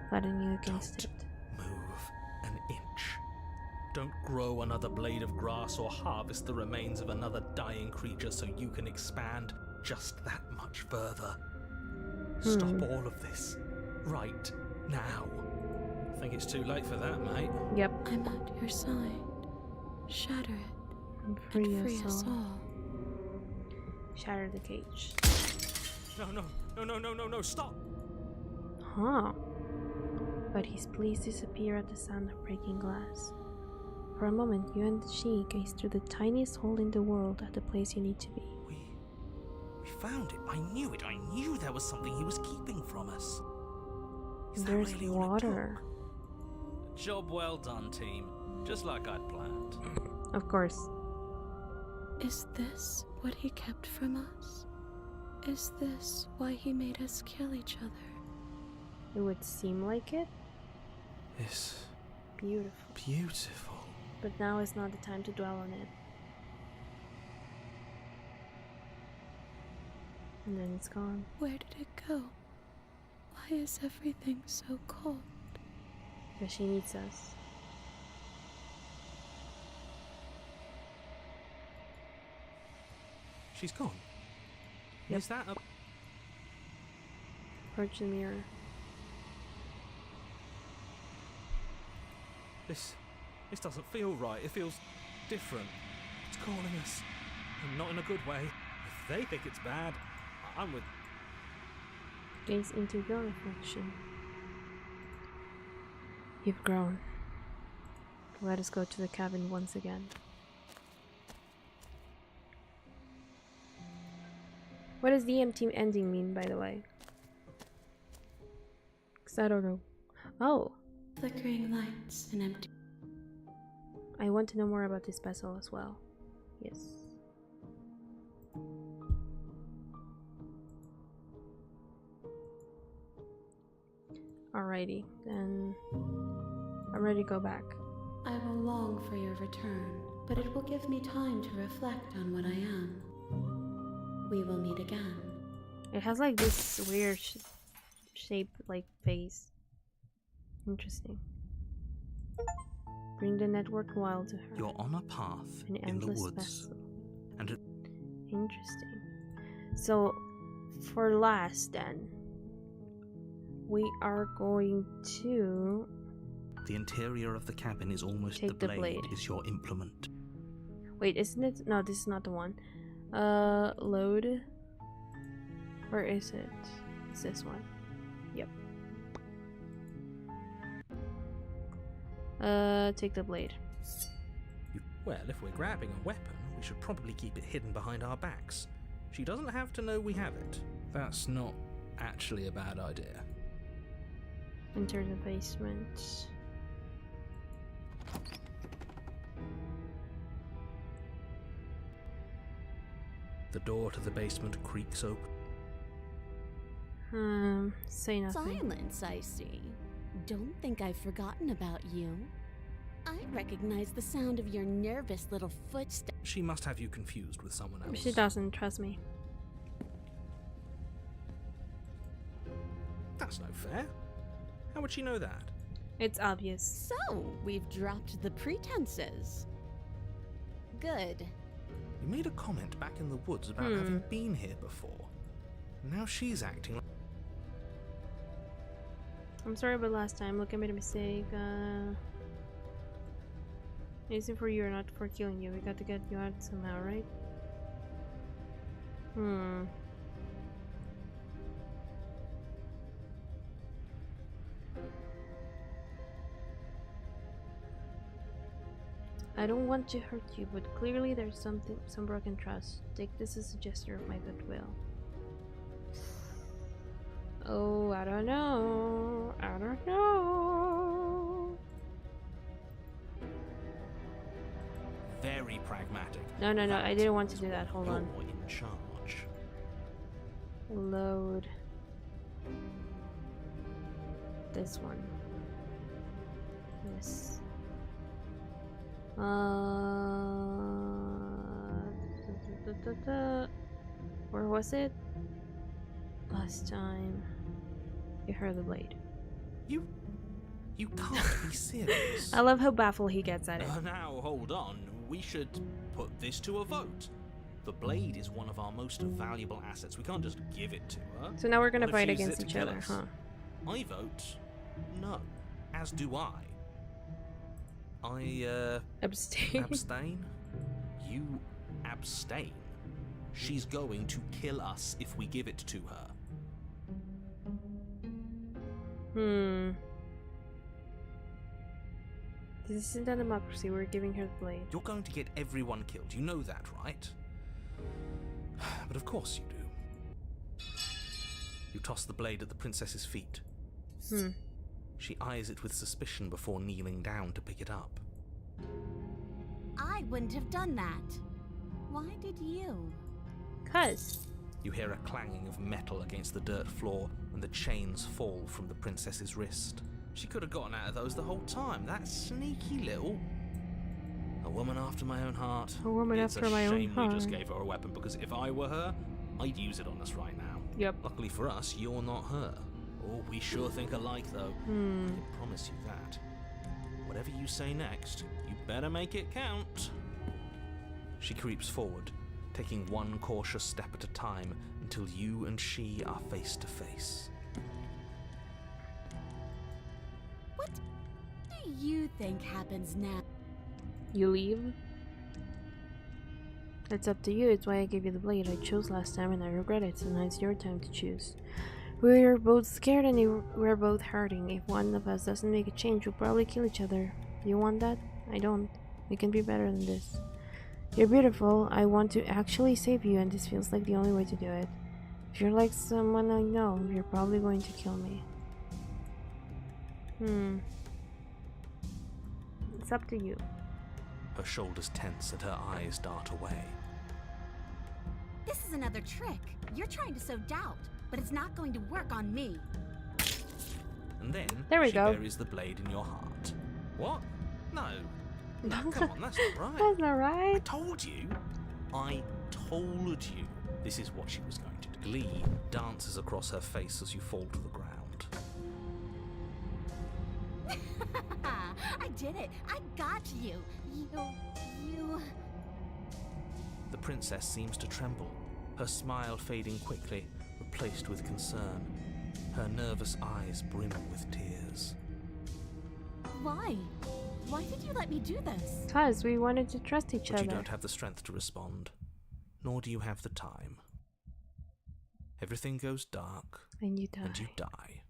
flattening against it. Move an inch. Don't grow another blade of grass or harvest the remains of another dying creature so you can expand just that much further. Stop all of this. Right now. I think it's too late for that, mate. Yep. I'm at your side. Shatter it And free and free us us all. all. Shatter the cage. No, stop! Huh. But his pleas disappear at the sound of breaking glass. For a moment, you and she gaze through the tiniest hole in the world at the place you need to be. We found it. I knew it. I knew there was something he was keeping from us. Is that There's really all it water. took? Job well done, team. Just like I'd planned. Of course. Is this what he kept from us? Is this why he made us kill each other? It would seem like it. It's Beautiful. beautiful. But now is not the time to dwell on it. And then it's gone. Where did it go? Why is everything so cold? Because she needs us. She's gone. Yep. Is that a... Approach the mirror. This doesn't feel right. It feels different. It's calling us. And not in a good way. If they think it's bad, I'm with... Gaze into your reflection. You've grown. Let us go to the cabin once again. What does the team ending mean, by the way? Because I don't know. Oh, Flickering lights and empty. I want to know more about this vessel as well. Yes. Alrighty, then I'm ready to go back. I will long for your return, but it will give me time to reflect on what I am. We will meet again. It has like this weird shape, like face. Interesting. Bring the network wild to her. You're on a path An in the endless woods. vessel. And A Interesting. So, for last then, we are going to The interior of the cabin is almost take the blade. is your implement. Wait, isn't it? No, this is not the one. Load. Where is it? It's this one. Yep. Take the blade. Well, if we're grabbing a weapon, we should probably keep it hidden behind our backs. She doesn't have to know we have it. That's not actually a bad idea. Enter the basement. The door to the basement creaks open. Say nothing. Silence, I see. Don't think I've forgotten about you. I recognize the sound of your nervous little footsteps. She must have you confused with someone else. She doesn't, trust me. That's no fair. How would she know that? It's obvious. So, we've dropped the pretenses. Good. You made a comment back in the woods about having been here before. Now she's acting like... I'm sorry about last time. Look, I made a mistake. It's for you or not for killing you. We got to get you out somehow, right? I don't want to hurt you, but clearly there's some broken trust. Take this as a gesture of my goodwill. Oh, I don't know. I don't know. Very pragmatic. No, I didn't want to do that. Hold on. You're in charge. Load. This one. Yes. Where was it? Last time. You heard the blade. You can't be serious. I love how baffled he gets at it. Now, hold on. We should put this to a vote. The blade is one of our most valuable assets. We can't just give it to her. So now we're gonna What if fight she uses against it to each kill other, us? huh? I vote no. As do I. I, Abstain. abstain? You abstain. She's going to kill us if we give it to her. This isn't a democracy. We're giving her the blade. You're going to get everyone killed. You know that, right? But of course you do. You toss the blade at the princess's feet. She eyes it with suspicion before kneeling down to pick it up. I wouldn't have done that. Why did you? 'Cause. You hear a clanging of metal against the dirt floor, and the chains fall from the princess's wrist. She could have gotten out of those the whole time. That sneaky little... A woman after my own heart. A woman It's after my own It's a shame we just heart. gave her a weapon, because if I were her, I'd use it on us right now. Yep. Luckily for us, you're not her. Oh, we sure think alike, though. I can promise you that. Whatever you say next, you better make it count. She creeps forward, taking one cautious step at a time until you and she are face to face. What do you think happens now? You leave? It's up to you. It's why I gave you the blade. I chose last time and I regret it, so now it's your time to choose. We're both scared and we're both hurting. If one of us doesn't make a change, we'll probably kill each other. You want that? I don't. We can be better than this. You're beautiful. I want to actually save you, and this feels like the only way to do it. If you're like someone I know, you're probably going to kill me. It's up to you. Her shoulders tense and her eyes dart away. This is another trick. You're trying to sow doubt, but it's not going to work on me. And then There we she go. buries the blade in your heart. What? No. No, come on, that's not right. That's not I right. told you. I told you. This is what she was going to do. Glee dances across her face as you fall to the ground. I did it. I got you. You... The princess seems to tremble, her smile fading quickly, replaced with concern. Her nervous eyes brim with tears. Why? Why did you let me do this? Because we wanted to trust each But other. you don't have the strength to respond, nor do you have the time. Everything goes dark, And you die. and you die.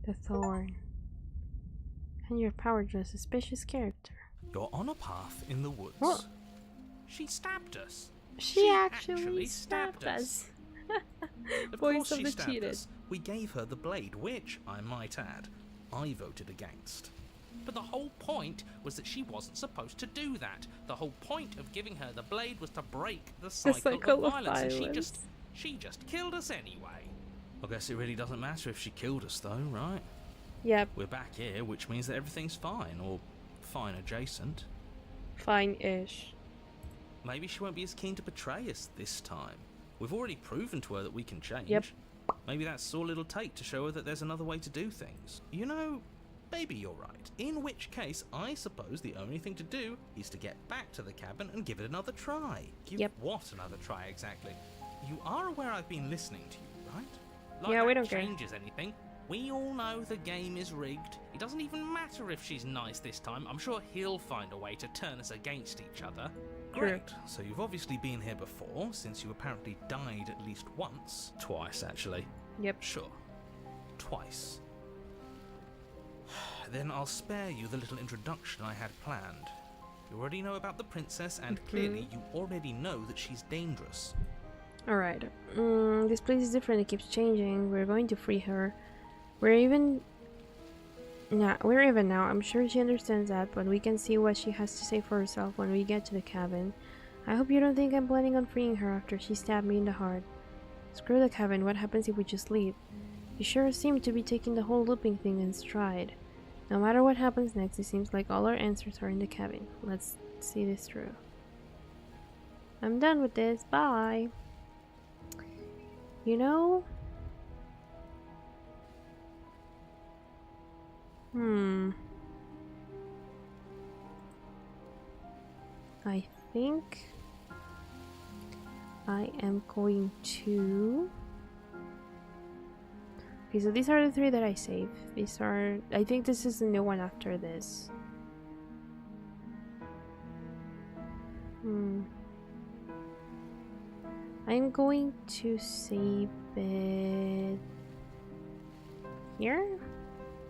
The thorn. And you're powered to a suspicious character. You're on a path in the woods. What? She stabbed us. She actually stabbed us. Of Voice course of she the stabbed cheated. us. We gave her the blade, which, I might add, I voted against. But the whole point was that she wasn't supposed to do that. The whole point of giving her the blade was to break the cycle of violence. And she just killed us anyway. I guess it really doesn't matter if she killed us though, right? Yep. We're back here, which means that everything's fine, or fine adjacent. Fine-ish. Maybe she won't be as keen to betray us this time. We've already proven to her that we can change. Yep. Maybe that's all it'll take to show her that there's another way to do things. You know, maybe you're right. In which case, I suppose the only thing to do is to get back to the cabin and give it another try. Give Yep. what another try exactly? You are aware I've been listening to you, right? Like Yeah, we that don't care. changes anything. We all know the game is rigged. It doesn't even matter if she's nice this time. I'm sure he'll find a way to turn us against each other. True. Great. So you've obviously been here before, since you apparently died at least once. Twice, actually. Yep. Sure. Twice. Then I'll spare you the little introduction I had planned. You already know about the princess, and clearly you already know that she's dangerous. Alright. This place is different. It keeps changing. We're going to free her. We're even now. I'm sure she understands that, but we can see what she has to say for herself when we get to the cabin. I hope you don't think I'm planning on freeing her after she stabbed me in the heart. Screw the cabin. What happens if we just leave? You sure seem to be taking the whole looping thing in stride. No matter what happens next, it seems like all our answers are in the cabin. Let's see this through. I'm done with this. Bye. You know? I think I am going to... Okay, so these are the 3 that I saved. These are... I think this is the new one after this. I'm going to save it... here?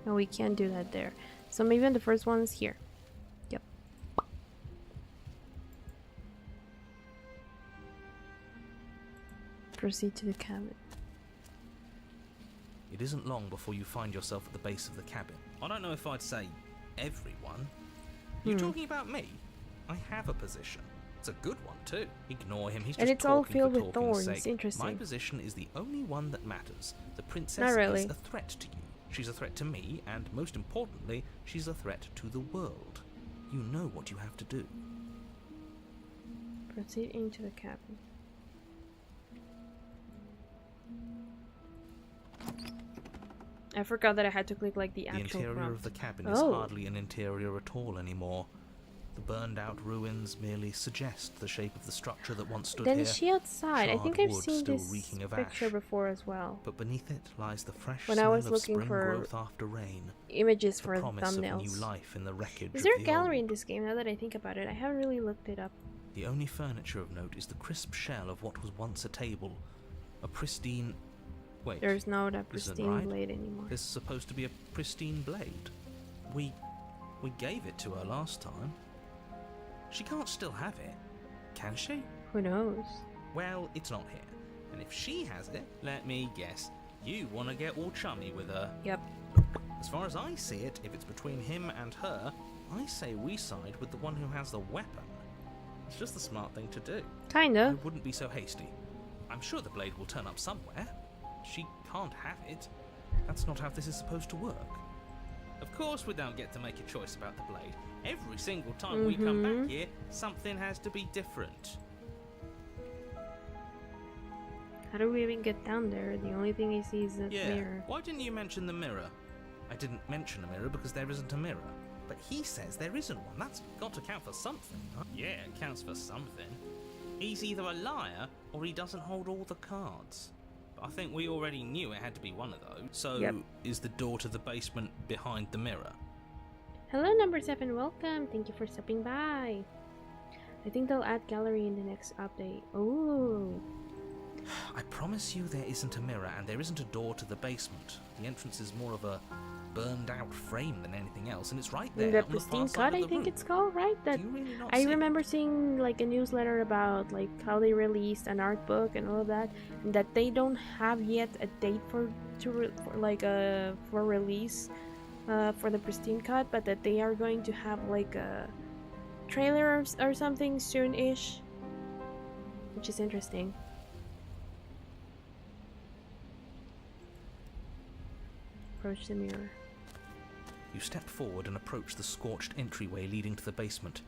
No, we can't do that there. So maybe on the first one's here. Yep. Proceed to the cabin. It isn't long before you find yourself at the base of the cabin. I don't know if I'd say everyone. You talking about me? I have a position. It's a good one too. Ignore him. He's just And it's all talking filled for with talking's thorns. sake. Interesting. My position is the only one that matters. The princess Not really. is a threat to you. She's a threat to me, and most importantly, she's a threat to the world. You know what you have to do. Proceed into the cabin. I forgot that I had to click like the The actual interior prompt. of the cabin is Oh. hardly an interior at all anymore. The burned out ruins merely suggest the shape of the structure that once stood Then here. is she outside? I think Charred I've wood seen still this reeking of picture ash. before as well. But beneath it lies the fresh When I smell was of looking spring for growth after rain. Images The for promise of new thumbnails. life in the wreckage Is of there a the gallery in old. this game now that I think about it? I haven't really looked it up. The only furniture of note is the crisp shell of what was once a table. A pristine... Wait, There's no that This isn't pristine right. blade anymore. this is supposed to be a pristine blade. We gave it to her last time. She can't still have it, can she? Who knows? Well, it's not here. And if she has it, let me guess, you want to get all chummy with her. Yep. As far as I see it, if it's between him and her, I say we side with the one who has the weapon. It's just the smart thing to do. I Kinda. wouldn't be so hasty. I'm sure the blade will turn up somewhere. She can't have it. That's not how this is supposed to work. Of course we don't get to make a choice about the blade. Every single time we come back here, something has to be different. How do we even get down there? The only thing I see is the Yeah, mirror. why didn't you mention the mirror? I didn't mention a mirror because there isn't a mirror. But he says there isn't one. That's got to count for something, huh? Yeah, it counts for something. He's either a liar or he doesn't hold all the cards. But I think we already knew it had to be one of those. So, Yep. is the door to the basement behind the mirror? Hello, number 7. Welcome. Thank you for stopping by. I think they'll add gallery in the next update. Ooh. I promise you there isn't a mirror and there isn't a door to the basement. The entrance is more of a burned out frame than anything else, and it's right there. The on pristine far side cut, of I the think room. it's called, right? That Do you really not I see it? remember seeing like a newsletter about like how they released an art book and all of that, and that they don't have yet a date for release for the pristine cut, but that they are going to have like a trailer or something soon-ish, which is interesting. Approach the mirror. You step forward and approach the scorched entryway leading to the basement,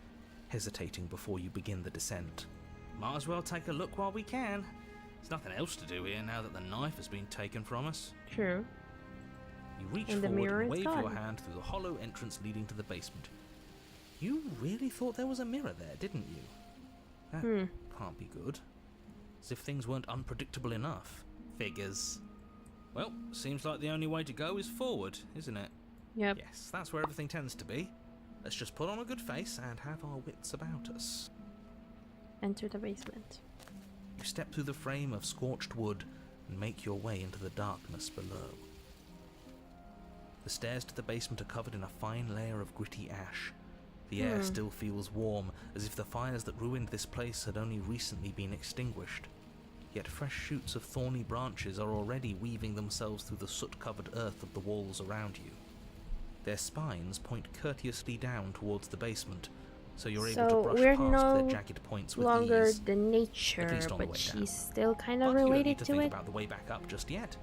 hesitating before you begin the descent. Might as well take a look while we can. There's nothing else to do here now that the knife has been taken from us. True. You reach And the forward mirror and is wave your gone. hand through the hollow entrance leading to the basement. You really thought there was a mirror there, didn't you? That can't be good. As if things weren't unpredictable enough. Figures. Well, seems like the only way to go is forward, isn't it? Yep. Yes, that's where everything tends to be. Let's just put on a good face and have our wits about us. Enter the basement. You step through the frame of scorched wood and make your way into the darkness below. The stairs to the basement are covered in a fine layer of gritty ash. The air still feels warm, as if the fires that ruined this place had only recently been extinguished. Yet fresh shoots of thorny branches are already weaving themselves through the soot-covered earth of the walls around you. Their spines point courteously down towards the basement, so you're able to brush we're past no their jagged points with longer ease. the nature, At least on the but way she's down. still kind of But you don't related need to to think it. about the way back up just yet.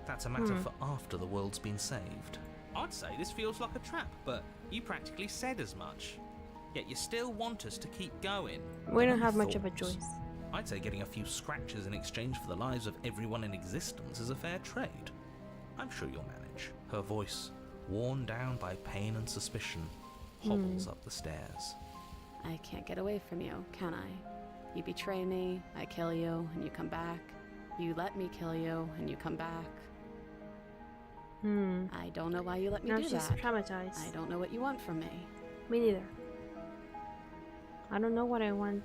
That's a matter for after the world's been saved. I'd say this feels like a trap, but you practically said as much. Yet you still want us to keep going. We don't What are have your much of a thoughts? choice. I'd say getting a few scratches in exchange for the lives of everyone in existence is a fair trade. I'm sure you'll manage. Her voice, worn down by pain and suspicion, hobbles up the stairs. I can't get away from you, can I? You betray me, I kill you, and you come back. You let me kill you, and you come back. I don't know why you let me Now do she's that. traumatized. I don't know what you want from me. Me neither. I don't know what I want.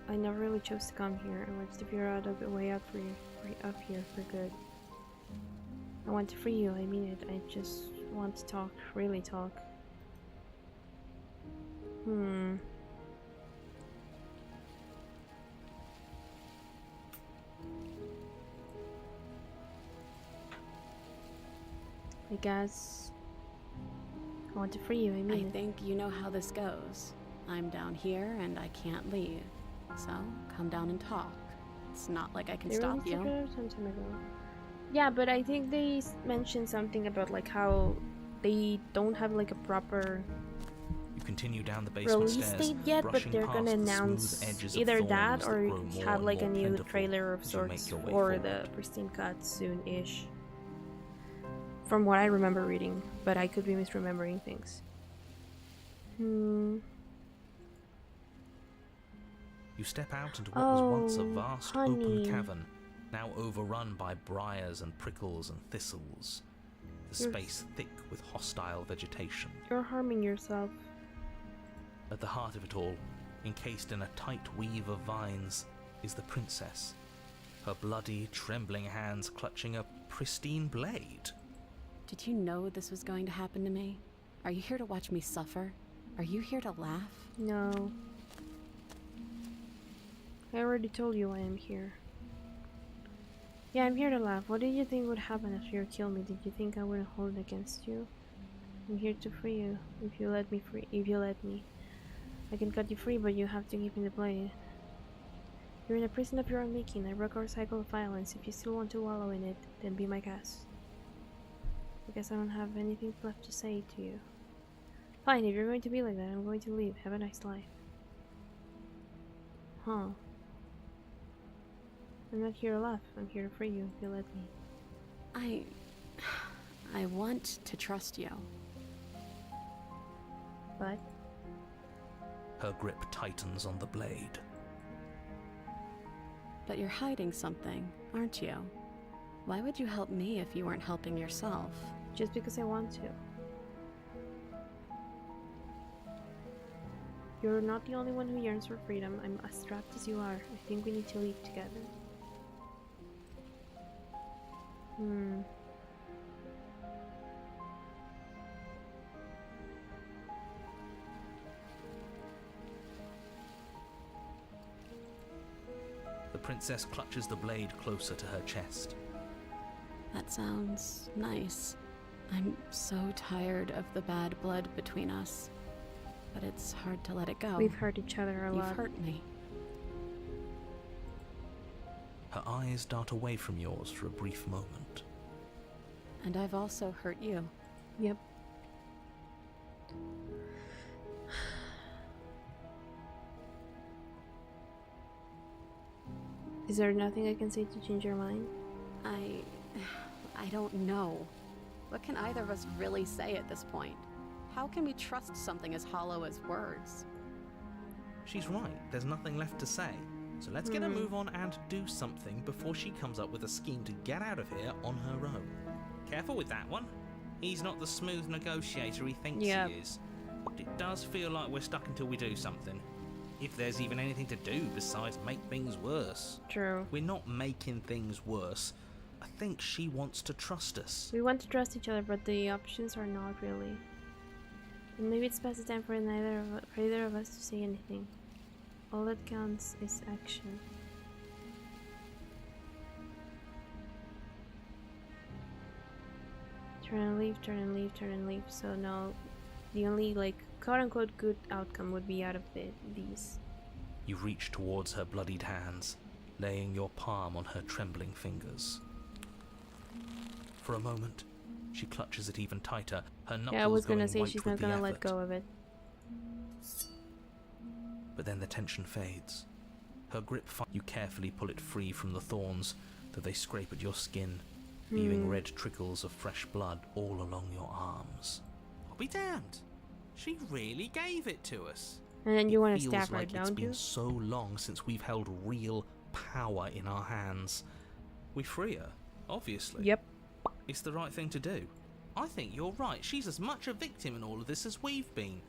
I never really chose to come here. I wanted to figure out a way out for you, up here for good. I want to free you. I mean it. I just want to talk, really talk. I guess I want to free you. I mean I it. think you know how this goes. I'm down here and I can't leave. So, come down and talk. It's not like I can They stop released you. a trailer some time ago. Yeah, but I think they mentioned something about like how they don't have like a proper You continue down the basement release stairs, date yet, but brushing they're past gonna the announce smooth edges of either thorns that or grow more have and like a more new plentiful trailer of as you make sorts your way for the forward. pristine cut soon-ish. From what I remember reading, but I could be misremembering things. You step out into what was once a Oh, vast honey. open cavern, now overrun by briars and prickles and thistles. The You're space thick with hostile vegetation. You're harming yourself. At the heart of it all, encased in a tight weave of vines, is the princess. Her bloody, trembling hands clutching a pristine blade. Did you know this was going to happen to me? Are you here to watch me suffer? Are you here to laugh? No. I already told you why I'm here. Yeah, I'm here to laugh. What did you think would happen if you killed me? Did you think I wouldn't hold it against you? I'm here to free you. If you let me free. If you let me. I can cut you free, but you have to give me the blade. You're in a prison of your own making. I broke our cycle of violence. If you still want to wallow in it, then be my guest. I guess I don't have anything left to say to you. Fine, if you're going to be like that, I'm going to leave. Have a nice life. Huh. I'm not here to laugh. I'm here to free you if you let me. I want to trust you. But Her grip tightens on the blade. But you're hiding something, aren't you? Why would you help me if you weren't helping yourself? just because I want to. You're not the only one who yearns for freedom. I'm as trapped as you are. I think we need to leave together. The princess clutches the blade closer to her chest. That sounds nice. I'm so tired of the bad blood between us. But it's hard to let it go. We've hurt each other a lot. You've hurt me. Her eyes dart away from yours for a brief moment. And I've also hurt you. Yep. Is there nothing I can say to change your mind? I don't know. What can either of us really say at this point? How can we trust something as hollow as words? She's right, there's nothing left to say. So let's get a move on and do something before she comes up with a scheme to get out of here on her own. Careful with that one. He's not the smooth negotiator he thinks he is. It does feel like we're stuck until we do something. If there's even anything to do besides make things worse. True. We're not making things worse. I think she wants to trust us. We want to trust each other, but the options are not really. And maybe it's past the time for either of us to say anything. All that counts is action. Turn and leave, turn and leave, turn and leave. So now, the only like quote-unquote good outcome would be out of these. You reach towards her bloodied hands, laying your palm on her trembling fingers. For a moment, she clutches it even tighter. Her knuckles Yeah, I was gonna going say white she's with not the gonna let effort. go of it. But then the tension fades. Her grip you carefully pull it free from the thorns, though they scrape at your skin, leaving red trickles of fresh blood all along your arms. I'll be damned. She really gave it to us. And then you want to Feels stab her, like it's don't been you? so long since we've held real power in our hands. We free her, obviously. Yep. It's the right thing to do. I think you're right. She's as much a victim in all of this as we've been.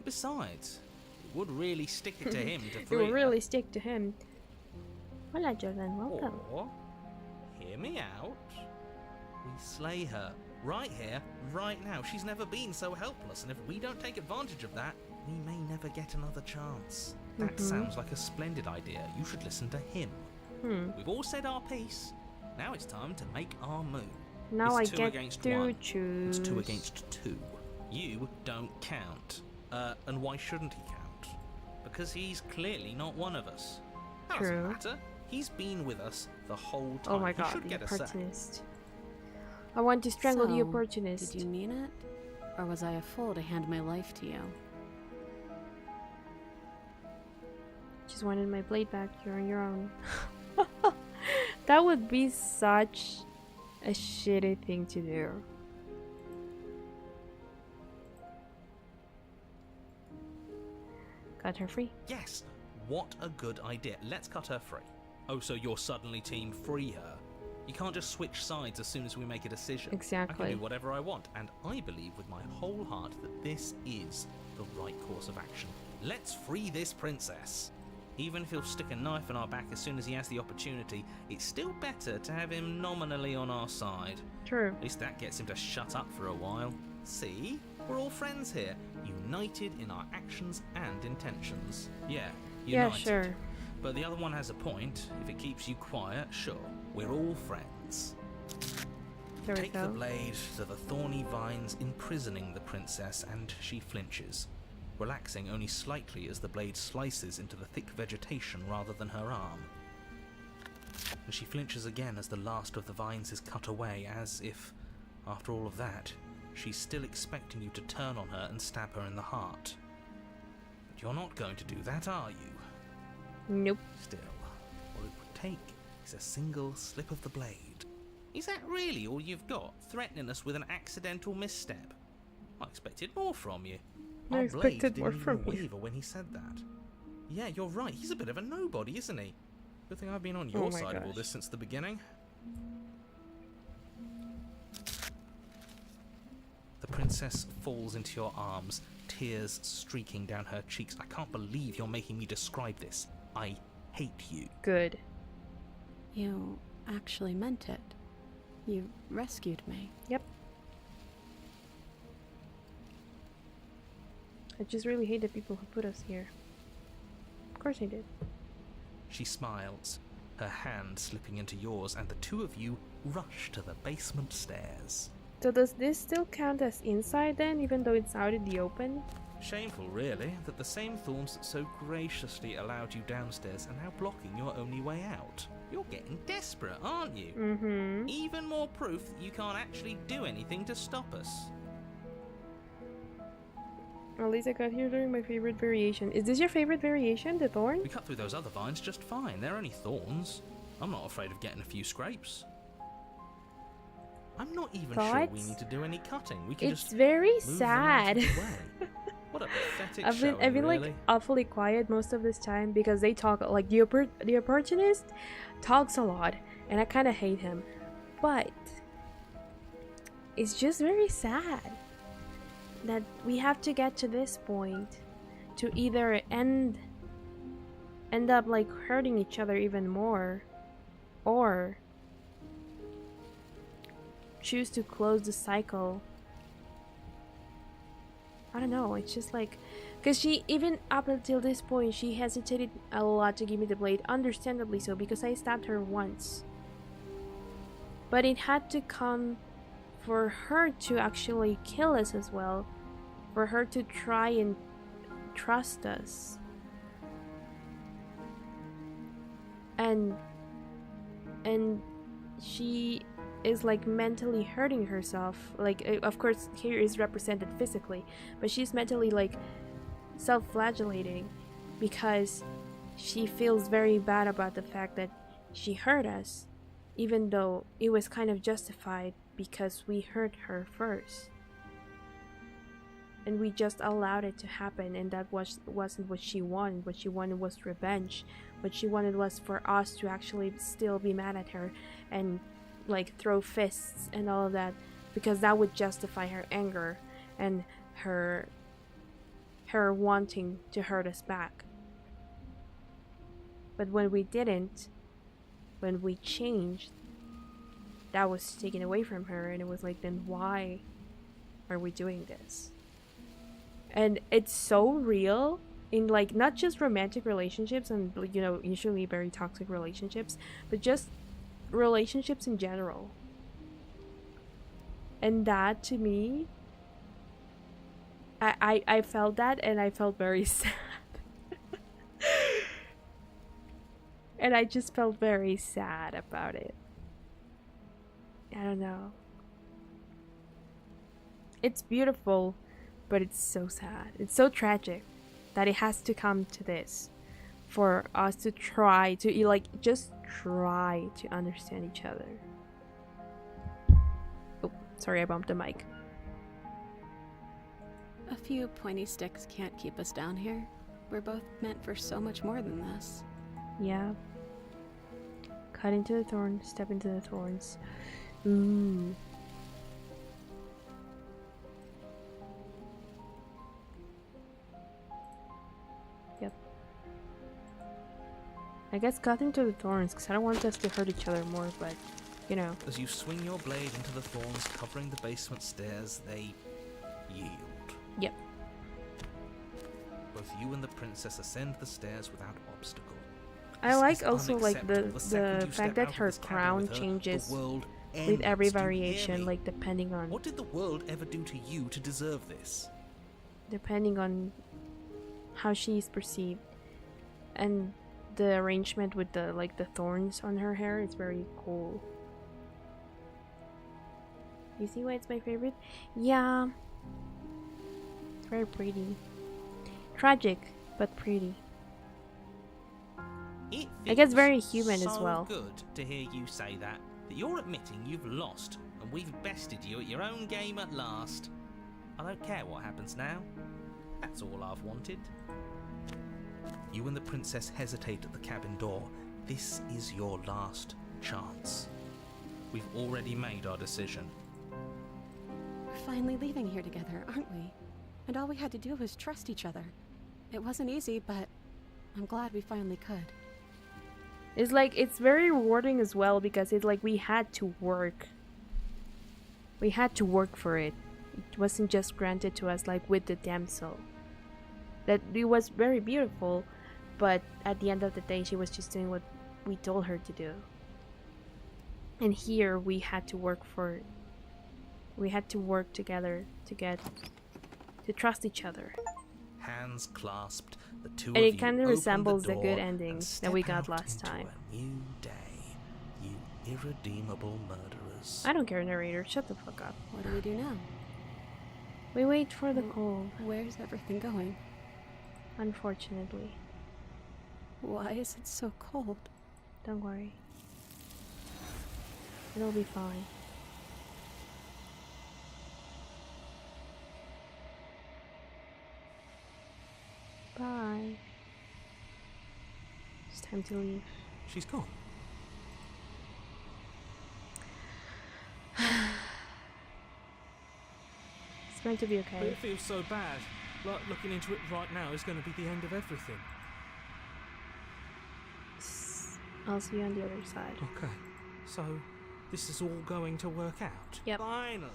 Besides, it would really stick it to him to It free will her. really stick to him. Hola, Jordan. Welcome. Or, hear me out. We slay her right here, right now. She's never been so helpless, and if we don't take advantage of that, we may never get another chance. That sounds like a splendid idea. You should listen to him. We've all said our piece. Now it's time to make our move. Now It's I two get against to one. choose. It's 2 against 2. You don't count. And why shouldn't he count? Because he's clearly not one of us. That True. doesn't matter. He's been with us the whole time. Oh my He god, should the get a say. opportunist. I want to strangle the So, opportunist. Did you mean it? Or was I a fool to hand my life to you? Just wanted my blade back. You're on your own. That would be such a shitty thing to do. Cut her free. Yes, what a good idea. Let's cut her free. Oh, so you're suddenly team free her. You can't just switch sides as soon as we make a decision. I Exactly. can do whatever I want, and I believe with my whole heart that this is the right course of action. Let's free this princess. Even if he'll stick a knife in our back as soon as he has the opportunity, it's still better to have him nominally on our side. True. At least that gets him to shut up for a while. See? We're all friends here, united in our actions and intentions. Yeah, united. Yeah, sure. But the other one has a point. If it keeps you quiet, sure. We're all friends. There we Take the go. blade to the thorny vines imprisoning the princess, and she flinches, relaxing only slightly as the blade slices into the thick vegetation rather than her arm. And she flinches again as the last of the vines is cut away, as if, after all of that, she's still expecting you to turn on her and stab her in the heart. But you're not going to do that, are you? Nope. Still, all it would take is a single slip of the blade. Is that really all you've got? Threatening us with an accidental misstep? I expected more from you. I Our expected blade more didn't from even you. waver when he said that. Yeah, you're right. He's a bit of a nobody, isn't he? Good thing I've been on Oh your my side of all gosh. this since the beginning. The princess falls into your arms, tears streaking down her cheeks. I can't believe you're making me describe this. I hate you. Good. You actually meant it. You rescued me. Yep. I just really hate the people who put us here. Of course I did. She smiles, her hand slipping into yours, and the two of you rush to the basement stairs. So does this still count as inside then, even though it's out in the open? Shameful, really, that the same thorns that so graciously allowed you downstairs are now blocking your only way out. You're getting desperate, aren't you? Mm-hmm. Even more proof that you can't actually do anything to stop us. At least I got here during my favorite variation. Is this your favorite variation, the thorn? We cut through those other vines just fine. They're only thorns. I'm not afraid of getting a few scrapes. I'm not even sure we need to do any cutting. We can It's just very move them out sad. of the way. What a pathetic I've been showing, like really. awfully quiet most of this time because they talk like the opportunist talks a lot and I kind of hate him, but it's just very sad that we have to get to this point to either end up like hurting each other even more or choose to close the cycle. I don't know, it's just like, because she, even up until this point, she hesitated a lot to give me the blade, understandably so, because I stabbed her once. But it had to come for her to actually kill us as well, for her to try and trust us. And she is like mentally hurting herself, like of course here is represented physically, but she's mentally like self-flagellating because she feels very bad about the fact that she hurt us, even though it was kind of justified because we hurt her first and we just allowed it to happen, and that wasn't what she wanted. What she wanted was revenge. What she wanted was for us to actually still be mad at her and like throw fists and all of that, because that would justify her anger and her wanting to hurt us back. But when we didn't, when we changed, that was taken away from her, and it was like, then why are we doing this? And it's so real in like not just romantic relationships and, you know, usually very toxic relationships, but just relationships in general. And that to me, I felt that, and I felt very sad. And I just felt very sad about it. I don't know. It's beautiful, but it's so sad. It's so tragic that it has to come to this for us to try to, like, just try to understand each other. Oh, sorry, I bumped the mic. A few pointy sticks can't keep us down here. We're both meant for so much more than this. Yeah. Cut into the thorn, step into the thorns. Ooh. Yep. I guess cut into the thorns because I don't want us to hurt each other more, but, you know. As you swing your blade into the thorns covering the basement stairs, they yield. Yep. Both you and the princess ascend the stairs without obstacle. I This like is also like unacceptable. the second you fact step that out of her this cabin crown with her, changes the world with every ends. Do you hear variation, me? like depending on What did the world ever do to you to deserve this? how she's perceived, and the arrangement with the like the thorns on her hair is very cool. You see why it's my favorite? Yeah, it's very pretty, tragic but pretty. It I guess feels very human as so well. Good to hear you say that you're admitting you've lost and we've bested you at your own game at last. I don't care what happens now. That's all I've wanted. You and the princess hesitate at the cabin door. This is your last chance. We've already made our decision. We're finally leaving here together, aren't we? And all we had to do was trust each other. It wasn't easy, but I'm glad we finally could. It's like, it's very rewarding as well because it's like we had to work. We had to work for it. It wasn't just granted to us like with the damsel. That it was very beautiful, but at the end of the day she was just doing what we told her to do. And here we had to work for, we had to work together to get, to trust each other. Hands clasped, the two And of it you kind of open resembles the door good and ending that step we got out last into time. A new day, you irredeemable murderers. I don't care, narrator, shut the fuck up. What do we do now? We wait for the cold, Where's everything going? unfortunately. Why is it so cold? Don't worry. It'll be fine. Bye. It's time to leave. She's gone. It's going to be But okay. it feels so bad. Like looking into it right now is going to be the end of everything. I'll see you on the other side. Okay, so this is all going to work out. Yep. Finally.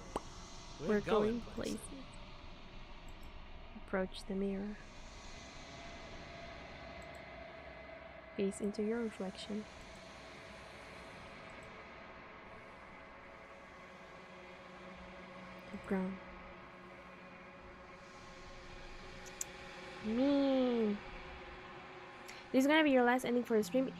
We're going places. Approach the mirror. Face into your reflection. You've grown. Mean. This is gonna be your last ending for the stream.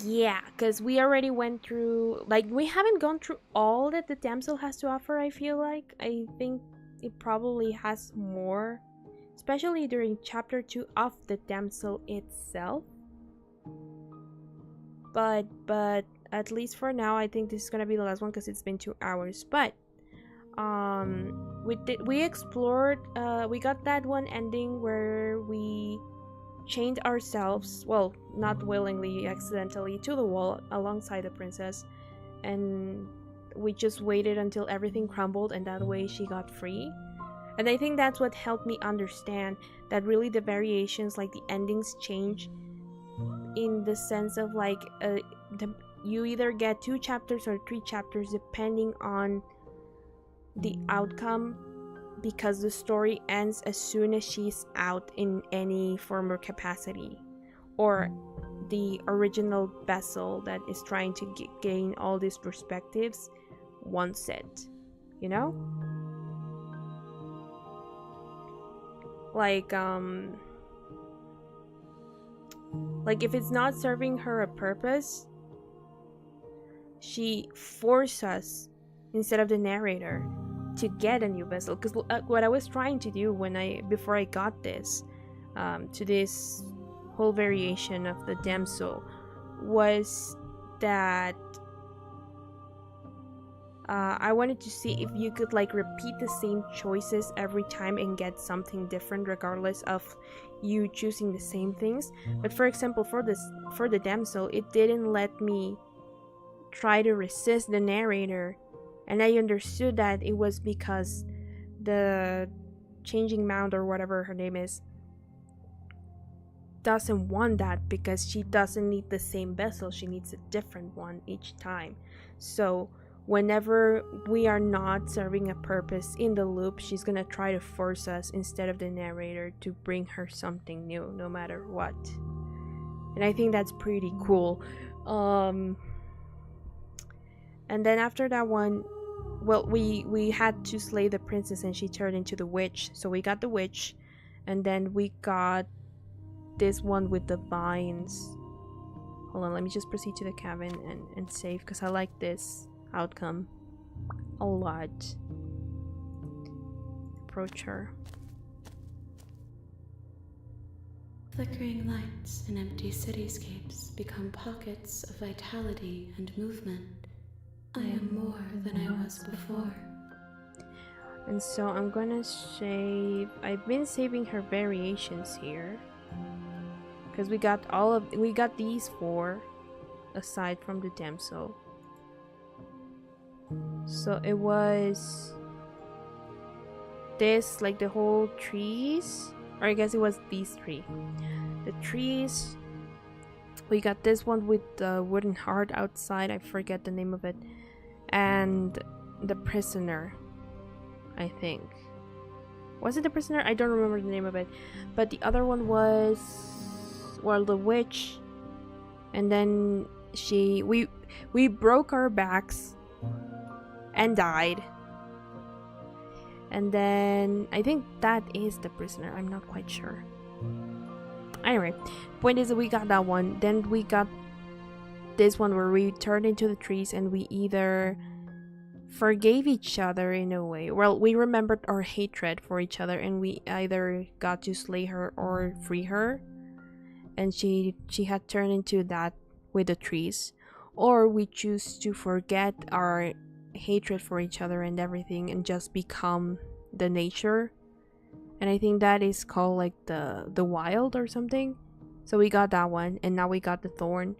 Yeah, because we already went through, like, we haven't gone through all that the damsel has to offer, I feel like. I think it probably has more, especially during chapter 2 of the damsel itself. But at least for now, I think this is gonna be the last one because it's been 2 hours. But we explored, we got that one ending where we chained ourselves, well, not willingly, accidentally, to the wall alongside the princess, and we just waited until everything crumbled, and that way she got free. And I think that's what helped me understand that really the variations, like the endings, change in the sense of like you either get 2 chapters or 3 chapters depending on the outcome, because the story ends as soon as she's out in any form or capacity, or the original vessel that is trying to gain all these perspectives wants it, you know? Like if it's not serving her a purpose, she forces us, instead of the narrator, to get a new vessel. Because what I was trying to do before I got this to this whole variation of the damsel was that I wanted to see if you could like repeat the same choices every time and get something different regardless of you choosing the same things. But for example, for the damsel, it didn't let me try to resist the narrator. And I understood that it was because the changing mount, or whatever her name is, doesn't want that, because she doesn't need the same vessel. She needs a different one each time. So whenever we are not serving a purpose in the loop, she's gonna try to force us, instead of the narrator, to bring her something new, no matter what. And I think that's pretty cool. And then after that one, well, we had to slay the princess and she turned into the witch. So we got the witch, and then we got this one with the vines. Hold on, let me just proceed to the cabin and save, because I like this outcome a lot. Approach her. Flickering lights in empty cityscapes become pockets of vitality and movement. I am more than I was before. And so I'm gonna save. I've been saving her variations here because we got these 4 aside from the damsel. So it was this, like the whole trees, or I guess it was these 3. The trees. We got this one with the wooden heart outside. I forget the name of it. And the prisoner, I think. Was it the prisoner? I don't remember the name of it. But the other one was, well, the witch. And then we broke our backs and died. And then I think that is the prisoner. I'm not quite sure. Anyway, point is that we got that one. Then we got this one where we turned into the trees and we either forgave each other in a way. Well, we remembered our hatred for each other and we either got to slay her or free her. And she had turned into that with the trees. Or we choose to forget our hatred for each other and everything and just become the nature. And I think that is called like the wild or something. So we got that one, and now we got the thorn.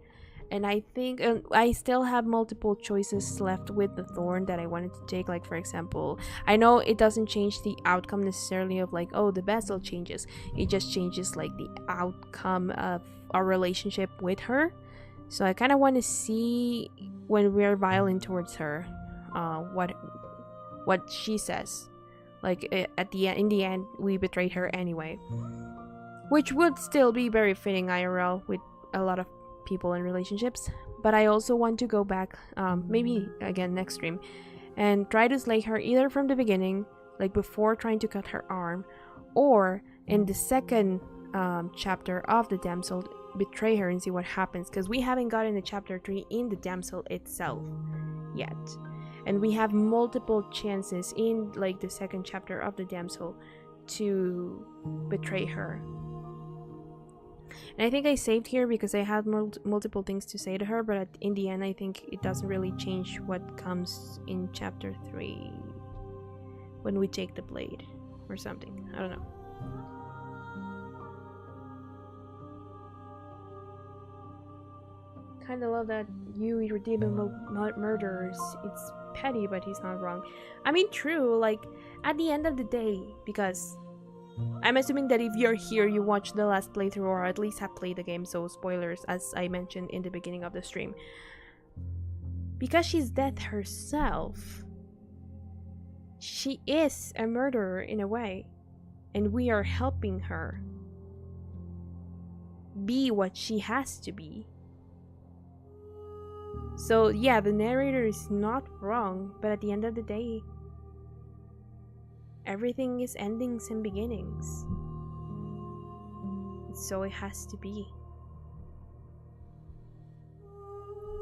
And I think I still have multiple choices left with the thorn that I wanted to take. Like, for example, I know it doesn't change the outcome necessarily of like, oh, the vessel changes. It just changes like the outcome of our relationship with her. So I kind of want to see when we're violent towards her, what she says. Like in the end, we betrayed her anyway, which would still be very fitting IRL with a lot of people in relationships. But I also want to go back, maybe again next stream, and try to slay her either from the beginning, like before trying to cut her arm, or in the second chapter of the damsel, betray her and see what happens, because we haven't gotten the chapter 3 in the damsel itself yet. And we have multiple chances in like the second chapter of the damsel to betray her. And I think I saved here because I had multiple things to say to her, but in the end I think it doesn't really change what comes in chapter 3 when we take the blade or something. I don't know. Kinda love that you irredeemable murderers. It's petty, but he's not wrong. I mean, true, like, at the end of the day, because I'm assuming that if you're here, you watched the last playthrough or at least have played the game, so spoilers, as I mentioned in the beginning of the stream. Because she's dead herself, she is a murderer in a way, and we are helping her be what she has to be. So yeah, the narrator is not wrong, but at the end of the day, everything is endings and beginnings. So it has to be.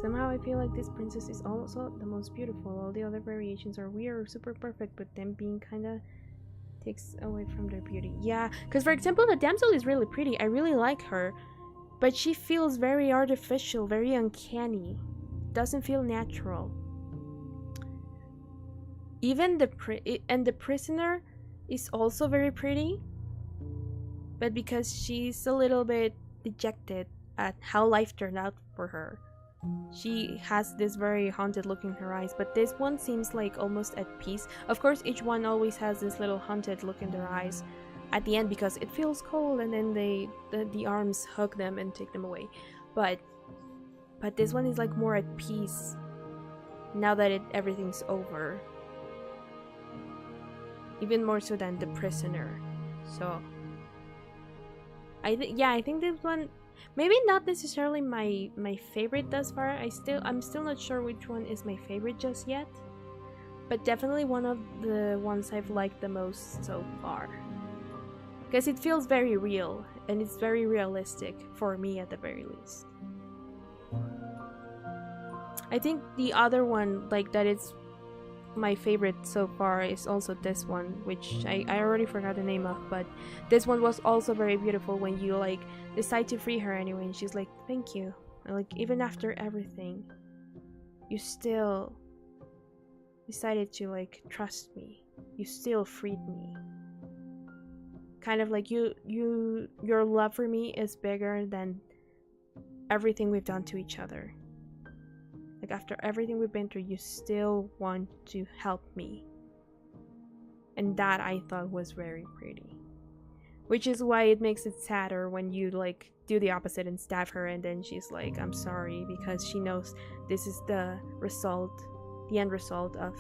Somehow I feel like this princess is also the most beautiful. All the other variations are weird or super perfect, but them being kinda takes away from their beauty. Yeah, because for example, the damsel is really pretty. I really like her, but she feels very artificial, very uncanny. Doesn't feel natural. Even the prisoner is also very pretty, but because she's a little bit dejected at how life turned out for her, she has this very haunted look in her eyes. But this one seems like almost at peace. Of course, each one always has this little haunted look in their eyes at the end because it feels cold, and then the arms hug them and take them away. But this one is like more at peace now that everything's over. Even more so than the prisoner. So I think this one, maybe not necessarily my favorite thus far. I'm still not sure which one is my favorite just yet, but definitely one of the ones I've liked the most so far. Because it feels very real, and it's very realistic for me at the very least. I think the other one, like, that is my favorite so far is also this one, which I already forgot the name of, but this one was also very beautiful when you, like, decide to free her anyway, and she's like, thank you. And, like, even after everything, you still decided to, like, trust me. you still freed me. Kind of like your love for me is bigger than everything we've done to each other. Like after everything we've been through, you still want to help me. And that I thought was very pretty. Which is why it makes it sadder when you like do the opposite and stab her and then she's like, I'm sorry, because she knows this is the end result of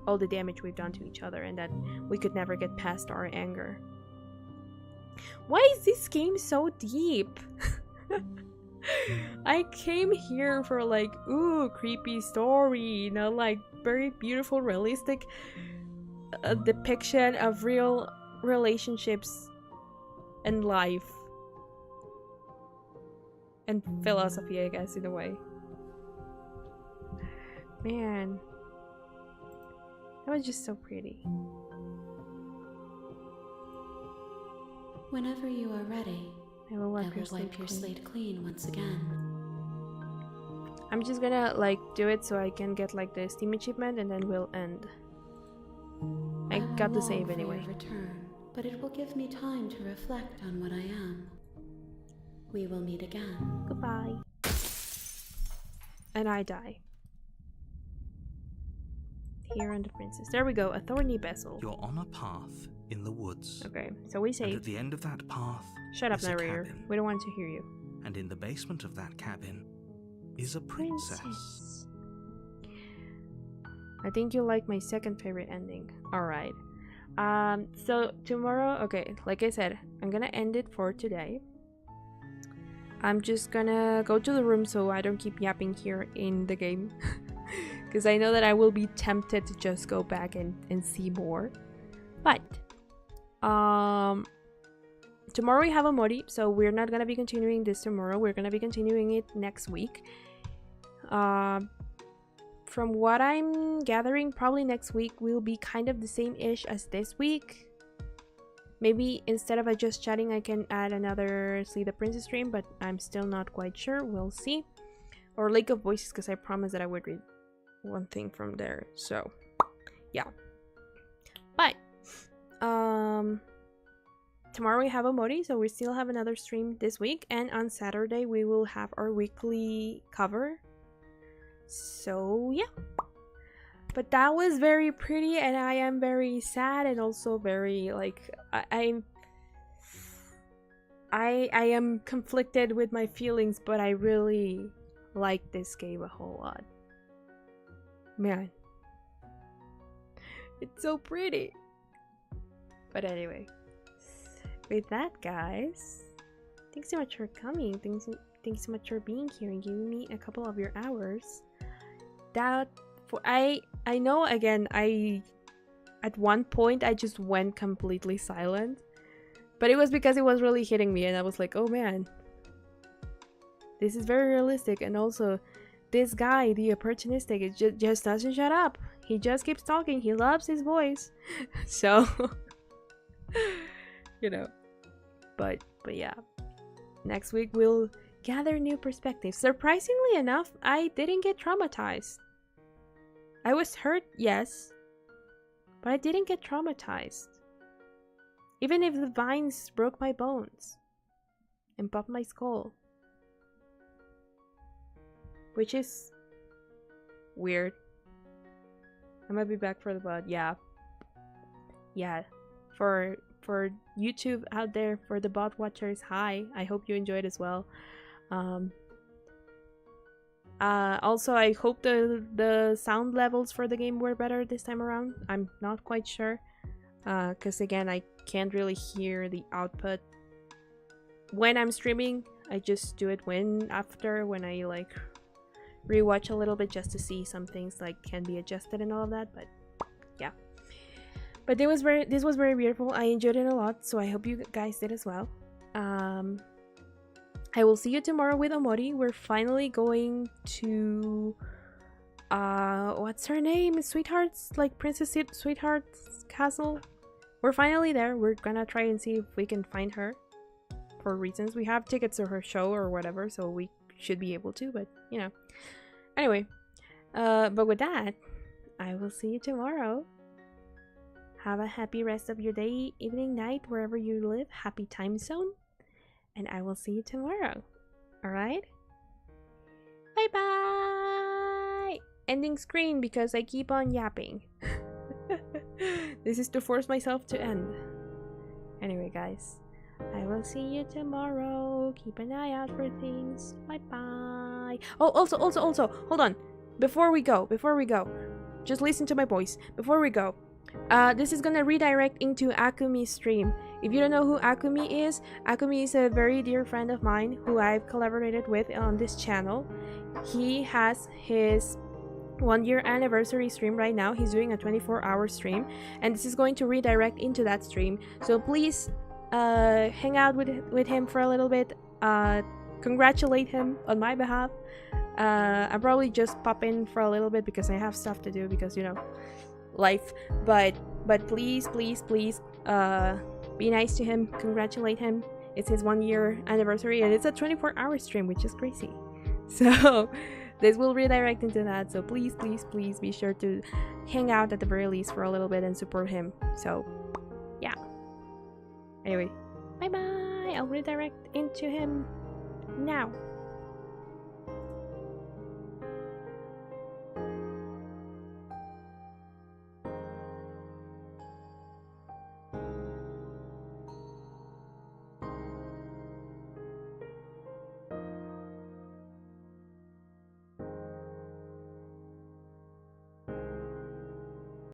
all the damage we've done to each other and that we could never get past our anger. Why is this game so deep? I came here for like, ooh, creepy story, like very beautiful, realistic depiction of real relationships and life. And philosophy, I guess, in a way. Man. That was just so pretty. Whenever you are ready, I will wipe your slate clean once again. I'm just gonna like do it so I can get like the Steam achievement and then we'll end. I got the save anyway. Return, but it will give me time to reflect on what I am. We will meet again. Goodbye. And I die. Here and the princess. There we go, a thorny bezel. You're on a path in the woods. Okay, so we And save. at the end of that path, Shut up, is a narrator. cabin. We don't want to hear you. And in the basement of that cabin is a princess. I think you like my second favorite ending. Alright. So tomorrow, okay, like I said, I'm gonna end it for today. I'm just gonna go to the room so I don't keep yapping here in the game. Because I know that I will be tempted to just go back and see more. But tomorrow we have a Mori, so we're not gonna be continuing this tomorrow. We're gonna be continuing it next week. From what I'm gathering, probably next week will be kind of the same-ish as this week. Maybe instead of just chatting, I can add another Slay the Princess stream, but I'm still not quite sure. We'll see. Or Lake of Voices, because I promised that I would read one thing from there. So, yeah. But, tomorrow we have a Mori, so we still have another stream this week. And on Saturday, we will have our weekly cover. So, yeah. But that was very pretty, and I am very sad and also very, like, I am conflicted with my feelings, but I really like this game a whole lot. Man. It's so pretty. But anyway. With that, guys, thanks so much for coming. Thanks so much for being here and giving me a couple of your hours. I know, again, at one point I just went completely silent, but it was because it was really hitting me and I was like, oh man, this is very realistic. And also this guy, the opportunistic, it just doesn't shut up. He just keeps talking. He loves his voice. So you know, but yeah, next week we'll gather new perspectives. Surprisingly enough, I didn't get traumatized. I was hurt, yes, but I didn't get traumatized. Even if the vines broke my bones and popped my skull. Which is weird. I might be back for the bud. Yeah. For YouTube out there, for the bot watchers, hi. I hope you enjoyed as well. Also, I hope the sound levels for the game were better this time around. I'm not quite sure, because again, I can't really hear the output when I'm streaming. I just do it when I like rewatch a little bit just to see some things like can be adjusted and all of that. But yeah, but this was very beautiful. I enjoyed it a lot, so I hope you guys did as well. I will see you tomorrow with Omori. We're finally going to what's her name? Sweetheart's, like Princess Sweetheart's castle. We're finally there. We're gonna try and see if we can find her. For reasons, we have tickets to her show or whatever, so we should be able to, but you know. Anyway, but with that, I will see you tomorrow. Have a happy rest of your day, evening, night, wherever you live. Happy time zone. And I will see you tomorrow. Alright? Bye-bye! Ending screen because I keep on yapping. This is to force myself to end. Anyway, guys. I will see you tomorrow. Keep an eye out for things. Bye-bye. Oh, also, hold on. Before we go. Just listen to my voice. Before we go. This is gonna redirect into Akumi's stream. If you don't know who Akumi is a very dear friend of mine who I've collaborated with on this channel. He has his 1-year anniversary stream right now. He's doing a 24-hour stream, and this is going to redirect into that stream. So please hang out with him for a little bit. Congratulate him on my behalf. I'll probably just pop in for a little bit because I have stuff to do because, you know, life. But please be nice to him. Congratulate him. It's his 1-year anniversary, and it's a 24-hour stream, which is crazy. So this will redirect into that. So please be sure to hang out at the very least for a little bit and support him. So yeah. Anyway, bye bye. I'll redirect into him now.